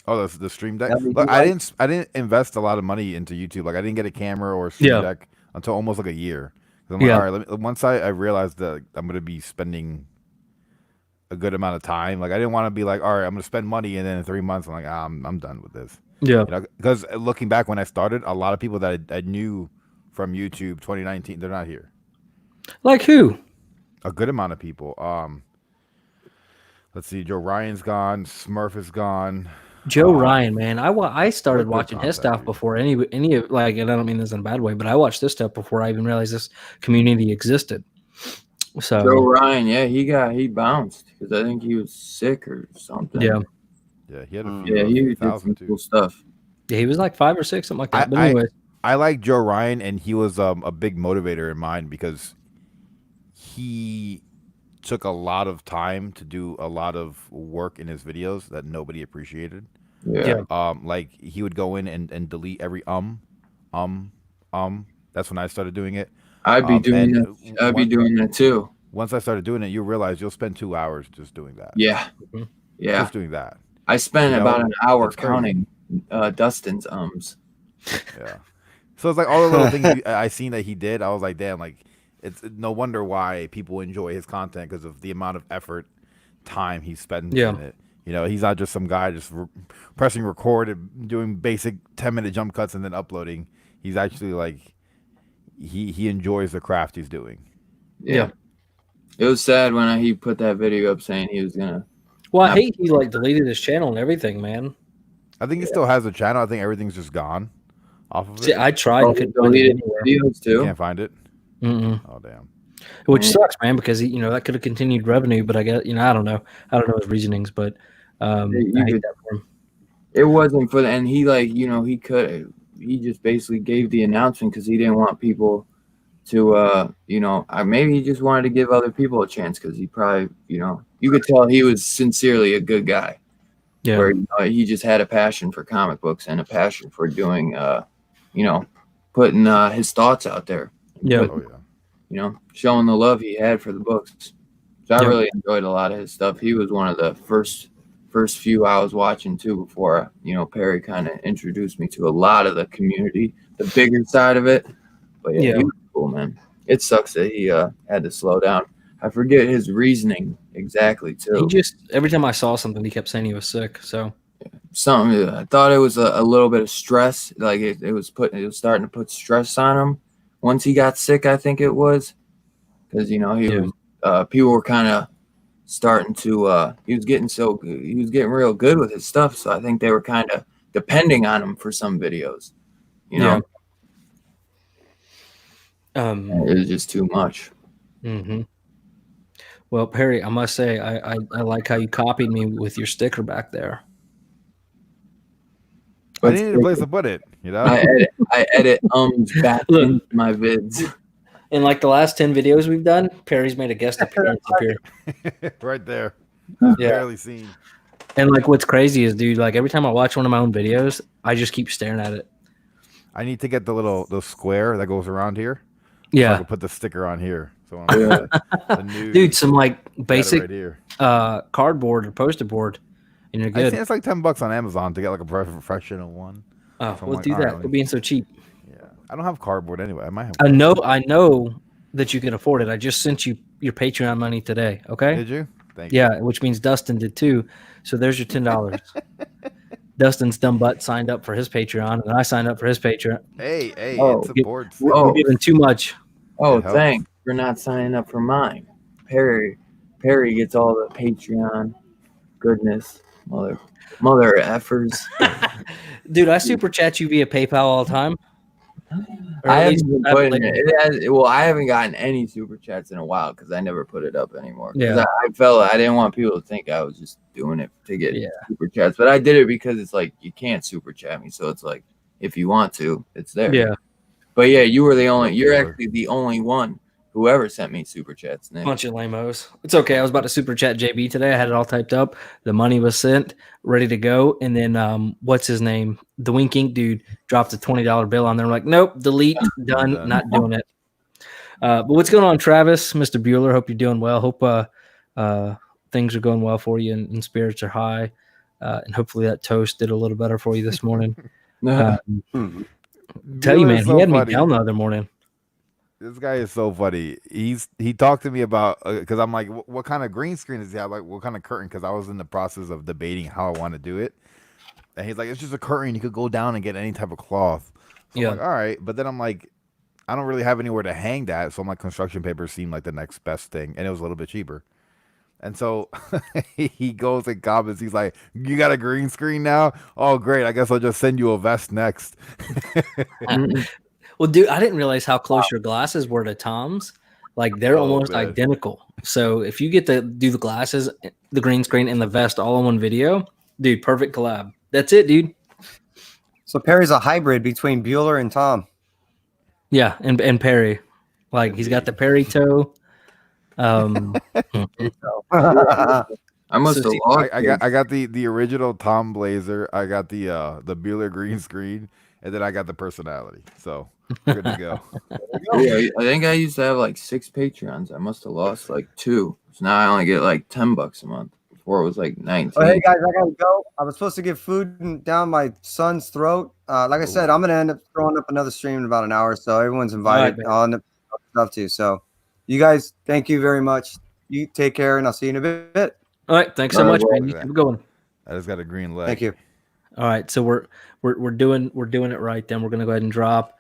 Oh, that's the Stream Deck. Look, I didn't invest a lot of money into YouTube. Like I didn't get a camera or a Stream Deck until almost like a year. I'm like, all right, once I realized that I'm gonna be spending a good amount of time. Like I didn't want to be like, all right, I'm gonna spend money, and then in 3 months I'm like, I'm done with this. Yeah. Because looking back when I started, a lot of people that I knew from YouTube 2019, they're not here. Like who? A good amount of people. Let's see, Joe Ryan's gone, Smurf is gone. Joe Ryan, man, I started watching his stuff before any of like, and I don't mean this in a bad way, but I watched this stuff before I even realized this community existed. So Joe Ryan, yeah, he bounced because I think he was sick or something. Yeah, he had a few. He did some cool stuff. Yeah, he was like 5 or 6, something like that. But anyway, I like Joe Ryan, and he was a big motivator in mine because he took a lot of time to do a lot of work in his videos that nobody appreciated. Yeah. Like he would go in and delete every That's when I started doing it. I'd be doing that too. Once I started doing it, you realize you'll spend 2 hours just doing that. Yeah. Just doing that. I spent You know, about an hour it's crazy. counting Dustin's ums. Yeah. So it's like all the little things I seen that he did. I was like, damn, like it's no wonder why people enjoy his content because of the amount of effort, time he spends in it. You know, he's not just some guy just pressing record and doing basic 10-minute jump cuts and then uploading. He's actually like he enjoys the craft he's doing. Yeah. It was sad when he put that video up saying he was gonna. Well, I hate he like deleted his channel and everything, man. I think he still has a channel. I think everything's just gone off of it. See, I tried and couldn't find it anywhere. Videos too. Can't find it. Oh damn. Which sucks, man, because he, that could have continued revenue, but I guess I don't know his reasonings, but I hate that for him. It wasn't for and he he just basically gave the announcement because he didn't want people to maybe he just wanted to give other people a chance because he probably you could tell he was sincerely a good guy. Yeah. Where he just had a passion for comic books and a passion for doing putting his thoughts out there. Yeah. Showing the love he had for the books. So I really enjoyed a lot of his stuff. He was one of the first few I was watching too before Perry kind of introduced me to a lot of the community, the bigger side of it. But he was cool, man. It sucks that he had to slow down. I forget his reasoning exactly too. He just every time I saw something, he kept saying he was sick. So I thought it was a little bit of stress. Like it was starting to put stress on him once he got sick. I think it was because he was people were kind of starting to he was getting real good with his stuff. So I think they were kind of depending on him for some videos. It was just too much. Mm-hmm. Well, Perry, I must say, I like how you copied me with your sticker back there. I needed a place to put it. I edit back into my vids. In like the last 10 videos we've done, Perry's made a guest appearance up here. Right there. Barely seen. And like what's crazy is, dude, like every time I watch one of my own videos, I just keep staring at it. I need to get the square that goes around here. Yeah. So I can put the sticker on here. So when the news, dude, some like basic right here. Cardboard or poster board, and you're good. It's like $10 on Amazon to get like a professional one. Oh, so we'll like, do that. Right, We're being so cheap. Yeah, I don't have cardboard anyway. I might have. I know that you can afford it. I just sent you your Patreon money today. Okay. Did you? Thank you. Yeah, which means Dustin did too. So there's your $10. Dustin's dumb butt signed up for his Patreon, and I signed up for his Patreon. Hey, it supports. We're giving too much. Oh, thanks for not signing up for mine. Perry gets all the Patreon goodness. Mother effers. Dude, I super chat you via PayPal all the time. I haven't gotten any super chats in a while because I never put it up anymore. Yeah, I didn't want people to think I was just doing it to get super chats, but I did it because it's like you can't super chat me, so it's like if you want to, it's there. Yeah, but yeah, you're actually the only one who ever sent me super chats. Nick. Bunch of lamos. It's okay. I was about to super chat JB today. I had it all typed up. The money was sent, ready to go. And then what's his name? The Wink Ink dude dropped a $20 bill on there. I'm like, nope, delete, done, not doing it. But what's going on, Travis? Mr. Bueller, hope you're doing well. Hope things are going well for you and spirits are high. And hopefully that toast did a little better for you this morning. Tell you, man, he had me down the other morning. This guy is so funny. He talked to me about because I'm like, what kind of green screen does he have? Like, what kind of curtain? Because I was in the process of debating how I want to do it, and he's like, it's just a curtain. You could go down and get any type of cloth. So I'm like, all right, but then I'm like, I don't really have anywhere to hang that, so I'm like, construction paper seemed like the next best thing, and it was a little bit cheaper. And so he goes and comments. He's like, you got a green screen now? Oh, great. I guess I'll just send you a vest next. Well, dude, I didn't realize how close your glasses were to Tom's. Like, they're almost identical. So if you get to do the glasses, the green screen, and the vest all in one video, dude, perfect collab. That's it, dude. So Perry's a hybrid between Bueller and Tom. Yeah, and Perry. Like, he's got the Perry toe. I must have. I got the original Tom blazer. I got the Bueller green screen, and then I got the personality. So good to go. Yeah, I think I used to have like 6 Patreons. I must have lost like 2. So now I only get like $10 a month. before it was like 19. Oh, hey guys, I gotta go. I was supposed to get food down my son's throat. Like I said, I'm gonna end up throwing up another stream in about an hour, so everyone's invited. Right, I'll end up stuff too. So, you guys, thank you very much. You take care, and I'll see you in a bit. All right, thanks so All right, much, well, man. You keep going. I just got a green leg. Thank you. All right, so we're doing it right. Then we're gonna go ahead and drop.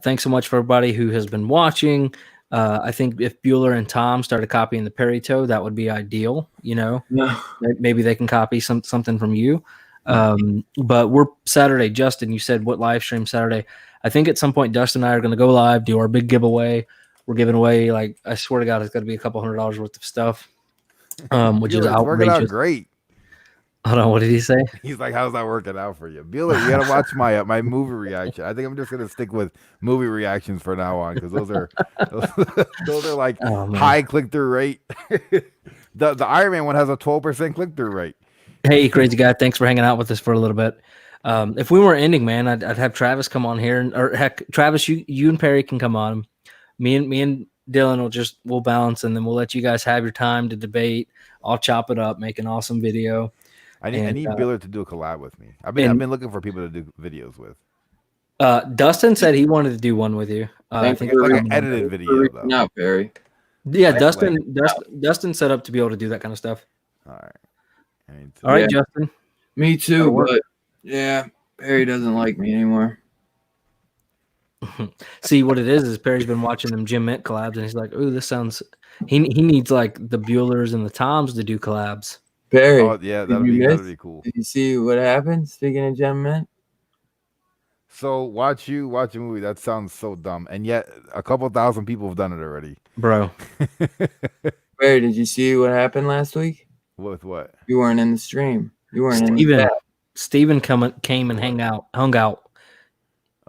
Thanks so much for everybody who has been watching. I think if Bueller and Tom started copying the Perry Toe, that would be ideal. You know, No. maybe they can copy something from you. But we're Saturday. Justin, you said what live stream Saturday? I think at some point Dustin and I are going to go live, do our big giveaway. We're giving away, like, I swear to God, it's got to be a couple $100 worth of stuff, which is Bueller, it's working out outrageous. great. Hold on, what did he say? He's like, how's that working out for you? Bueller, you gotta watch my movie reaction. I think I'm just gonna stick with movie reactions for now on, because those are like high click-through rate. the Iron Man one has a 12% click-through rate. Hey, crazy guy, thanks for hanging out with us for a little bit. If we were ending, man, I'd have Travis come on here, or heck, Travis, you and Perry can come on. Me and Dylan we'll balance, and then we'll let you guys have your time to debate. I'll chop it up, make an awesome video. I need Bueller to do a collab with me. I've been looking for people to do videos with. Dustin said he wanted to do one with you. I think it's like an edited video, though. No, Perry. Yeah, Dustin set up to be able to do that kind of stuff. All right. All right, Justin. Me too, but yeah, Perry doesn't like me anymore. See, what it is Perry's been watching them Jim Mint collabs, and he's like, "Ooh, this sounds." He needs like the Buellers and the Toms to do collabs. Perry, oh yeah, that'd be cool. Did you see what happened? Speaking of Jim Mint. So watch a movie. That sounds so dumb, and yet a couple thousand people have done it already, bro. Perry, did you see what happened last week? With what? You weren't in the stream. You weren't in the chat. Steven came and hung out.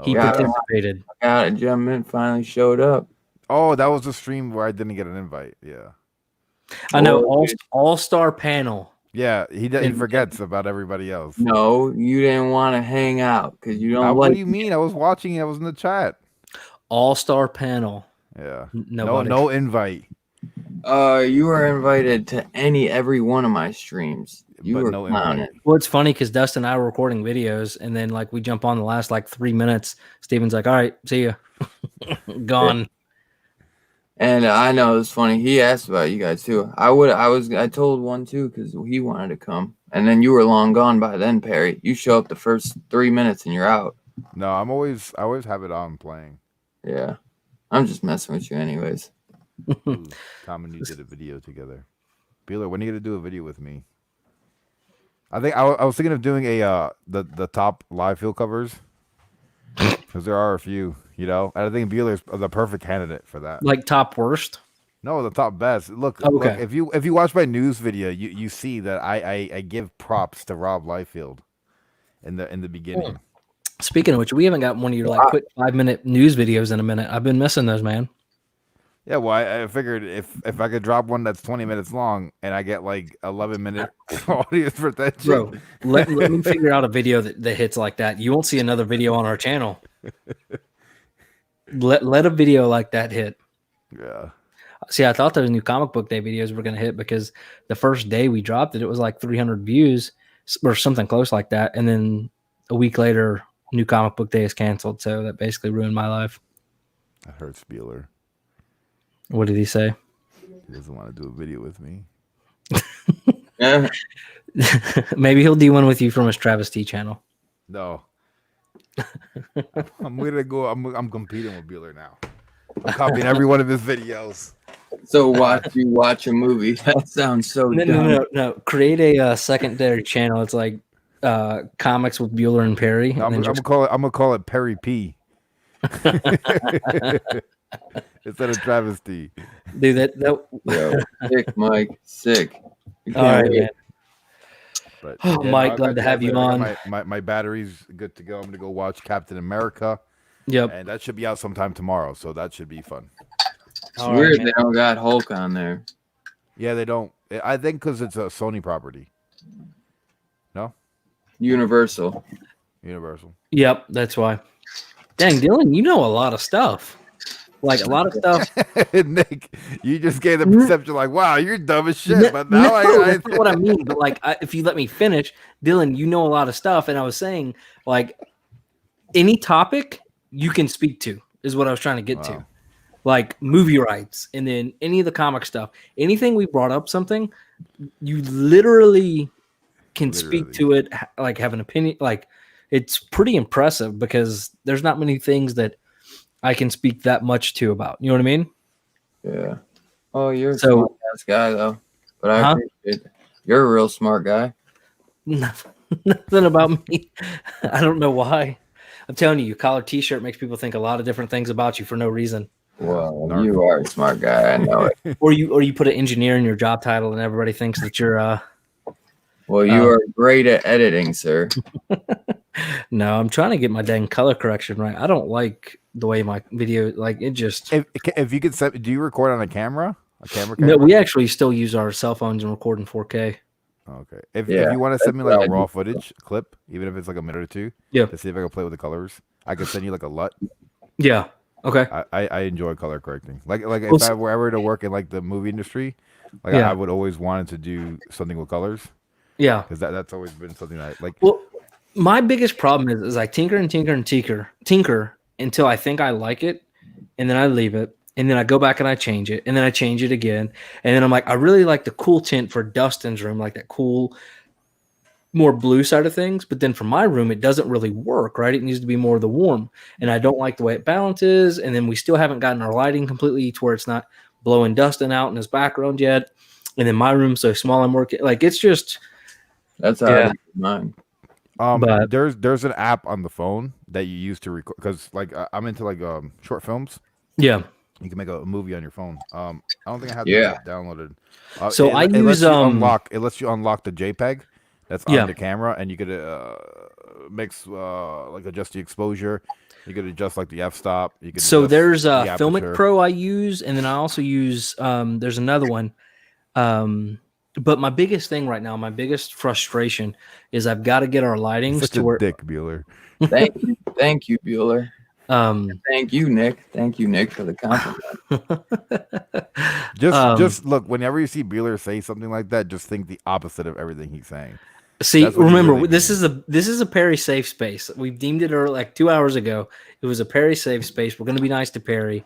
He participated. Jim Mint finally showed up. Oh, that was the stream where I didn't get an invite. Yeah. I know, all-star panel. Yeah, he forgets about everybody else. No, you didn't want to hang out because you don't What do you mean? I was watching. I was in the chat. All-star panel. Yeah. Nobody. No invite. You were invited to every one of my streams. You were clowning. Well, it's funny because Dustin and I were recording videos, and then like we jump on the last like 3 minutes. Steven's like, "All right, see ya." Gone. Yeah. And I know it's funny. He asked about you guys too. I told one too because he wanted to come, and then you were long gone by then, Perry. You show up the first 3 minutes and you're out. No, I always have it on playing. Yeah, I'm just messing with you, anyways. Ooh, Tom and you did a video together. Bueller, when are you gonna do a video with me? I think I was thinking of doing the top live field covers because there are a few. And I think Bueller's the perfect candidate for that. Like top worst? No, the top best. Look, okay. Look, if you watch my news video, you see that I give props to Rob Liefeld in the beginning. Speaking of which, we haven't got one of your like quick 5-minute news videos in a minute. I've been missing those, man. Yeah, well, I figured if I could drop one that's 20 minutes long and I get like 11-minute audience retention. Bro, let me figure out a video that hits like that. You won't see another video on our channel. Let a video like that hit. Yeah. See, I thought those new comic book day videos were going to hit because the first day we dropped it, it was like 300 views or something close like that. And then a week later, new comic book day is canceled. So that basically ruined my life. That hurts Bueller. What did he say? He doesn't want to do a video with me. Yeah. Maybe he'll do one with you from his Travis T channel. No. I'm gonna go. I'm competing with Bueller now. I'm copying every one of his videos. So watch a movie. That sounds so dumb. No. Create a secondary channel. It's like comics with Bueller and Perry. I'm gonna call it Perry P. Instead of Travis T. Dude, that Yo, sick, Mike, sick. All right, man. But, Mike, glad to have you on. My battery's good to go. I'm gonna go watch Captain America. Yep. And that should be out sometime tomorrow, so that should be fun. It's weird they don't got Hulk on there. Yeah, they don't. I think because it's a Sony property. No? Universal. Yep, that's why. Dang, Dylan, you know a lot of stuff. Like a lot of stuff. Nick, you just gave the perception like, wow, you're dumb as shit. No, But now that's not what I mean. But like, if you let me finish, Dylan, you know a lot of stuff, and I was saying like any topic you can speak to is what I was trying to get to. Like movie rights, and then any of the comic stuff, anything we brought up, something you literally can speak to it, like have an opinion. Like it's pretty impressive because there's not many things that I can speak that much to about. You know what I mean? Yeah. Oh, you're a smart ass guy though, but I appreciate it. You're a real smart guy. Nothing about me. I don't know why. I'm telling you, collared T-shirt makes people think a lot of different things about you for no reason. Well, you are a smart guy. I know it. Or you put an engineer in your job title, and everybody thinks that you're. Well, you are great at editing, sir. No, I'm trying to get my dang color correction right. I don't like the way my video, like it just. If you could set, do you record on a camera? A camera? No, we actually still use our cell phones and record in 4K. Okay. If you want to send me like a raw footage clip, even if it's like a minute or two, to see if I can play with the colors, I can send you like a LUT. Yeah. Okay. I enjoy color correcting. Like if I were ever to work in like the movie industry, like I would always wanted to do something with colors. Yeah. Because that's always been something that like. Well, my biggest problem is I tinker until I think I like it, and then I leave it, and then I go back and I change it, and then I change it again, and then I'm like, I really like the cool tint for Dustin's room, like that cool, more blue side of things. But then for my room, it doesn't really work, right? It needs to be more of the warm, and I don't like the way it balances. And then we still haven't gotten our lighting completely to where it's not blowing Dustin out in his background yet. And then my room's so small, I'm working like it's just. That's how I do mine. But there's an app on the phone that you use to record because like I'm into like short films. Yeah, you can make a movie on your phone. I don't think I have that downloaded. So I use it lets you unlock the JPEG that's on the camera, and you could mix like adjust the exposure. You could adjust like the f-stop. You could there's Filmic Pro I use, and then I also use there's another one. But my biggest thing right now, my biggest frustration is I've got to get our lighting to where Dick Bueller. Thank you, Bueller. Thank you, Nick. Thank you, Nick, for the compliment. just look, whenever you see Bueller say something like that, just think the opposite of everything he's saying. See, remember, really this is a Perry safe space. We deemed it like 2 hours ago. It was a Perry safe space. We're going to be nice to Perry,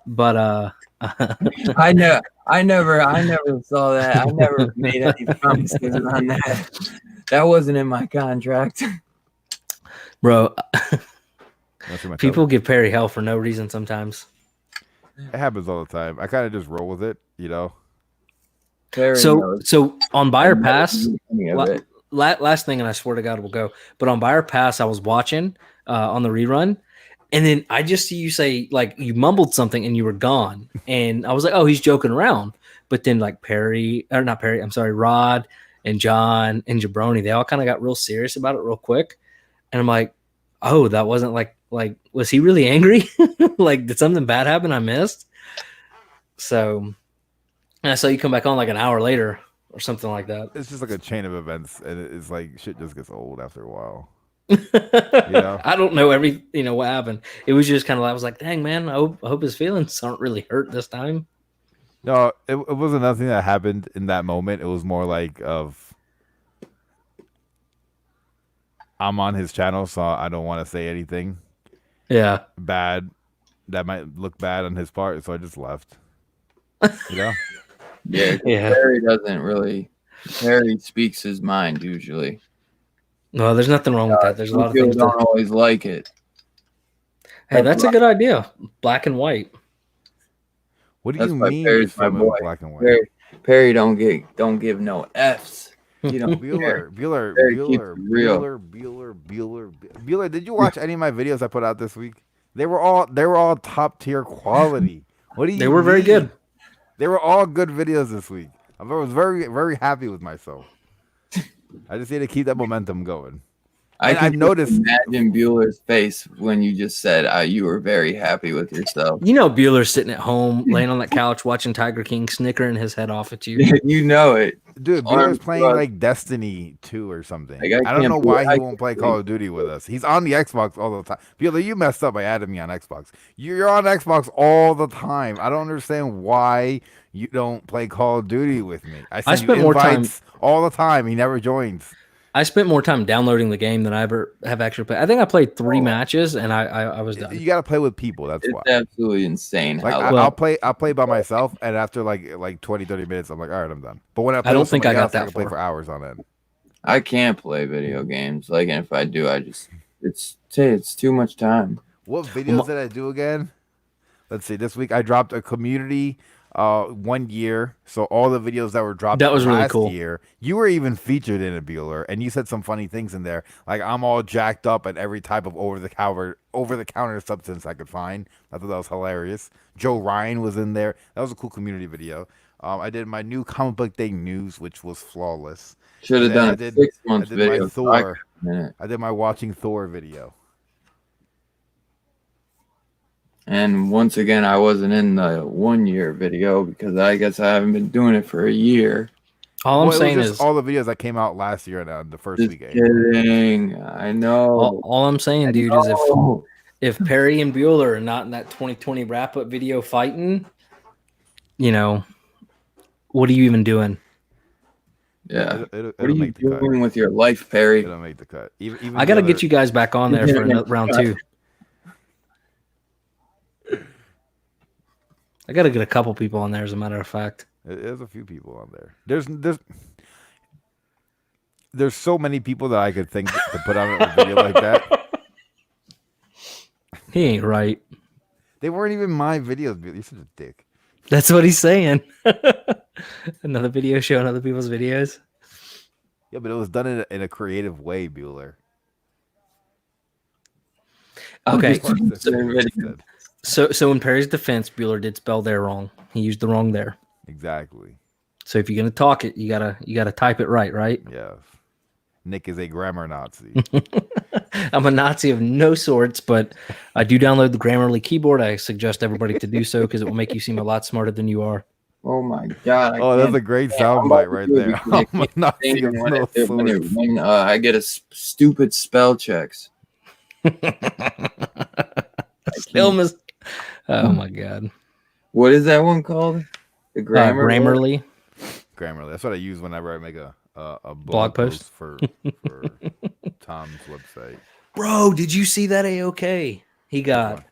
but I never saw that. I never made any promises on that. That wasn't in my contract, bro. People give Perry hell for no reason sometimes. It happens all the time. I kind of just roll with it, you know. So on Buyer Pass, last thing, and I swear to God we'll go. But on Buyer Pass, I was watching on the rerun. And then I just see you say, like, you mumbled something and you were gone. And I was like, oh, he's joking around. But then, like, Rod and John and Jabroni, they all kind of got real serious about it real quick. And I'm like, oh, that wasn't like, was he really angry? Like, did something bad happen I missed? So, and I saw you come back on like an hour later or something like that. It's just like a chain of events. And it's like shit just gets old after a while. I don't know what happened. It was just kind of like I was like, dang man, I hope his feelings aren't really hurt this time. No, it wasn't nothing that happened in that moment. It was more like I'm on his channel, so I don't want to say anything bad that might look bad on his part, so I just left. Yeah. Harry doesn't really. Harry speaks his mind usually. No, there's nothing wrong with that. There's a lot of things don't always like it. Hey, that's a good idea. Black and white. What do you mean? Perry's my boy. Black and white. Perry don't give no F's. You know, Bueller. Did you watch any of my videos I put out this week? They were all top tier quality. What do you? They were very good. They were all good videos this week. I was very, very happy with myself. I just need to keep that momentum going. I've noticed. Imagine Bueller's face when you just said you were very happy with yourself. You know, Bueller's sitting at home, laying on that couch, watching Tiger King, snickering his head off at you. You know it. Dude, Bueller's playing like Destiny 2 or something. Like, I don't know why he won't play can't Call of Duty with us. He's on the Xbox all the time. Bueller, you messed up by adding me on Xbox. You're on Xbox all the time. I don't understand why you don't play Call of Duty with me. I send you invites all the time. He never joins. I spent more time downloading the game than I ever have actually played. I think I played 3 matches and I was done. You got to play with people. That's why. It's absolutely insane. Like I'll play by myself, and after like 20, 30 minutes, I'm like, all right, I'm done. But when I play don't with think I somebody got else, that I can play far. for hours on end. I can't play video games. Like, and if I do, it's too much time. What videos did I do again? Let's see. This week I dropped a community 1 year. So all the videos that were dropped that was last really cool. year, you were even featured in a Bueller, and you said some funny things in there. Like I'm all jacked up at every type of over the counter substance I could find. I thought that was hilarious. Joe Ryan was in there. That was a cool community video. I did my new comic book day news, which was flawless. Should have done a 6 month video. My Thor. I did my watching Thor video. And once again, I wasn't in the 1 year video because I guess I haven't been doing it for a year. All I'm saying is all the videos that came out last year and the first weekend. Kidding. I know. All I'm saying, dude, is if Perry and Bueller are not in that 2020 wrap up video fighting, you know, what are you even doing? Yeah. What are you doing with your life, Perry? It'll make the cut. Even I got to get you guys back on there for round 2. I got to get a couple people on there, as a matter of fact. There's a few people on there. There's so many people that I could think to put on a video like that. He ain't right. They weren't even my videos. You're such a dick. That's what he's saying. Another video showing other people's videos. Yeah, but it was done in a creative way, Bueller. Okay. So in Perry's defense, Bueller did spell there wrong. He used the wrong there. Exactly. So if you're gonna talk it, you gotta type it right? Yeah. Nick is a grammar Nazi. I'm a Nazi of no sorts, but I do download the Grammarly keyboard. I suggest everybody to do so because it will make you seem a lot smarter than you are. Oh my god! That's a great soundbite right there. I'm a Nazi of no sorts. When I get a stupid spell checks. Oh my god! What is that one called? The Grammarly. Grammarly. That's what I use whenever I make a blog post for Tom's website. Bro, did you see that AOK he got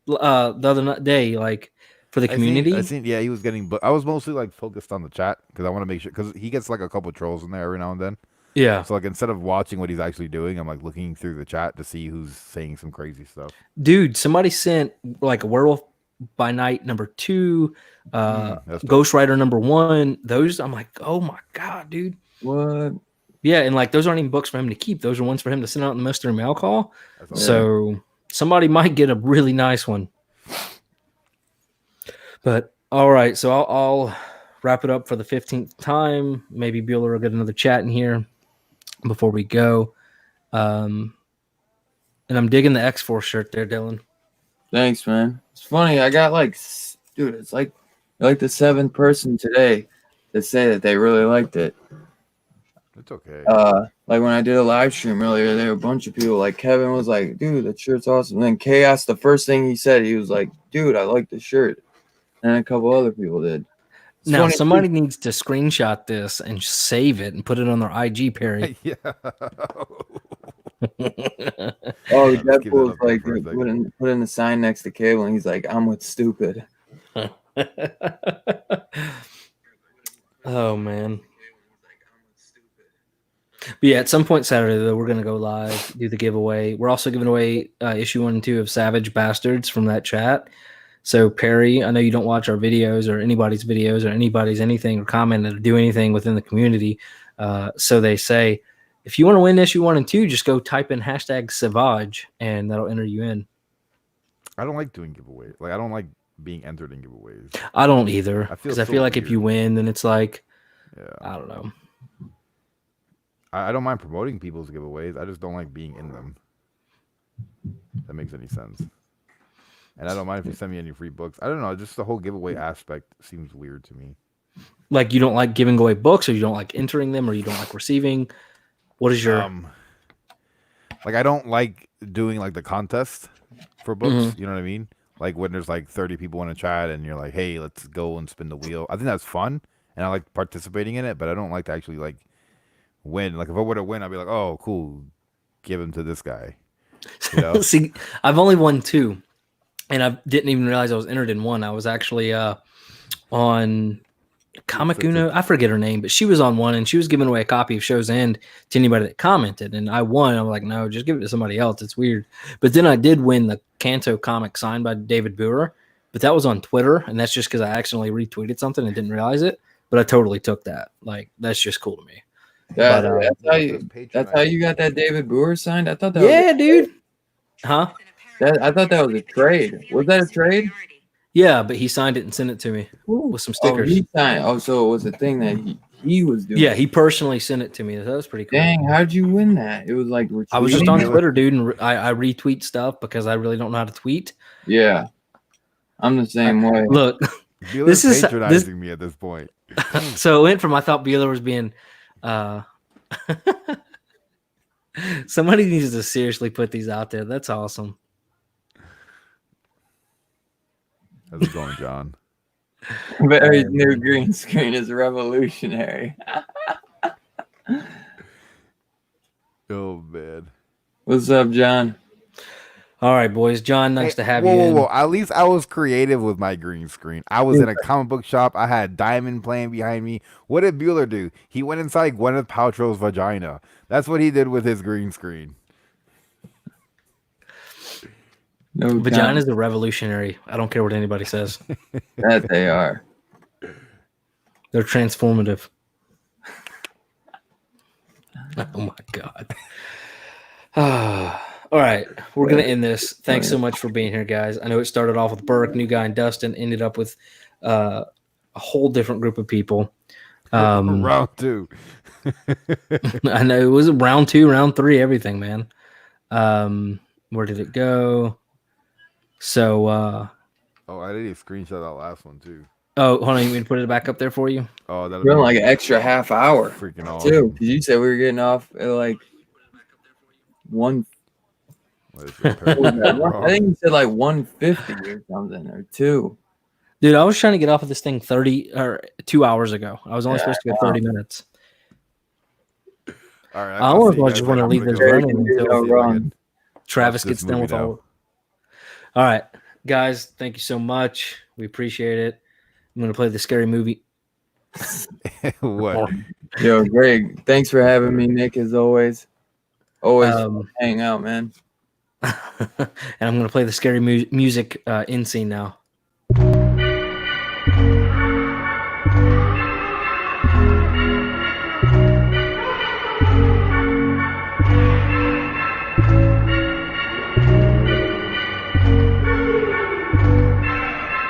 the other day? Like for the community. I seen. Yeah, he was getting. But I was mostly like focused on the chat because I want to make sure because he gets like a couple trolls in there every now and then. Yeah. So like instead of watching what he's actually doing, I'm like looking through the chat to see who's saying some crazy stuff. Dude, somebody sent like a Werewolf by Night #2, Ghost Rider #1. Those I'm like, oh my god, dude. What? Yeah, and like those aren't even books for him to keep. Those are ones for him to send out in the mystery mail call. So somebody might get a really nice one. But all right, so I'll wrap it up for the 15th time. Maybe Bueller will get another chat in here before we go. And I'm digging the X-Force shirt there, Dylan. Thanks, man. It's funny. I got dude, it's like you're like the 7th person today to say that they really liked it. It's okay. Like when I did a live stream earlier, there were a bunch of people. Like Kevin was like, dude, that shirt's awesome. And then Chaos, the first thing he said, he was like, dude, I like the shirt. And a couple other people did. It's now, somebody needs to screenshot this and save it and put it on their IG, Perry. Yeah. Oh, Deadpool's like, put in the sign next to Cable, and he's like, I'm with stupid. Oh, man. But yeah, at some point Saturday, though, we're going to go live, do the giveaway. We're also giving away issue 1 and 2 of Savage Bastards from that chat. So, Perry, I know you don't watch our videos or anybody's videos or anybody's anything or comment or do anything within the community. So they say, if you want to win issue 1 and 2, just go type in #Savage and that'll enter you in. I don't like doing giveaways. Like, I don't like being entered in giveaways. I don't either. Because I feel like weird. if you win, then it's like, yeah, I don't know. I don't mind promoting people's giveaways. I just don't like being in them. If that makes any sense. And I don't mind if you send me any free books. I don't know. Just the whole giveaway aspect seems weird to me. Like you don't like giving away books, or you don't like entering them, or you don't like receiving? What is your like I don't like doing like the contest for books. You know what I mean? Like when there's like 30 people in a chat and you're like, hey, let's go and spin the wheel. I think that's fun and I like participating in it, but I don't like to actually like win. Like if I were to win, I'd be like, oh, cool, give him to this guy. You know? See, I've only won 2, and I didn't even realize I was entered in one. I was actually on Comic Uno. I forget her name, but she was on one, and she was giving away a copy of Show's End to anybody that commented, and I won. I'm like, no, just give it to somebody else. It's weird. But then I did win the Kanto comic signed by David Boer, but that was on Twitter, and that's just because I accidentally retweeted something and didn't realize it. But I totally took that. Like, that's just cool to me. That's how you got that David Boer signed. I thought that. Yeah, dude. Huh? I thought that was a trade. Was that a trade? Yeah, but he signed it and sent it to me with some stickers. Oh, he signed. Oh, so it was a thing that he was doing. Yeah, he personally sent it to me. That was pretty cool. Dang, how'd you win that? It was like I was just on Twitter, dude, and I retweet stuff because I really don't know how to tweet. Yeah, I'm the same way. Look, this is patronizing me at this point. So it went from I thought Bueller was being. Somebody needs to seriously put these out there. That's awesome. How's it going, John? Barry's new green screen is revolutionary. Oh, man. What's up, John? All right, boys. John, nice to have you. Whoa. At least I was creative with my green screen. I was in a comic book shop. I had Diamond playing behind me. What did Bueller do? He went inside Gwyneth Paltrow's vagina. That's what he did with his green screen. No, vaginas are revolutionary. I don't care what anybody says. That they are. They're transformative. Oh my god. All right, we're gonna end this. Thanks so much for being here, guys. I know it started off with Burke, New Guy, and Dustin. Ended up with a whole different group of people. Round 2. I know it was round 2, round 3, everything, man. Where did it go? So, I did a screenshot that last one too. Oh, hold on, you mean to put it back up there for you? Oh, that'll be like an extra half hour. Freaking awesome. Too. Because you said we were getting off at like 1. I think you said like 150 or something or 2. Dude, I was trying to get off of this thing 2 hours ago. I was only supposed to go 30 minutes. All right, I just want to leave this running until Travis gets done with all. All right, guys, thank you so much. We appreciate it. I'm going to play the scary movie. What? Yo, Greg, thanks for having me, Nick, as always. Always hang out, man. And I'm going to play the scary music in scene now.